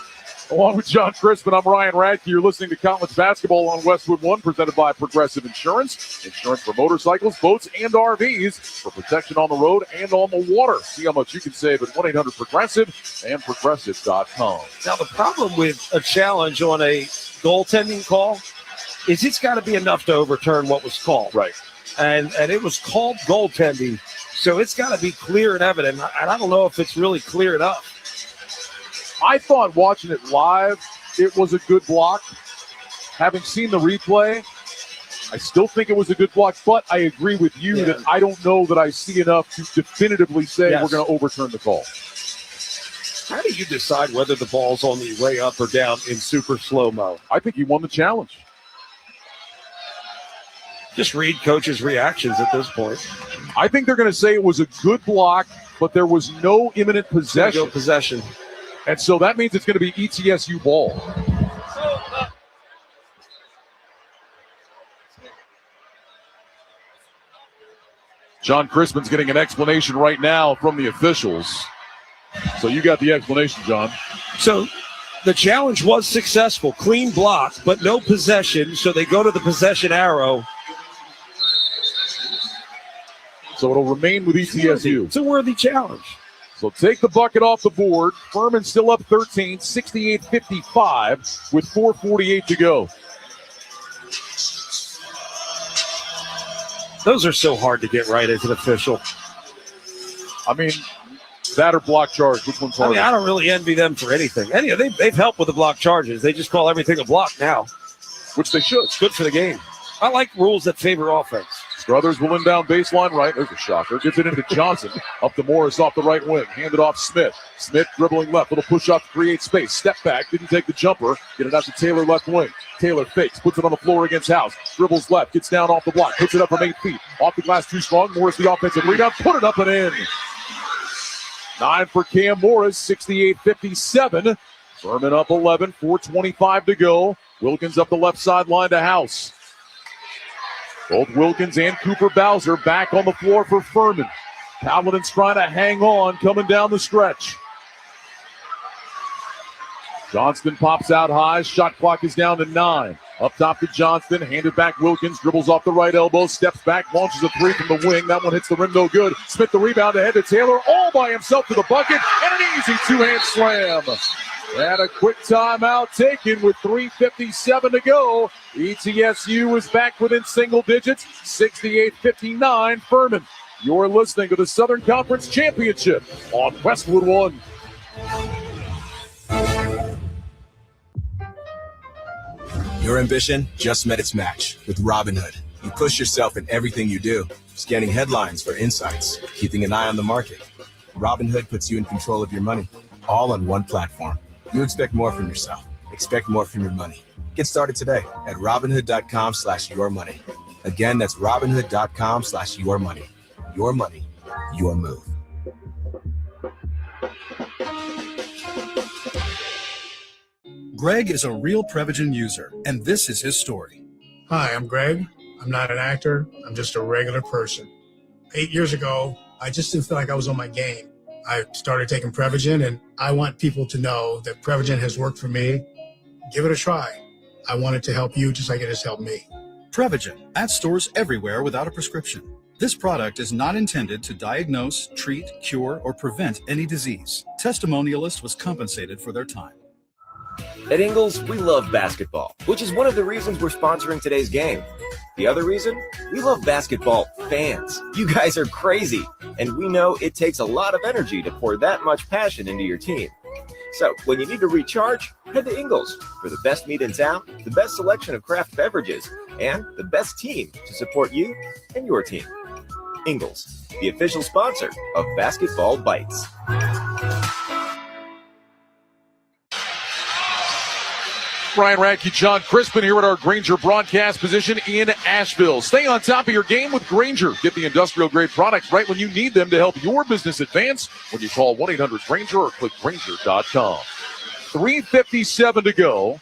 Along with John Crispin, I'm Ryan Radke. You're listening to College Basketball on Westwood One, presented by Progressive Insurance. Insurance for motorcycles, boats, and RVs for protection on the road and on the water. See how much you can save at 1-800-PROGRESSIVE and Progressive.com. Now, the problem with a challenge on a goaltending call is it's got to be enough to overturn what was called. Right. And it was called goaltending, so it's got to be clear and evident. And I don't know if it's really clear enough. I thought watching it live, it was a good block. Having seen the replay, I still think it was a good block, but I agree with you that I don't know that I see enough to definitively say we're going to overturn the call. How do you decide whether the ball's on the way up or down in super slow-mo? I think he won the challenge. Just read coaches' reactions at this point. I think they're going to say it was a good block, but there was no imminent possession. And so that means it's going to be ETSU ball. John Crispin's getting an explanation right now from the officials. So you got the explanation, John. So the challenge was successful. Clean block, but no possession. So they go to the possession arrow. So it'll remain with ETSU. It's a worthy challenge. So take the bucket off the board. Furman still up 13, 68-55 with 4:48 to go. Those are so hard to get right as an official. I mean, That or block charge. Which one's harder? I don't really envy them for anything. They've helped with the block charges. They just call everything a block now. Which they should. It's good for the game. I like rules that favor offense. Struthers will inbound baseline right. There's a shocker. Gets it into Johnson. Up to Morris off the right wing. Handed off Smith. Smith dribbling left. Little push off to create space. Step back. Didn't take the jumper. Get it out to Taylor left wing. Taylor fakes. Puts it on the floor against House. Dribbles left. Gets down off the block. Puts it up from 8 feet. Off the glass too strong. Morris the offensive rebound. Put it up and in. 9 for Cam Morris. 68-57. Furman up 11. 4:25 to go. Wilkins up the left sideline to House. Both Wilkins and Cooper Bowser back on the floor for Furman. Paladin's trying to hang on, coming down the stretch. Johnston pops out high. Shot clock is down to 9. Up top to Johnston. Handed back Wilkins. Dribbles off the right elbow. Steps back. Launches a 3 from the wing. That one hits the rim. No good. Smith the rebound ahead to Taylor. All by himself to the bucket. And an easy two-hand slam. And a quick timeout taken with 3:57 to go. ETSU is back within single digits. 68-59 Furman. You're listening to the Southern Conference Championship on Westwood One. Your ambition just met its match with Robinhood. You push yourself in everything you do, scanning headlines for insights, keeping an eye on the market. Robinhood puts you in control of your money, all on one platform. You expect more from yourself. Expect more from your money. Get started today at Robinhood.com/yourmoney. Again, that's Robinhood.com/yourmoney. Your money, your move. Greg is a real Prevagen user, and this is his story. Hi, I'm Greg. I'm not an actor. I'm just a regular person. 8 years ago, I just didn't feel like I was on my game. I started taking Prevagen, and I want people to know that Prevagen has worked for me. Give it a try. I want it to help you just like it has helped me. Prevagen, at stores everywhere without a prescription. This product is not intended to diagnose, treat, cure, or prevent any disease. Testimonialist was compensated for their time. At Ingles, we love basketball, which is one of the reasons we're sponsoring today's game. The other reason? We love basketball fans. You guys are crazy, and we know it takes a lot of energy to pour that much passion into your team. So when you need to recharge, head to Ingles for the best meat in town, the best selection of craft beverages, and the best team to support you and your team. Ingles, the official sponsor of Basketball Bites. Brian Radke, John Crispin here at our Granger broadcast position in Asheville. Stay on top of your game with Granger. Get the industrial-grade products right when you need them to help your business advance when you call 1-800-GRANGER or click Granger.com. 3:57 to go.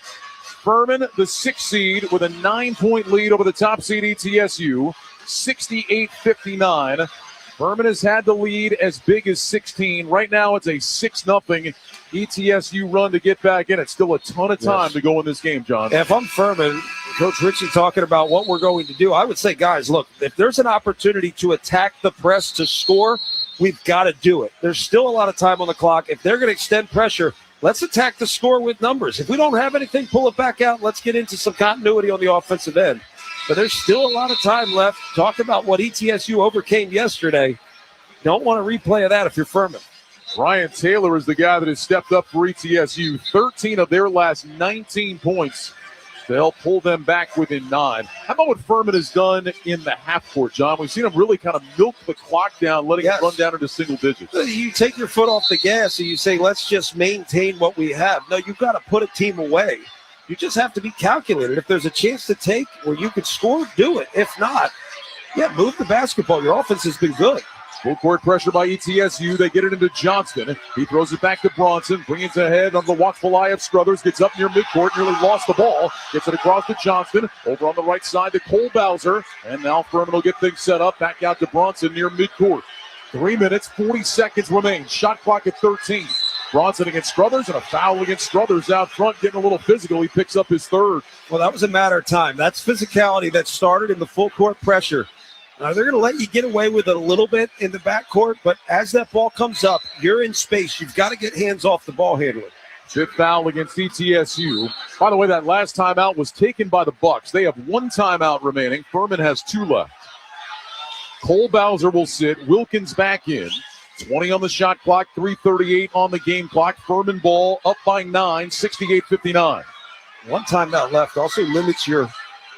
Furman, the 6th seed, with a 9-point lead over the top seed ETSU, 68-59. Furman has had the lead as big as 16. Right now it's a 6-0 ETSU run to get back in. It's still a ton of time to go in this game, John. If I'm Furman, Coach Ritchie talking about what we're going to do, I would say, guys, look, if there's an opportunity to attack the press to score, we've got to do it. There's still a lot of time on the clock. If they're going to extend pressure, let's attack the score with numbers. If we don't have anything, pull it back out. Let's get into some continuity on the offensive end. But there's still a lot of time left. Talk about what ETSU overcame yesterday. Don't want a replay of that if you're Furman. Ryan Taylor is the guy that has stepped up for ETSU. 13 of their last 19 points to help pull them back within 9. How about what Furman has done in the half court, John? We've seen them really kind of milk the clock down, letting it run down into single digits. You take your foot off the gas and you say, let's just maintain what we have. No, you've got to put a team away. You just have to be calculated. If there's a chance to take where you could score, do it. If not, move the basketball. Your offense has been good. Full court pressure by ETSU. They get it into Johnston. He throws it back to Bronson. Brings it ahead on the watchful eye of Struthers. Gets up near midcourt. Nearly lost the ball. Gets it across to Johnston. Over on the right side to Cole Bowser. And now Furman will get things set up. Back out to Bronson near midcourt. 3 minutes, 40 seconds remain. Shot clock at 13. Bronson against Struthers, and a foul against Struthers out front, getting a little physical. He picks up his 3rd. Well, that was a matter of time. That's physicality that started in the full court pressure. Now, they're going to let you get away with it a little bit in the backcourt, but as that ball comes up, you're in space. You've got to get hands off the ball handler. 5th foul against ETSU. By the way, that last timeout was taken by the Bucks. They have 1 timeout remaining. Furman has 2 left. Cole Bowser will sit. Wilkins back in. 20 on the shot clock, 3:38 on the game clock. Furman ball up by 9, 68-59. One timeout left also limits your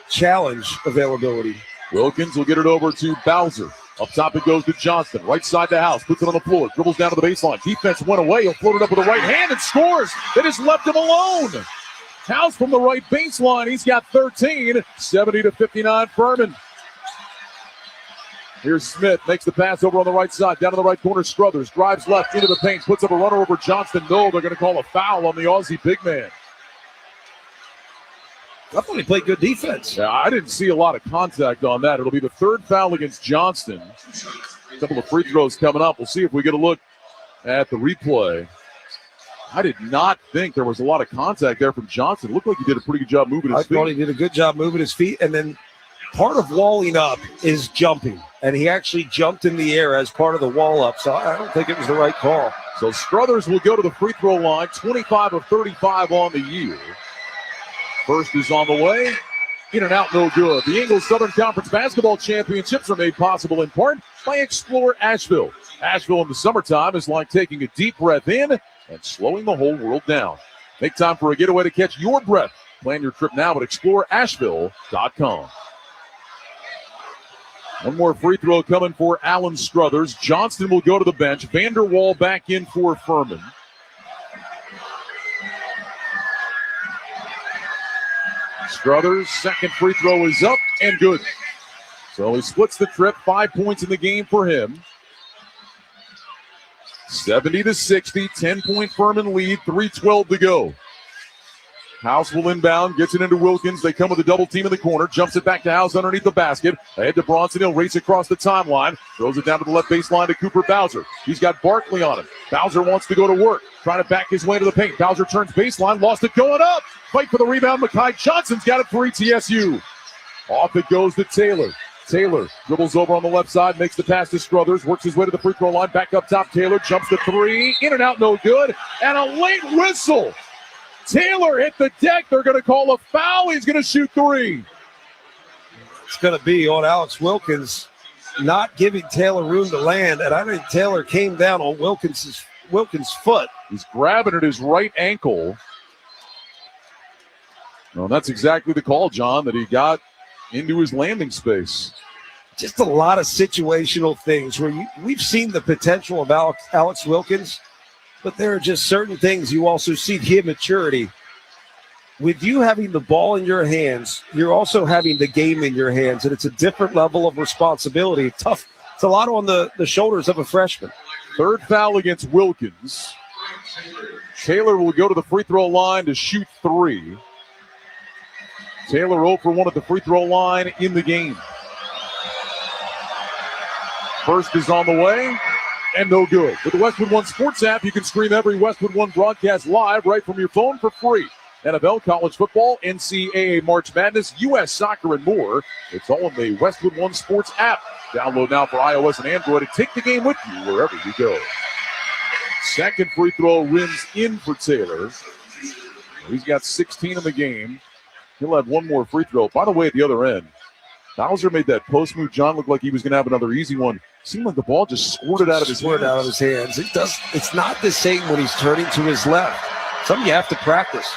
challenge availability. Wilkins will get it over to Bowser. Up top it goes to Johnston. Right side to House. Puts it on the floor. Dribbles down to the baseline. Defense went away. He'll float it up with the right hand and scores. They just left him alone. House from the right baseline. He's got 13. 70-59 Furman. Here's Smith. Makes the pass over on the right side. Down to the right corner. Struthers drives left into the paint. Puts up a runner over Johnston. No, they're going to call a foul on the Aussie big man. I thought he played good defense. Yeah, I didn't see a lot of contact on that. It'll be the third foul against Johnston. A couple of free throws coming up. We'll see if we get a look at the replay. I did not think there was a lot of contact there from Johnston. It looked like he did a pretty good job moving his feet. I thought he did a good job moving his feet. And then part of walling up is jumping. And he actually jumped in the air as part of the wall up. So I don't think it was the right call. So Struthers will go to the free throw line. 25 of 35 on the year. First is on the way. In and out, no good. The Ingles Southern Conference Basketball Championships are made possible in part by Explore Asheville. Asheville in the summertime is like taking a deep breath in and slowing the whole world down. Make time for a getaway to catch your breath. Plan your trip now at exploreasheville.com. One more free throw coming for Alan Struthers. Johnston will go to the bench. Vanderwall back in for Furman. Struthers' second free throw is up and good. So he splits the trip. 5 points in the game for him. 70-60, 10-point Furman lead, 3:12 to go. House will inbound, gets it into Wilkins. They come with a double team in the corner, jumps it back to House underneath the basket. Ahead to Bronson. He'll race across the timeline, throws it down to the left baseline to Cooper Bowser. He's got Barkley on him. Bowser wants to go to work, trying to back his way to the paint. Bowser turns baseline, lost it going up. Fight for the rebound. Mekhi Johnson's got it for ETSU. Off it goes to Taylor. Taylor dribbles over on the left side, makes the pass to Struthers, works his way to the free throw line, back up top. Taylor jumps the three, in and out, no good, and a late whistle. Taylor hit the deck. They're going to call a foul. He's going to shoot three. It's going to be on Alex Wilkins, not giving Taylor room to land, and I think Taylor came down on Wilkins' foot. He's grabbing at his right ankle. Well, that's exactly the call, John, that he got into his landing space. Just a lot of situational things where we've seen the potential of Alex Wilkins, but there are just certain things you also see the immaturity. With you having the ball in your hands, you're also having the game in your hands, and it's a different level of responsibility. Tough. It's a lot on the shoulders of a freshman. Third foul against Wilkins. Taylor will go to the free throw line to shoot three. Taylor 0 for 1 at the free throw line in the game. First is on the way, and no good. With the Westwood One Sports app, you can stream every Westwood One broadcast live right from your phone for free. NFL, college football, NCAA March Madness, U.S. soccer, and more. It's all in the Westwood One Sports app. Download now for iOS and Android and take the game with you wherever you go. Second free throw rims in for Taylor. He's got 16 in the game. He'll have one more free throw. By the way, at the other end, Bowser made that post move. John looked like he was going to have another easy one. Seemed like the ball just squirted out of his hands. It's not the same when he's turning to his left. Something you have to practice.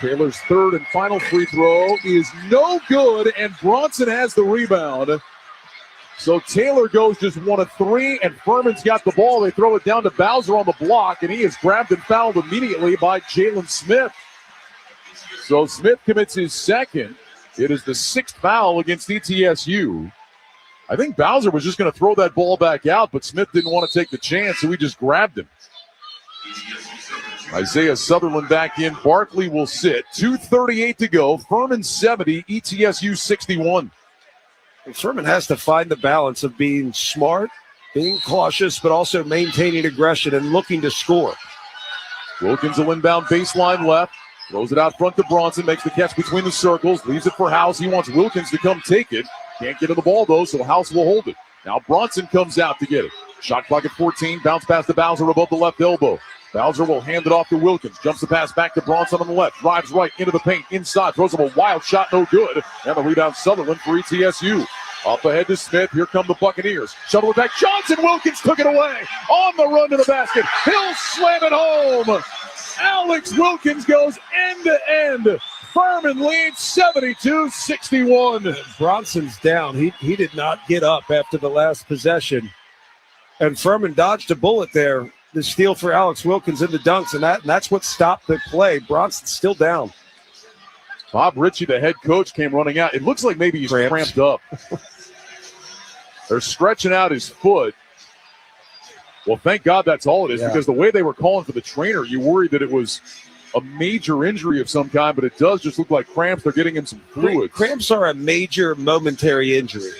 Taylor's third and final free throw is no good, and Bronson has the rebound. So Taylor goes just 1 of 3, and Furman's got the ball. They throw it down to Bowser on the block, and he is grabbed and fouled immediately by Jalen Smith. So Smith commits his second. It is the 6th foul against ETSU. I think Bowser was just going to throw that ball back out, but Smith didn't want to take the chance, so he just grabbed him. Isaiah Sutherland back in. Barkley will sit. 2:38 to go. Furman 70, ETSU 61. Furman has to find the balance of being smart, being cautious, but also maintaining aggression and looking to score. Wilkins will inbound baseline left. Throws it out front to Bronson. Makes the catch between the circles. Leaves it for House. He wants Wilkins to come take it. Can't get to the ball, though, so House will hold it. Now Bronson comes out to get it. Shot clock at 14. Bounce pass to Bowser above the left elbow. Bowser will hand it off to Wilkins. Jumps the pass back to Bronson on the left. Drives right into the paint. Inside. Throws him a wild shot. No good. And the rebound Sutherland for ETSU. Up ahead to Smith. Here come the Buccaneers. Shuttle it back. Johnson. Wilkins took it away. On the run to the basket. He'll slam it home. Alex Wilkins goes end to end. Furman leads 72-61. Bronson's down. He did not get up after the last possession. And Furman dodged a bullet there. The steal for Alex Wilkins in the dunks, and that's what stopped the play. Bronson's still down. Bob Ritchie, the head coach, came running out. It looks like maybe he's cramped up. They're stretching out his foot. Well, thank God that's all it is, because the way they were calling for the trainer, you worried that it was a major injury of some kind, but it does just look like cramps. They're getting him some fluids. Cramps are a major momentary injury.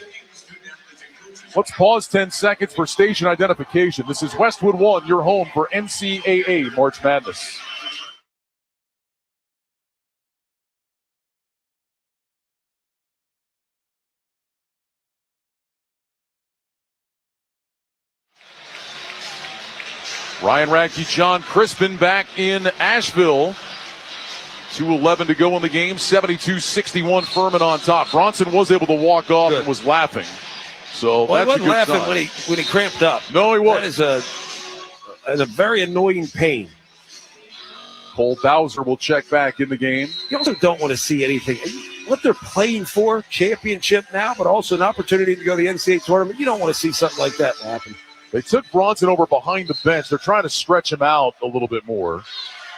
Let's pause 10 seconds for station identification. This is Westwood One, your home for NCAA March Madness. Ryan Radke, John Crispin back in Asheville. 2:11 to go in the game. 72-61 Furman on top. Bronson was able to walk off and was laughing. So Well, that's he wasn't a good laughing sign. when he cramped up. No, he wasn't. That is a very annoying pain. Cole Bowser will check back in the game. You also don't want to see anything. What they're playing for, championship now, but also an opportunity to go to the NCAA tournament. You don't want to see something like that happen. They took Bronson over behind the bench. They're trying to stretch him out a little bit more.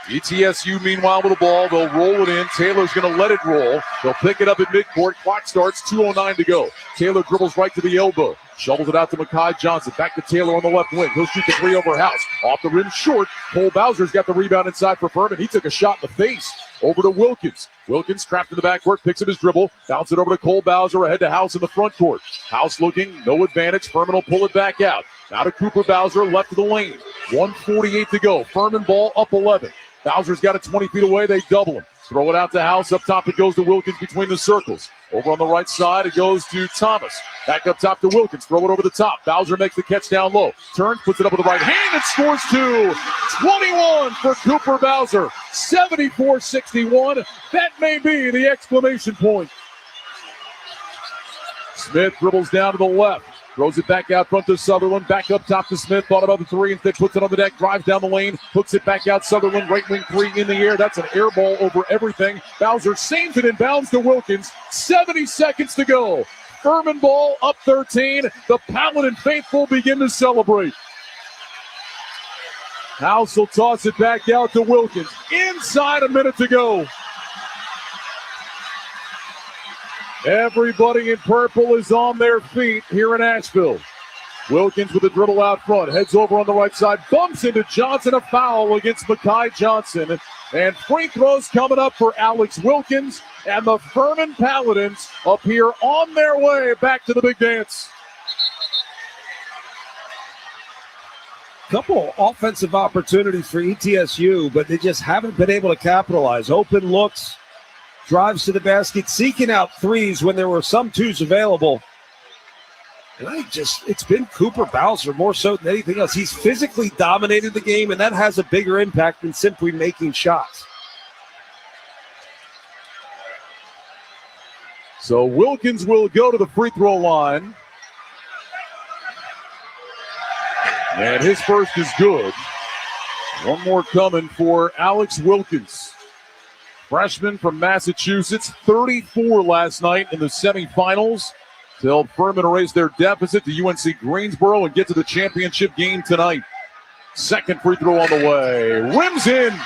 ETSU, meanwhile, with the ball. They'll roll it in. Taylor's going to let it roll. They'll pick it up at midcourt. Clock starts, 2:09 to go. Taylor dribbles right to the elbow. Shovels it out to Mekhi Johnson. Back to Taylor on the left wing. He'll shoot the three over House. Off the rim short. Cole Bowser's got the rebound inside for Furman. He took a shot in the face. Over to Wilkins. Wilkins trapped in the backcourt, picks up his dribble, bounce it over to Cole Bowser, ahead to House in the front court. House looking, no advantage. Furman will pull it back out. Now to Cooper Bowser, left of the lane. 1:48 to go. Furman ball up 11. Bowser's got it 20 feet away. They double him. Throw it out to House. Up top it goes to Wilkins between the circles. Over on the right side it goes to Thomas. Back up top to Wilkins. Throw it over the top. Bowser makes the catch down low. Turns, puts it up with the right hand and scores two. 21 for Cooper Bowser. 74-61. That may be the exclamation point. Smith dribbles down to the left. Throws it back out front to Sutherland. Back up top to Smith. Thought about the three. Instead puts it on the deck. Drives down the lane. Hooks it back out. Sutherland. Right wing three in the air. That's an air ball over everything. Bowser saves it and bounds to Wilkins. 70 seconds to go. Furman ball up 13. The Paladin faithful begin to celebrate. House will toss it back out to Wilkins. Inside a minute to go. Everybody in purple is on their feet here in Asheville. Wilkins with a dribble out front. Heads over on the right side. Bumps into Johnson. A foul against Mekhi Johnson. And free throws coming up for Alex Wilkins. And the Furman Paladins appear on their way back to the big dance. Couple offensive opportunities for ETSU, but they just haven't been able to capitalize. Open looks. Drives to the basket, seeking out threes when there were some twos available. And it's been Cooper Bowser more so than anything else. He's physically dominated the game, and that has a bigger impact than simply making shots. So Wilkins will go to the free throw line. And his first is good. One more coming for Alex Wilkins. Freshman from Massachusetts, 34 last night in the semifinals to help Furman erase their deficit to UNC Greensboro and get to the championship game tonight. Second free throw on the way. Rims in.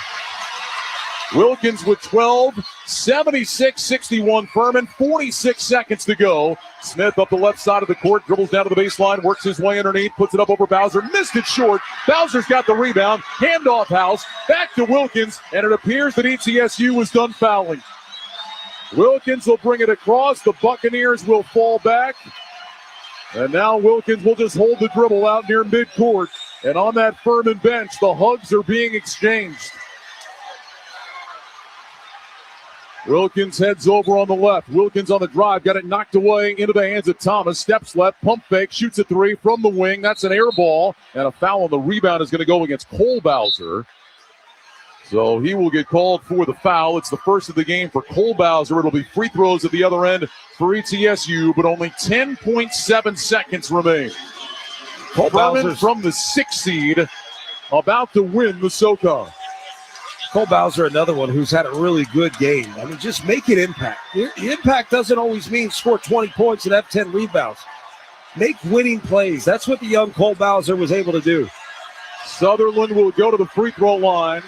Wilkins with 12, 76-61 Furman, 46 seconds to go. Smith up the left side of the court, dribbles down to the baseline, works his way underneath, puts it up over Bowser, missed it short. Bowser's got the rebound, handoff House, back to Wilkins, and it appears that ETSU was done fouling. Wilkins will bring it across, the Buccaneers will fall back, and now Wilkins will just hold the dribble out near midcourt, and on that Furman bench, the hugs are being exchanged. Wilkins heads over on the left. Wilkins on the drive. Got it knocked away into the hands of Thomas. Steps left. Pump fake. Shoots a three from the wing. That's an air ball. And a foul on the rebound is going to go against Cole Bowser. So he will get called for the foul. It's the first of the game for Cole Bowser. It'll be free throws at the other end for ETSU, but only 10.7 seconds remain. Cole Bowser from the 6th seed, about to win the SOCON. Cole Bowser, another one who's had a really good game. I mean, just make it impact. The impact doesn't always mean score 20 points and have 10 rebounds. Make winning plays. That's what the young Cole Bowser was able to do. Sutherland will go to the free throw line.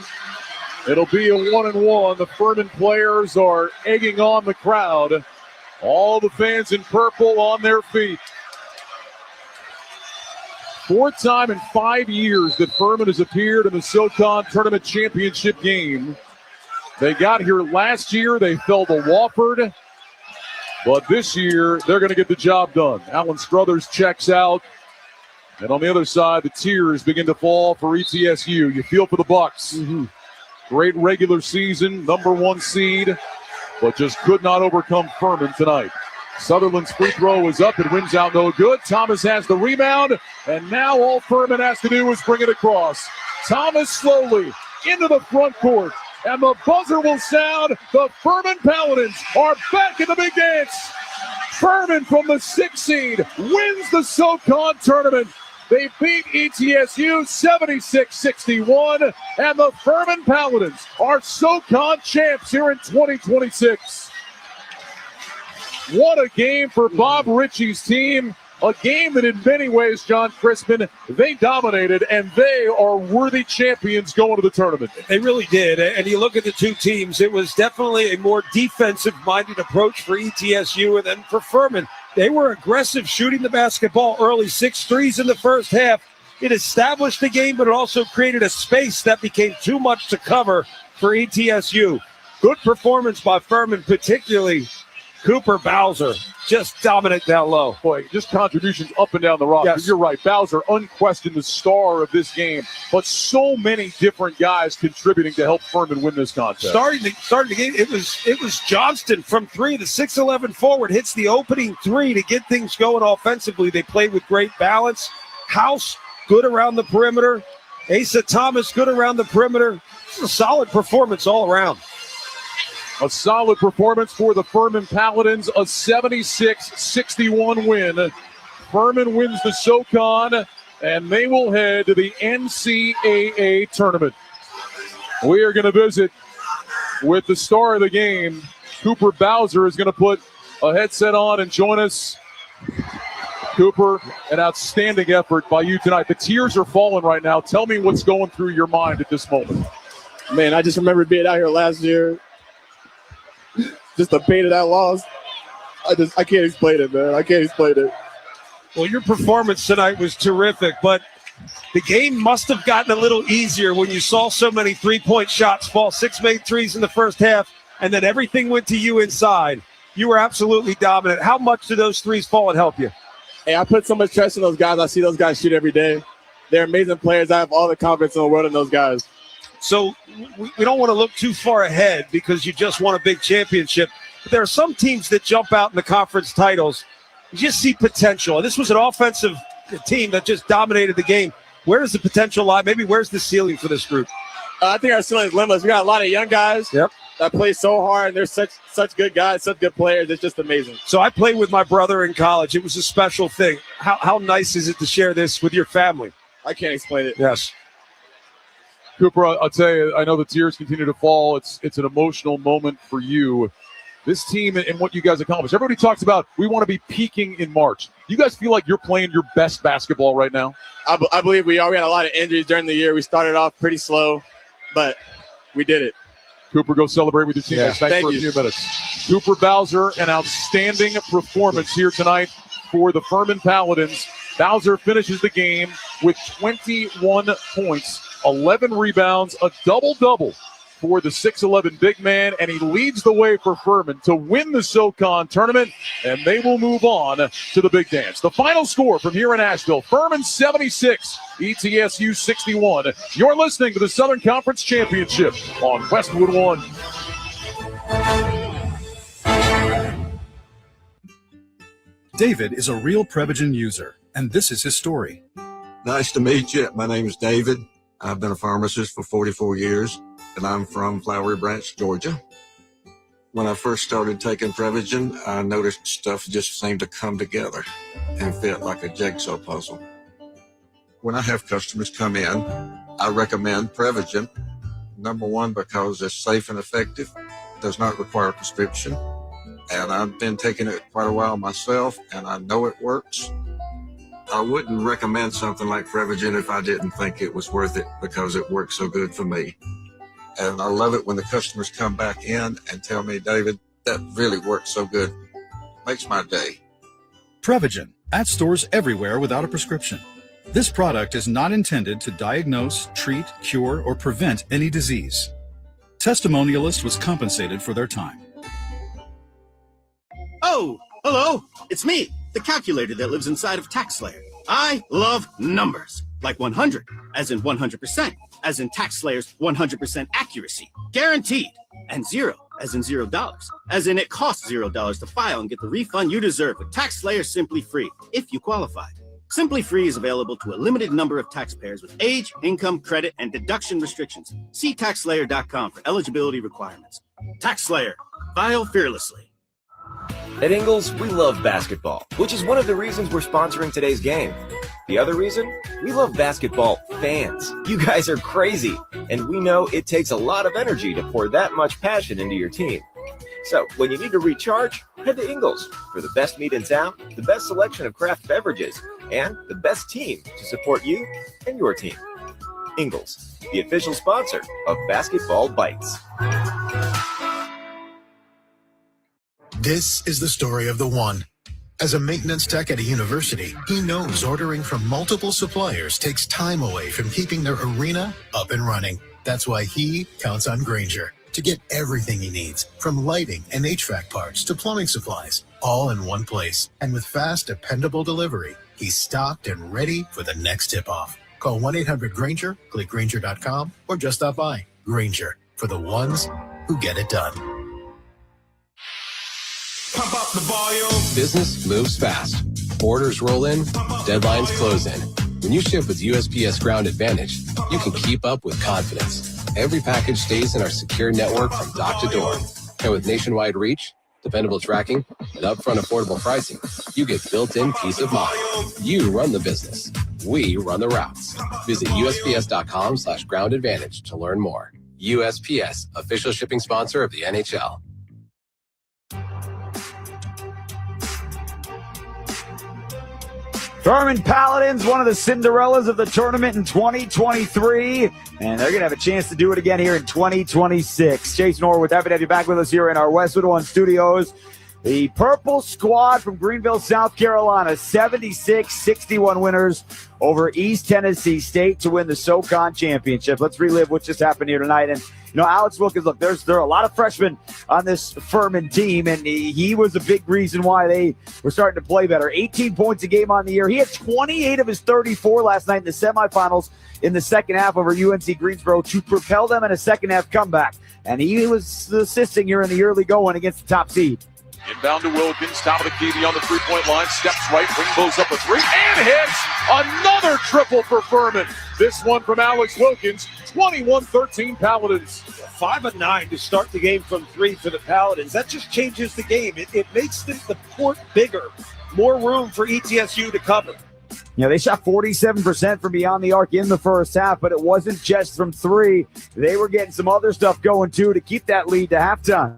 It'll be a 1-and-1. The Furman players are egging on the crowd. All the fans in purple on their feet. Fourth time in 5 years that Furman has appeared in the SOCON Tournament Championship game. They got here last year. They fell to Wofford. But this year, they're going to get the job done. Alan Struthers checks out. And on the other side, the tears begin to fall for ETSU. You feel for the Bucks. Mm-hmm. Great regular season, number 1 seed, but just could not overcome Furman tonight. Sutherland's free throw is up. It rims out no good. Thomas has the rebound, and now all Furman has to do is bring it across. Thomas slowly into the front court, and the buzzer will sound. The Furman Paladins are back in the big dance. Furman from the 6th seed wins the SOCON tournament. They beat ETSU 76-61, and the Furman Paladins are SOCON champs here in 2026. What a game for Bob Ritchie's team. A game that in many ways, John Crispin, they dominated, and they are worthy champions going to the tournament. They really did. And you look at the two teams, it was definitely a more defensive-minded approach for ETSU and then for Furman. They were aggressive shooting the basketball early, 6 threes in the first half. It established the game, but it also created a space that became too much to cover for ETSU. Good performance by Furman, particularly Cooper Bowser, just dominant down low. Boy, just contributions up and down the roster. Yes. You're right. Bowser, unquestioned the star of this game, but so many different guys contributing to help Furman win this contest. Starting the game, it was Johnston from 3. The 6'11" forward hits the opening 3 to get things going offensively. They played with great balance. House, good around the perimeter. Asa Thomas, good around the perimeter. This is a solid performance all around. A solid performance for the Furman Paladins, a 76-61 win. Furman wins the SOCON, and they will head to the NCAA tournament. We are going to visit with the star of the game. Cooper Bowser is going to put a headset on and join us. Cooper, an outstanding effort by you tonight. The tears are falling right now. Tell me what's going through your mind at this moment. Man, I just remember being out here last year. Just the pain of that loss. I can't explain it, man. I can't explain it. Well, your performance tonight was terrific, but the game must have gotten a little easier when you saw so many three-point shots fall. 6 made threes in the first half, and then everything went to you inside. You were absolutely dominant. How much did those threes fall and help you? Hey, I put so much trust in those guys. I see those guys shoot every day. They're amazing players. I have all the confidence in the world in those guys. So we don't want to look too far ahead because you just won a big championship. But there are some teams that jump out in the conference titles. You just see potential. And this was an offensive team that just dominated the game. Where does the potential lie? Maybe where's the ceiling for this group? I think our ceiling is limitless. We got a lot of young guys that play so hard, and they're such good guys, such good players. It's just amazing. So I played with my brother in college. It was a special thing. How nice is it to share this with your family? I can't explain it. Yes. Cooper, I'll tell you, I know the tears continue to fall. It's an emotional moment for you. This team and what you guys accomplished. Everybody talks about we want to be peaking in March. You guys feel like you're playing your best basketball right now? I believe we are. We had a lot of injuries during the year. We started off pretty slow, but we did it. Cooper, go celebrate with your teammates. Yeah. Thanks for a few minutes. Cooper Bowser, an outstanding performance here tonight for the Furman Paladins. Bowser finishes the game with 21 points. 11 rebounds, a double-double for the 6'11 big man, and he leads the way for Furman to win the SOCON tournament, and they will move on to the big dance. The final score from here in Asheville, Furman 76, ETSU 61. You're listening to the Southern Conference Championship on Westwood One. David is a real Prevagen user, and this is his story. Nice to meet you. My name is David. I've been a pharmacist for 44 years. and I'm from Flowery Branch, Georgia. When I first started taking Prevagen, I noticed stuff just seemed to come together and fit like a jigsaw puzzle. When I have customers come in, I recommend Prevagen. Number one, because it's safe and effective, does not require a prescription, and I've been taking it quite a while myself, and I know it works. I wouldn't recommend something like Prevagen if I didn't think it was worth it, because it works so good for me. And I love it when the customers come back in and tell me, David, that really works so good. Makes my day. Prevagen, at stores everywhere without a prescription. This product is not intended to diagnose, treat, cure, or prevent any disease. Testimonialist was compensated for their time. Oh, hello. It's me, the calculator that lives inside of TaxSlayer. I love numbers. Like 100, as in 100%, as in TaxSlayer's 100% accuracy, guaranteed. And 0, as in $0, as in it costs $0 to file and get the refund you deserve with TaxSlayer Simply Free, if you qualify. Simply Free is available to a limited number of taxpayers with age, income, credit, and deduction restrictions. See TaxSlayer.com for eligibility requirements. TaxSlayer. File fearlessly. At Ingles, we love basketball, which is one of the reasons we're sponsoring today's game. The other reason? We love basketball fans. You guys are crazy, and we know it takes a lot of energy to pour that much passion into your team. So, when you need to recharge, head to Ingles for the best meat in town, the best selection of craft beverages, and the best team to support you and your team. Ingles, the official sponsor of Basketball Bites. This is the story of the one. As a maintenance tech at a university, he knows ordering from multiple suppliers takes time away from keeping their arena up and running. That's why he counts on Grainger to get everything he needs, from lighting and HVAC parts to plumbing supplies, all in one place. And with fast, dependable delivery, he's stocked and ready for the next tip-off. Call 1-800-GRAINGER, click Grainger.com, or just stop by. Grainger, for the ones who get it done. Pump up the volume. Business moves fast. Orders roll in, deadlines close in. When you ship with USPS Ground Advantage, you can keep up with confidence. Every package stays in our secure network from dock to door. And with nationwide reach, dependable tracking, and upfront affordable pricing, you get built-in peace of mind. You run the business. We run the routes. Visit USPS.com/Ground Advantage to learn more. USPS, official shipping sponsor of the NHL. Furman Paladins, one of the Cinderellas of the tournament in 2023, and they're going to have a chance to do it again here in 2026. Jason Horowitz, happy to have you back with us here in our Westwood One studios. The Purple Squad from Greenville, South Carolina, 76-61 winners over East Tennessee State to win the SOCON championship. Let's relive what just happened here tonight. And, you know, Alex Wilkins, look, there are a lot of freshmen on this Furman team, and he was a big reason why they were starting to play better. 18 points a game on the year. He had 28 of his 34 last night in the semifinals in the second half over UNC Greensboro to propel them in a second-half comeback. And he was assisting here in the early going against the top seed. Inbound to Wilkins, top of the key beyond the three-point line, steps right, rainbows up a three, and hits another triple for Furman. This one from Alex Wilkins, 21-13 Paladins. 5 of 9 to start the game from 3 for the Paladins. That just changes the game. It makes the court bigger, more room for ETSU to cover. You know, they shot 47% from beyond the arc in the first half, but it wasn't just from 3. They were getting some other stuff going, too, to keep that lead to halftime.